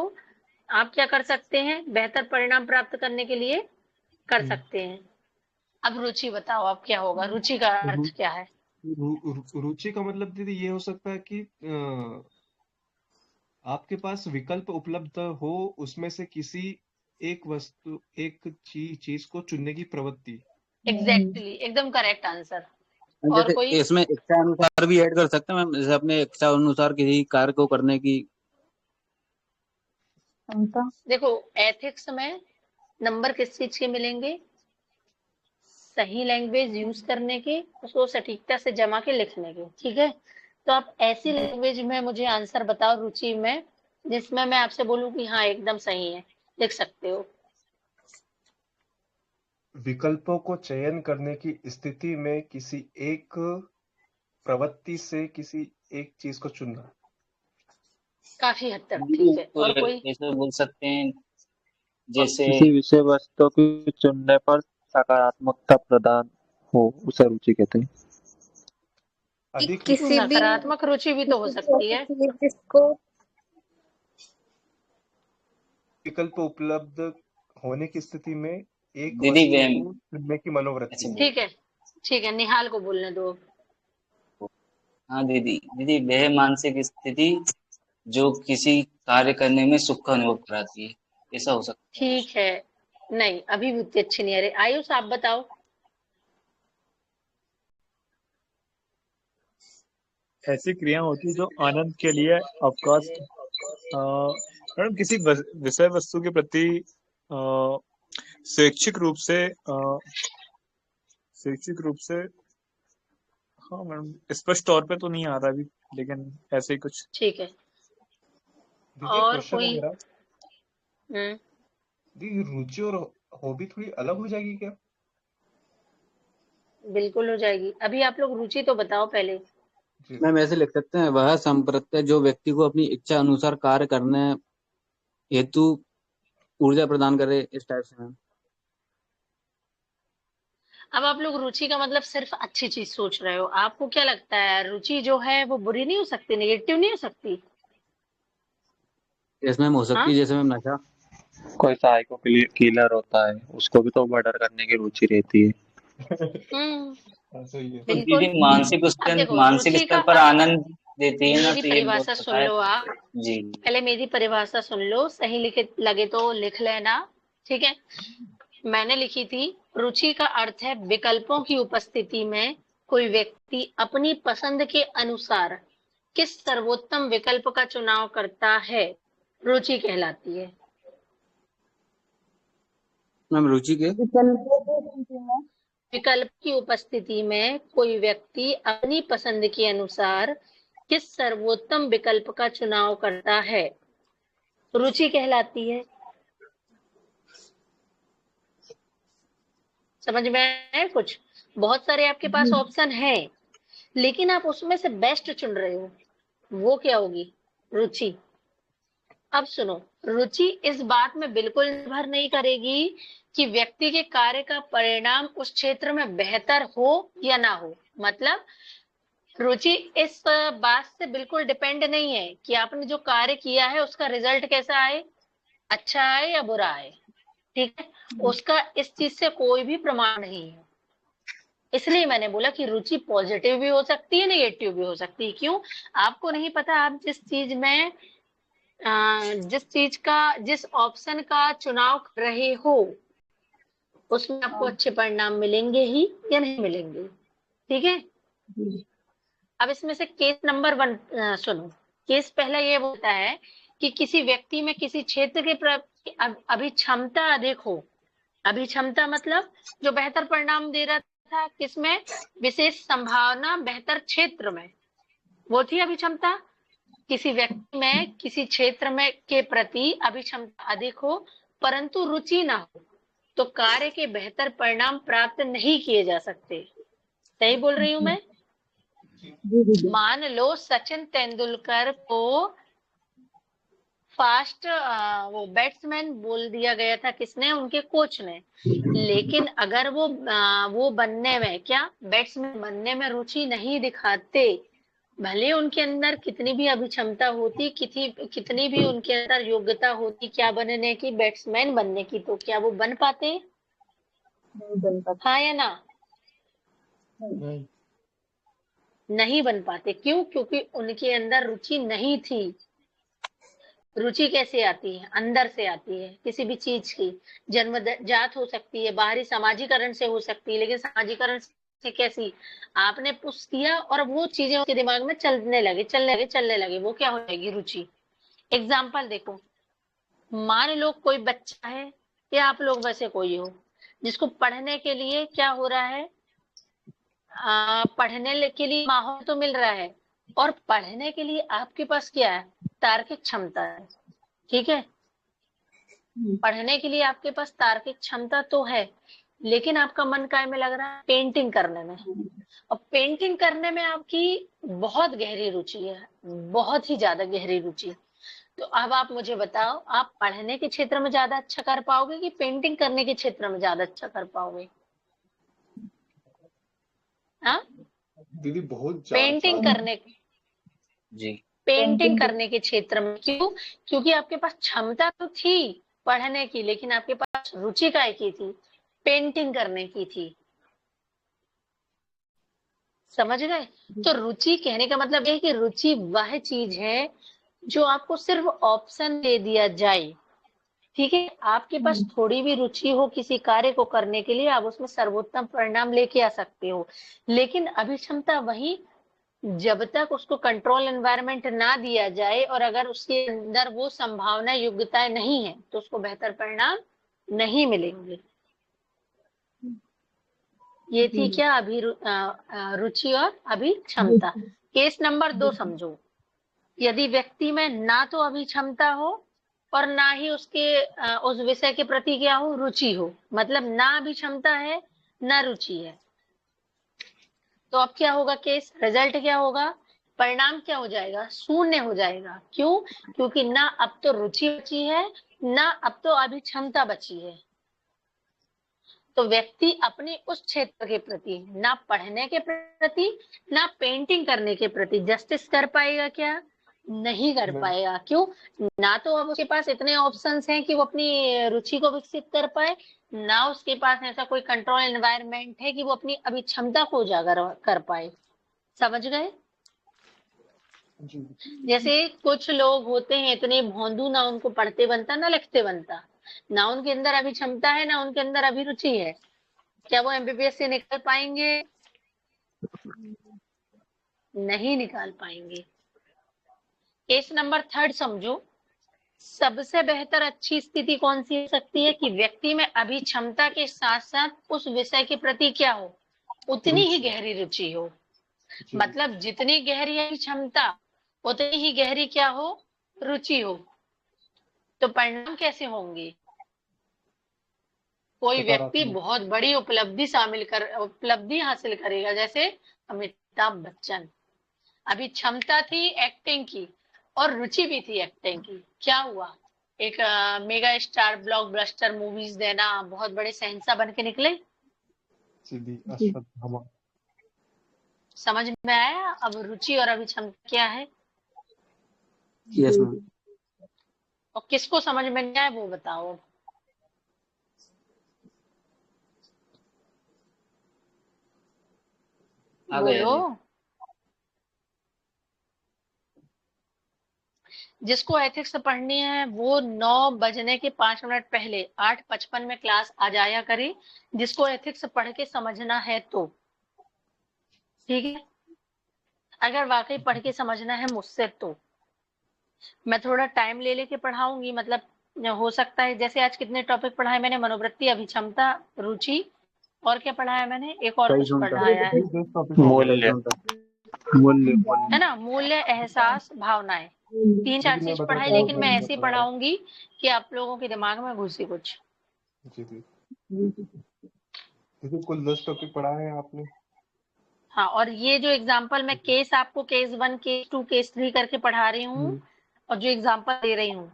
आप क्या कर सकते हैं, बेहतर परिणाम प्राप्त करने के लिए कर हम्म। सकते हैं। अब रुचि बताओ, अब क्या होगा? रुचि का रु, अर्थ क्या है? रुचि का मतलब दीदी ये हो सकता है कि आपके पास विकल्प उपलब्ध हो, उसमें से किसी एक चीज को चुनने की प्रवृत्ति। एग्जैक्टली, एकदम करेक्ट आंसर। और जैसे कोई? इसमें इच्छा अनुसार भी ऐड कर सकते हैं मैम, जैसे अपने इच्छा अनुसार किसी कार्य को करने की क्षमता। देखो एथिक्स में नंबर किस चीज के मिलेंगे? सही लैंग्वेज यूज करने के, उसको सटीकता से जमा के लिखने के। ठीक है, तो आप ऐसी लैंग्वेज में मुझे आंसर बताओ रुचि में, जिसमें मैं आपसे बोलूं कि हाँ एकदम सही है, लिख सकते हो। विकल्पों को चयन करने की स्थिति में किसी एक प्रवृत्ति से किसी एक चीज को चुनना। काफी हद तक ठीक है। और कोई? ऐसे बोल सकते हैं जैसे किसी विषय वस्तु की चुनने पर सकारात्मकता प्रदान हो उसे रुचि कहते हैं। अधिक किसी भी नकारात्मक रुचि भी तो हो किसी सकती है। ऐसी चीज जिसको विकल्प उपलब्ध होने की स्थिति में एक दीदी वस्तु वह को चुनने की मनोवृत्ति। अच्छा ठीक है, निहाल को बोलने दो। हाँ दीदी दीदी वह मानसिक स्थिति जो किसी कार्य करने में सुख का अनुभव कराती है, ऐसा हो सकता है। ठीक है, नहीं अभी भी अच्छी नहीं आ रही। आयुष आप बताओ। ऐसी क्रिया होती है जो आनंद के लिए अवकाश मैडम किसी विषय वस्तु के प्रति शैक्षिक रूप से हाँ मैडम स्पष्ट तौर पे तो नहीं आ रहा अभी, लेकिन ऐसे ही कुछ। ठीक है, दीदी एक और क्वेश्चन है कोई? मेरा। हम्म, दीदी रुचि और हॉबी थोड़ी अलग हो जाएगी क्या? बिल्कुल हो जाएगी। अभी आप लोग रुचि तो बताओ पहले। जी मैम ऐसे लिख सकते हैं, वह संप्रत्यय जो व्यक्ति को अपनी इच्छा अनुसार कार्य करने हेतु ऊर्जा प्रदान करे, इस टाइप से मैम। अब आप लोग रुचि का मतलब सिर्फ अच्छी चीज सोच रहे हो। आपको क्या लगता है रुचि जो है वो बुरी नहीं हो सकती, नेगेटिव नहीं हो सकती? इसमें हो सकती हाँ, है, जैसे मैम नशा। कोई साइको किलर होता है, उसको भी तो मर्डर करने की रुचि रहती है। सही है। तो बिल्कुल। दीदी अब देखो मानसिक रुचि का स्तर पर अर्थ, आनंद देती है ना, मेरी तो ये बहुत परिभाषा सुन पता है। लो आप। जी पहले मेरी परिभाषा सुन लो, सही लिखे लगे तो लिख लेना। ठीक है, मैंने लिखी थी रुचि का अर्थ है विकल्पों की उपस्थिति में कोई व्यक्ति अपनी पसंद के अनुसार किस सर्वोत्तम विकल्प का चुनाव करता है, रुचि कहलाती है। मैम रुचि के विकल्पों की स्थिति में विकल्प की उपस्थिति में कोई व्यक्ति अपनी पसंद के अनुसार किस सर्वोत्तम विकल्प का चुनाव करता है, रुचि कहलाती है। समझ में आया कुछ? बहुत सारे आपके पास ऑप्शन है, लेकिन आप उसमें से बेस्ट चुन रहे हो, वो क्या होगी? रुचि। अब सुनो, रुचि इस बात में बिल्कुल निर्भर नहीं करेगी कि व्यक्ति के कार्य का परिणाम उस क्षेत्र में बेहतर हो या ना हो। मतलब रुचि इस बात से बिल्कुल डिपेंड नहीं है कि आपने जो कार्य किया है उसका रिजल्ट कैसा आए, अच्छा आए या बुरा आए। ठीक है, उसका इस चीज से कोई भी प्रमाण नहीं है। इसलिए मैंने बोला कि रुचि पॉजिटिव भी हो सकती है, नेगेटिव भी हो सकती है। क्यों? आपको नहीं पता आप जिस ऑप्शन का चुनाव कर रहे हो उसमें आपको अच्छे परिणाम मिलेंगे ही या नहीं मिलेंगे। ठीक है, अब इसमें से केस नंबर 1 सुनो। केस पहला ये बोलता है कि किसी व्यक्ति में किसी क्षेत्र के प्रति अभिक्षमता अधिक हो। अभिक्षमता मतलब जो बेहतर परिणाम दे रहा था, किसमें? विशेष संभावना बेहतर क्षेत्र में, वो थी अभिक्षमता। किसी व्यक्ति में किसी क्षेत्र में के प्रति अभिक्षमता अधिक हो परंतु रुचि ना हो, तो कार्य के बेहतर परिणाम प्राप्त नहीं किए जा सकते। सही बोल रही हूं मैं? मान लो सचिन तेंदुलकर को फास्ट वो बैट्समैन बोल दिया गया था, किसने? उनके कोच ने। लेकिन अगर वो बनने में, क्या बैट्समैन बनने में रुचि नहीं दिखाते, भले उनके अंदर कितनी भी अभिक्षमता होती, कितनी भी उनके अंदर योग्यता होती क्या बनने की, बैट्समैन बनने की, तो क्या वो बन पाते? नहीं बन पाता। हाँ या ना? नहीं बन पाते। क्यों? क्योंकि उनके अंदर रुचि नहीं थी। रुचि कैसे आती है? अंदर से आती है। किसी भी चीज की जन्मजात हो सकती है, बाहरी समाजीकरण से हो सकती है, लेकिन समाजीकरण से कैसी? आपने पुश किया और वो चीजें उसके दिमाग में चलने लगे, वो क्या हो जाएगी? रुचि। एग्जाम्पल देखो, मान लो कोई बच्चा है या आप लोग वैसे कोई हो जिसको पढ़ने के लिए क्या हो रहा है, पढ़ने के लिए माहौल तो मिल रहा है और पढ़ने के लिए आपके पास क्या है? तार्किक क्षमता है। ठीक है, पढ़ने के लिए आपके पास तार्किक क्षमता तो है, लेकिन आपका मन काय में लग रहा है? पेंटिंग करने में। और पेंटिंग करने में आपकी बहुत गहरी रुचि है, बहुत ही ज्यादा गहरी रुचि। तो अब आप मुझे बताओ, आप पढ़ने के क्षेत्र में ज्यादा अच्छा कर पाओगे कि पेंटिंग करने के क्षेत्र में ज्यादा अच्छा कर पाओगे? हाँ, दीदी बहुत पेंटिंग ज्यादा। करने जी। पेंटिंग करने के क्षेत्र में क्यों? क्योंकि आपके पास क्षमता तो थी पढ़ने की, लेकिन आपके पास रुचि काय की थी? पेंटिंग करने की थी। समझ गए? तो रुचि कहने का मतलब ये है कि रुचि वह चीज है जो आपको सिर्फ ऑप्शन दे दिया जाए, ठीक है, आपके पास थोड़ी भी रुचि हो किसी कार्य को करने के लिए, आप उसमें सर्वोत्तम परिणाम लेके आ सकते हो। लेकिन अभिक्षमता वही, जब तक उसको कंट्रोल एनवायरनमेंट ना दिया जाए और अगर उसके अंदर वो संभावना योग्यताएं नहीं है तो उसको बेहतर परिणाम नहीं मिलेंगे। ये थी क्या? रुचि और अभिक्षमता। केस नंबर 2 समझो। यदि व्यक्ति में ना तो अभिक्षमता हो और ना ही उसके उस विषय के प्रति क्या हो, रुचि हो, मतलब ना अभिक्षमता है ना रुचि है, तो अब क्या होगा केस? रिजल्ट क्या होगा? परिणाम क्या हो जाएगा? शून्य हो जाएगा। क्यों? क्योंकि ना अब तो रुचि बची है, ना अब तो अभिक्षमता बची है। तो व्यक्ति अपने उस क्षेत्र के प्रति, ना पढ़ने के प्रति ना पेंटिंग करने के प्रति जस्टिस कर पाएगा क्या? नहीं कर नहीं। पाएगा। क्यों? ना तो अब उसके पास इतने ऑप्शंस हैं कि वो अपनी रुचि को विकसित कर पाए, ना उसके पास ऐसा कोई कंट्रोल एनवायरनमेंट है कि वो अपनी अभिक्षमता को उजागर कर पाए। समझ गए? जी। जैसे कुछ लोग होते हैं इतने भोंदू, ना उनको पढ़ते बनता ना लिखते बनता, ना उनके अंदर अभी क्षमता है ना उनके अंदर अभिरुचि है, क्या वो एमबीबीएस से निकल पाएंगे? नहीं निकाल पाएंगे। केस नंबर 3 समझो। सबसे बेहतर अच्छी स्थिति कौन सी हो सकती है? कि व्यक्ति में अभी क्षमता के साथ साथ उस विषय के प्रति क्या हो, उतनी ही रुचि। गहरी रुचि हो। जी। मतलब जितनी गहरी है क्षमता उतनी ही गहरी क्या हो, रुचि हो। तो परिणाम कैसे होंगे? कोई व्यक्ति सकारात्मक। बहुत बड़ी उपलब्धि हासिल करेगा, जैसे अमिताभ बच्चन। अभी क्षमता थी एक्टिंग की और रुचि भी थी एक्टिंग की, क्या हुआ? एक मेगा स्टार ब्लॉकबस्टर मूवीज देना, बहुत बड़े शहंशाह बन के निकले। सीधी अश्वत्थामा। समझ में आया? अब रुचि और अभी क्षमता क्या है, यस मैम। और किसको समझ में नहीं आया वो बताओ। आ गया बोलो। जी। जिसको एथिक्स पढ़नी है वो 9 बजने के 5 मिनट पहले 8:55 में क्लास आ जाया करे, जिसको एथिक्स पढ़ के समझना है तो, ठीक है। अगर वाकई पढ़ के समझना है मुझसे तो मैं थोड़ा टाइम ले लेके पढ़ाऊंगी, मतलब हो सकता है जैसे आज कितने टॉपिक पढ़ाए मैंने? मनोवृत्ति, अभिक्षमता, रुचि, और क्या पढ़ाया मैंने? एक और सही कुछ सुनता पढ़ाया है, 10 टॉपिक हो गए। सही मूल्य। सुनता मूल्य है मूल्य ना? मूल्य, एहसास, भावनाएं, 3-4 दीदी मैं चीज बताता पढ़ाई, हूँ, लेकिन मैं मैं ऐसे ही बता रहा हूँ। पढ़ाऊंगी कि आप लोगों के दिमाग में घुसे कुछ। जी दीदी कुल 10 टॉपिक पढ़ाए हैं आपने। हाँ, और ये जो एग्जाम्पल मैं केस आपको केस 1, केस 2, केस 3 करके पढ़ा रही हूँ, और जो एग्जाम्पल दे रही हूँ,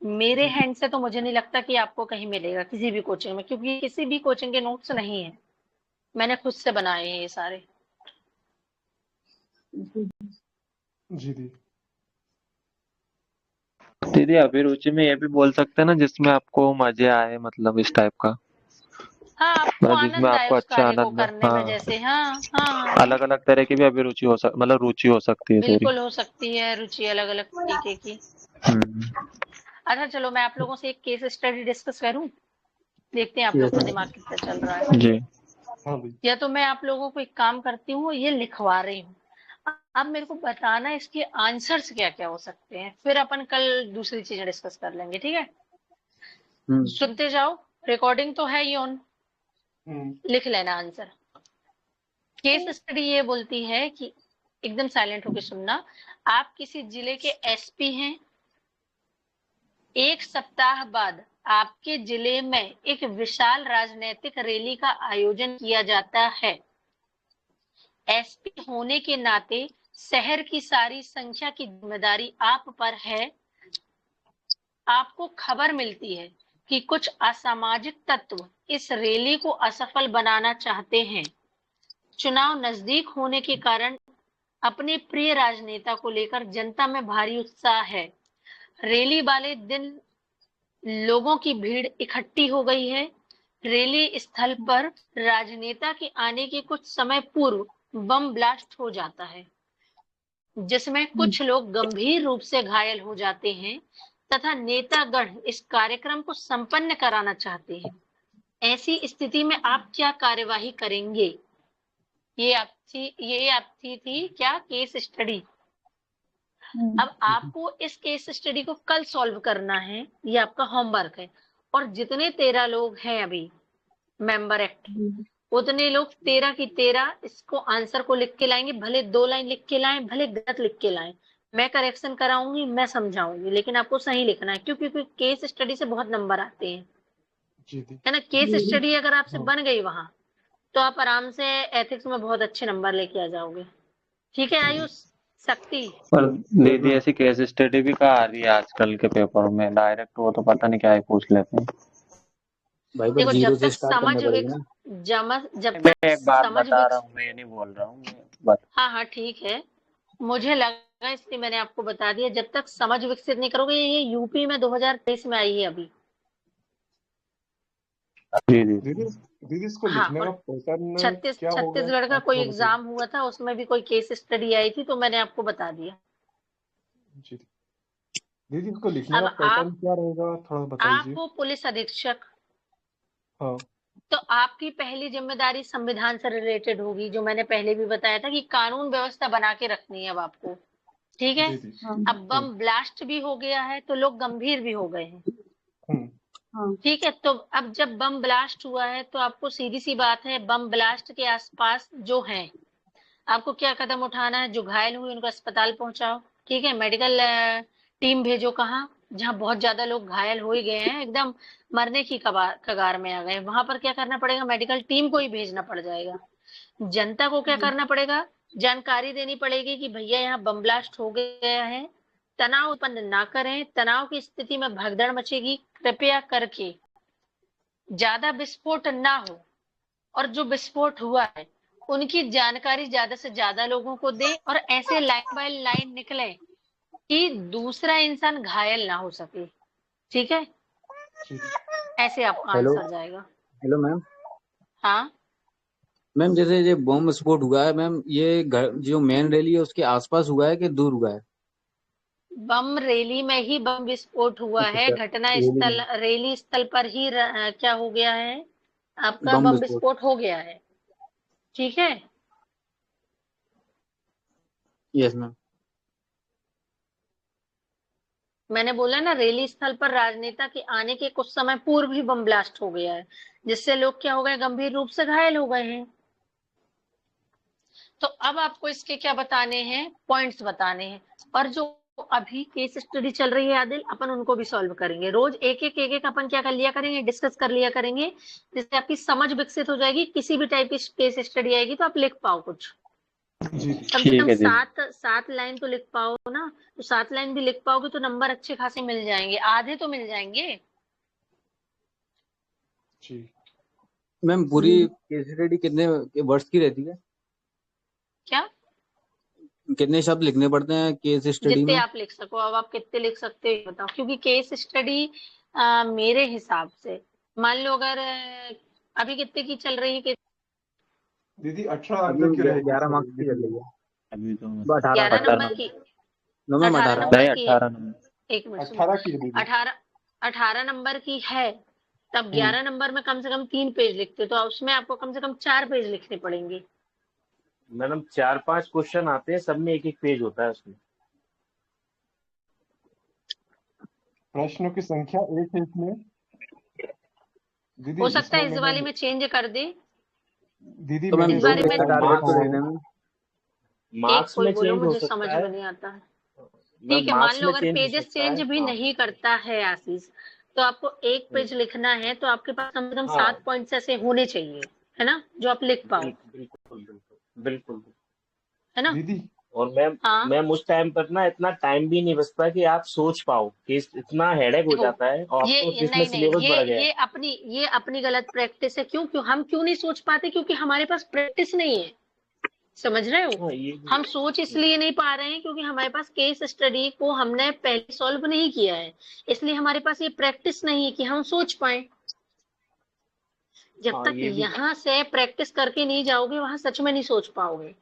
मेरे जी। हैंड से तो मुझे नहीं लगता कि आपको कहीं मिलेगा किसी भी कोचिंग में, क्योंकि किसी भी कोचिंग के नोट्स नहीं है, मैंने खुद से बनाए हैं ये सारे। जी दी। दीदी अभिरुचि में ये भी बोल सकते हैं ना जिसमें आपको मजे आए, मतलब इस टाइप का, हाँ, आपको मतलब जिसमें आनंद आए आपको उस अच्छा कार्य को आनंद। करने में, हाँ, जैसे हाँ हाँ हाँ, अलग अलग तरह की भी अभिरुचि मतलब रुचि हो सकती है, सॉरी। बिल्कुल हो सकती है रुचि अलग अलग तरीके की। अच्छा चलो मैं आप लोगों से एक केस स्टडी डिस्कस करूं, देखते हैं आप लोग यस का मैम। दिमाग कितना चल रहा है। जी। हाँ भाई। या तो मैं आप लोगों को एक काम करती हूँ, ये लिखवा रही हूँ, आप मेरे को बताना इसके आंसर्स क्या क्या हो सकते हैं, फिर अपन कल दूसरी चीजें डिस्कस कर लेंगे, ठीक है? सुनते जाओ, रिकॉर्डिंग तो है ही ऑन, लिख लेना आंसर। केस स्टडी ये बोलती है कि एकदम साइलेंट होकर सुनना। आप किसी जिले के एसपी हैं, एक सप्ताह बाद आपके जिले में एक विशाल राजनीतिक रैली का आयोजन किया जाता है। एसपी होने के नाते शहर की सारी संख्या की जिम्मेदारी आप पर है। आपको खबर मिलती है कि कुछ असामाजिक तत्व इस रैली को असफल बनाना चाहते हैं। चुनाव नजदीक होने के कारण अपने प्रिय राजनेता को लेकर जनता में भारी उत्साह है। रैली वाले दिन लोगों की भीड़ इकट्ठी हो गई है। रैली स्थल पर राजनेता के आने के कुछ समय पूर्व बम ब्लास्ट हो जाता है, जिसमें कुछ लोग गंभीर रूप से घायल हो जाते हैं तथा नेतागण इस कार्यक्रम को संपन्न कराना चाहते हैं। ऐसी स्थिति में आप क्या कार्यवाही करेंगे? ये आपकी थी क्या केस स्टडी। अब आपको इस केस स्टडी को कल सॉल्व करना है, ये आपका होमवर्क है। और जितने 13 लोग हैं अभी मेंबर एक्ट, उतने लोग 13 की 13 इसको आंसर को लिख के लाएंगे। भले 2 लाइन लिख के लाएं, भले गलत लिख के लाएं, मैं करेक्शन कराऊंगी, मैं समझाऊंगी, लेकिन आपको सही लिखना है, क्योंकि केस स्टडी से बहुत नंबर आते हैं, है ना। केस स्टडी अगर आपसे बन गई वहां, तो आप आराम से एथिक्स में बहुत अच्छे नंबर लेके आ जाओगे। ठीक है आयुष, शक्ति। पर दीदी ऐसी केस स्टडी भी कहाँ आ रही है आजकल के पेपर में, डायरेक्ट वो तो पता नहीं क्या ही पूछ लेते हैं भाई। पर देखो, जीरो जब से तक स्टार्ट करना पड़ेगा ना। जब मैं तक एक बात समझ बता रहा हूँ, मैं ये नहीं बोल रहा हूँ। हाँ ठीक है, मुझे लगा इसलिए मैंने आपको बता दिया। जब तक समझ विकसित नहीं करोगे, ये यूपी में 2023 में आई है अभी। दीदी इसको हाँ, लिखने का और पैटर्न क्या होगा, छत्तीसगढ़ का आप कोई थोड़ा बताइए। एग्जाम हुआ था, उसमें भी कोई केस स्टडी आई थी, तो मैंने आपको बता दिया। जी दीदी, इसको लिखने अब का पैटर्न क्या रहेगा, थोड़ा बताइए। आप हो पुलिस अधीक्षक, हाँ तो आपकी पहली जिम्मेदारी संविधान से रिलेटेड होगी, जो मैंने पहले भी बताया था कि कानून व्यवस्था बना के रखनी है अब आपको। ठीक है। जी अब बम ब्लास्ट भी हो गया है, तो लोग गंभीर भी हो गए हैं। ठीक है, तो अब जब बम ब्लास्ट हुआ है, तो आपको सीधी सी बात है, बम ब्लास्ट के आसपास जो है, आपको क्या कदम उठाना है? जो घायल हुए उनको अस्पताल पहुंचाओ। ठीक है, मेडिकल टीम भेजो। कहाँ? जहां बहुत ज्यादा लोग घायल हो ही गए हैं, एकदम मरने की कगार में आ गए, वहां पर क्या करना पड़ेगा? मेडिकल टीम को ही भेजना पड़ जाएगा। जनता को क्या करना पड़ेगा? जानकारी देनी पड़ेगी कि भैया यहाँ बम ब्लास्ट हो गया है, तनाव उत्पन्न ना करें, तनाव की स्थिति में भगदड़ मचेगी, कृपया करके ज्यादा विस्फोट ना हो, और जो विस्फोट हुआ है उनकी जानकारी ज्यादा से ज्यादा लोगों को दे, और ऐसे लाइन बाय लाइन निकले कि दूसरा इंसान घायल ना हो सके। ठीक है, ऐसे आपका आंसर जाएगा। Hello ma'am. हाँ मैम, जैसे ये बम विस्फोट हुआ है मैम, ये जो मेन रैली है उसके आसपास हुआ है कि दूर हुआ है? बम रैली में ही बम विस्फोट हुआ है। घटना स्थल रैली स्थल पर ही क्या हो गया है? आपका बम विस्फोट हो गया है। ठीक है, यस मैम। मैंने बोला ना, रैली स्थल पर राजनेता के आने के कुछ समय पूर्व ही बम ब्लास्ट हो गया है, जिससे लोग क्या हो गए? गंभीर रूप से घायल हो गए हैं। तो अब आपको इसके क्या बताने हैं? पॉइंट्स बताने हैं। और जो अभी केस स्टडी चल रही है आदिल, अपन उनको भी सॉल्व करेंगे। रोज एक एक अपन क्या कर लिया करेंगे? डिस्कस कर लिया करेंगे, जिससे आपकी समझ विकसित हो जाएगी। किसी भी टाइप की केस स्टडी आएगी तो आप लिख पाओ कुछ, कम से कम 7 लाइन तो लिख पाओ ना। तो 7 लाइन भी लिख पाओगे तो नंबर अच्छे खासे मिल जाएंगे, आधे तो मिल जाएंगे। मैम, पूरी केस स्टडी कितने वर्ष की रहती है? क्या? कितने शब्द लिखने पड़ते हैं केस स्टडी जितने में? आप लिख सको। अब आप कितने लिख सकते हो बताओ, क्योंकि केस स्टडी मेरे हिसाब से, मान लो अगर अभी कितने की चल रही है दीदी, 18 अंक की रहेगी। 11 मार्क्स की चल रही है अभी तो। 11 नंबर की। 18 नंबर की है। 18 नंबर। एक मिनट, 18 की दीदी। 18 नंबर की है, तब 11 नंबर में कम से कम 3 पेज लिखते हो, तो उसमें आपको कम से कम 4 पेज लिखने पड़ेंगे। मैडम 4-5 क्वेश्चन आते हैं, सब में एक एक पेज होता है उसमें। प्रश्नों की संख्या एक है इसमें दीदी। हो सकता है इस वाले में चेंज कर दे दीदी। तो इस बारे में मार्क्स में बोलो, चेंज हो मुझे सकता समझ है। में नहीं आता है। ठीक है, मान लो अगर पेजेस चेंज भी नहीं करता है आशीष, तो आपको एक पेज लिखना है, तो आपके पास कम से कम 7 पॉइंट्स ऐसे होने चाहिए, है ना, जो आप लिख पाओ। बिल्कुल बिल्कुल, है ना दीदी। और मैम हाँ मैम उस टाइम पर ना इतना टाइम भी नहीं बचता कि आप सोच पाओ कि इतना हेडेक हो देखो, जाता है, और अब तो इसमें नहीं नहीं, सिलेबस बढ़ गया है। ये अपनी गलत प्रैक्टिस है। क्यों हम क्यों नहीं सोच पाते? क्योंकि हमारे पास प्रैक्टिस नहीं है। समझ रहे हो? हाँ ये भी हम है। सोच इसलिए नहीं पा रहे हैं क्योंकि हमारे पास केस स्टडी को हमने पहले सॉल्व नहीं किया है, इसलिए हमारे पास ये प्रैक्टिस नहीं है कि हम सोच पाए। जब हाँ तक ये भी है। यहाँ से प्रैक्टिस करके नहीं जाओगे, वहां सच में नहीं सोच पाओगे।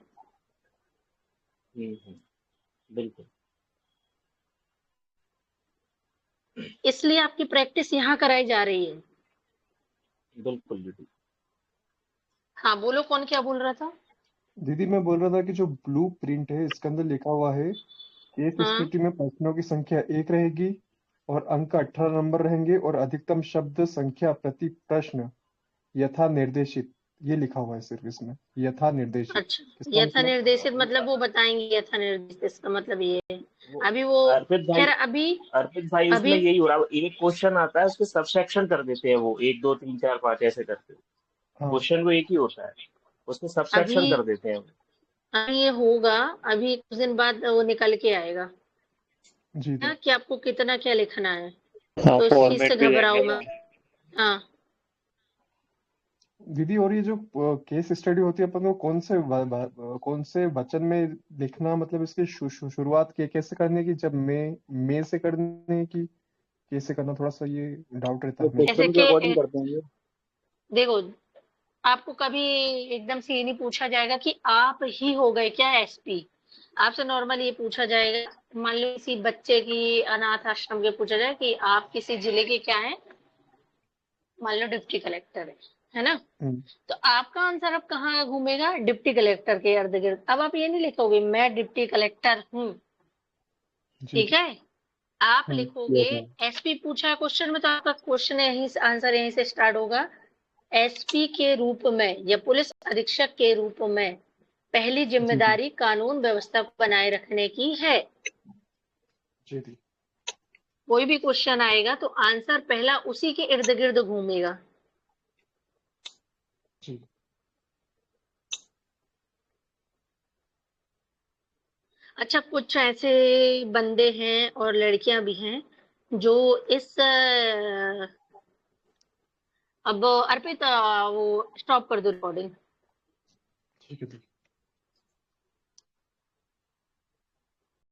बिल्कुल। इसलिए आपकी प्रैक्टिस यहाँ कराई जा रही है। बिल्कुल दीदी। हाँ बोलो, कौन क्या बोल रहा था? दीदी मैं बोल रहा था कि जो ब्लू प्रिंट है इसके अंदर लिखा हुआ है केस हाँ स्टडी में प्रश्नों की संख्या 1 रहेगी और अंक 18 नंबर रहेंगे और अधिकतम शब्द संख्या प्रति प्रश्न यथा निर्देशित, ये लिखा हुआ है सिर्फ इसमें, यथा निर्देशित। अच्छा, किसका यथा मतलब? निर्देशित वो मतलब वो बताएंगे। यथा निर्देशित इसका मतलब ये है। वो अभी वो अर्पित भाई खैर अभी अर्पित भाई उसमें अभी यही हो रहा है, एक क्वेश्चन आता है उसके सब सेक्शन कर देते हैं, वो 1 2 3 4 5 ऐसे करते हैं। हाँ क्वेश्चन को एक ही होता है, उसमें सब अभी सेक्शन कर देते हैं। अभी ये होगा। अभी कुछ दिन बाद वो निकल के आएगा जी ना दी। कि आपको कितना क्या लिखना है। हाँ, तो इस चीज से फॉर्मेट भी घबराओ देंगे मत। हाँ दीदी और ये जो केस स्टडी होती है अपन को कौन से वचन में लिखना, मतलब इसकी शुरुआत कैसे करने की, जब मैं से करने की कैसे करना, थोड़ा सा ये डाउट रहता वो है हमें। ऐसे क्वेश्चन के अकॉर्डिंग के करते हैं ये। देखो, आपको कभी एकदम से ये नहीं पूछा जाएगा कि आप ही हो गए क्या एसपी। आपसे नॉर्मल ये पूछा जाएगा, मान लो किसी बच्चे की अनाथ आश्रम के पूछा जाए कि आप किसी जिले के क्या हैं, मान लो डिप्टी कलेक्टर है ना। हम्म, तो आपका आंसर अब कहाँ घूमेगा? डिप्टी कलेक्टर के इर्द गिर्द। अब आप ये नहीं लिखोगे मैं डिप्टी कलेक्टर हूँ, जी ठीक दी। है। आप हम्म, लिखोगे एसपी पूछा है क्वेश्चन में, तो आपका क्वेश्चन यहीं से, आंसर यहीं से स्टार्ट होगा। एसपी के रूप में या पुलिस अधीक्षक के रूप में पहली जी दी। जिम्मेदारी कानून व्यवस्था को बनाए रखने की है। जी दी। कोई भी क्वेश्चन आएगा तो आंसर पहला उसी के इर्द गिर्द घूमेगा। जी। अच्छा, कुछ ऐसे बंदे हैं और लड़कियां भी हैं जो इस अब अर्पित वो स्टॉप कर दो रिकॉर्डिंग। ठीक है दी।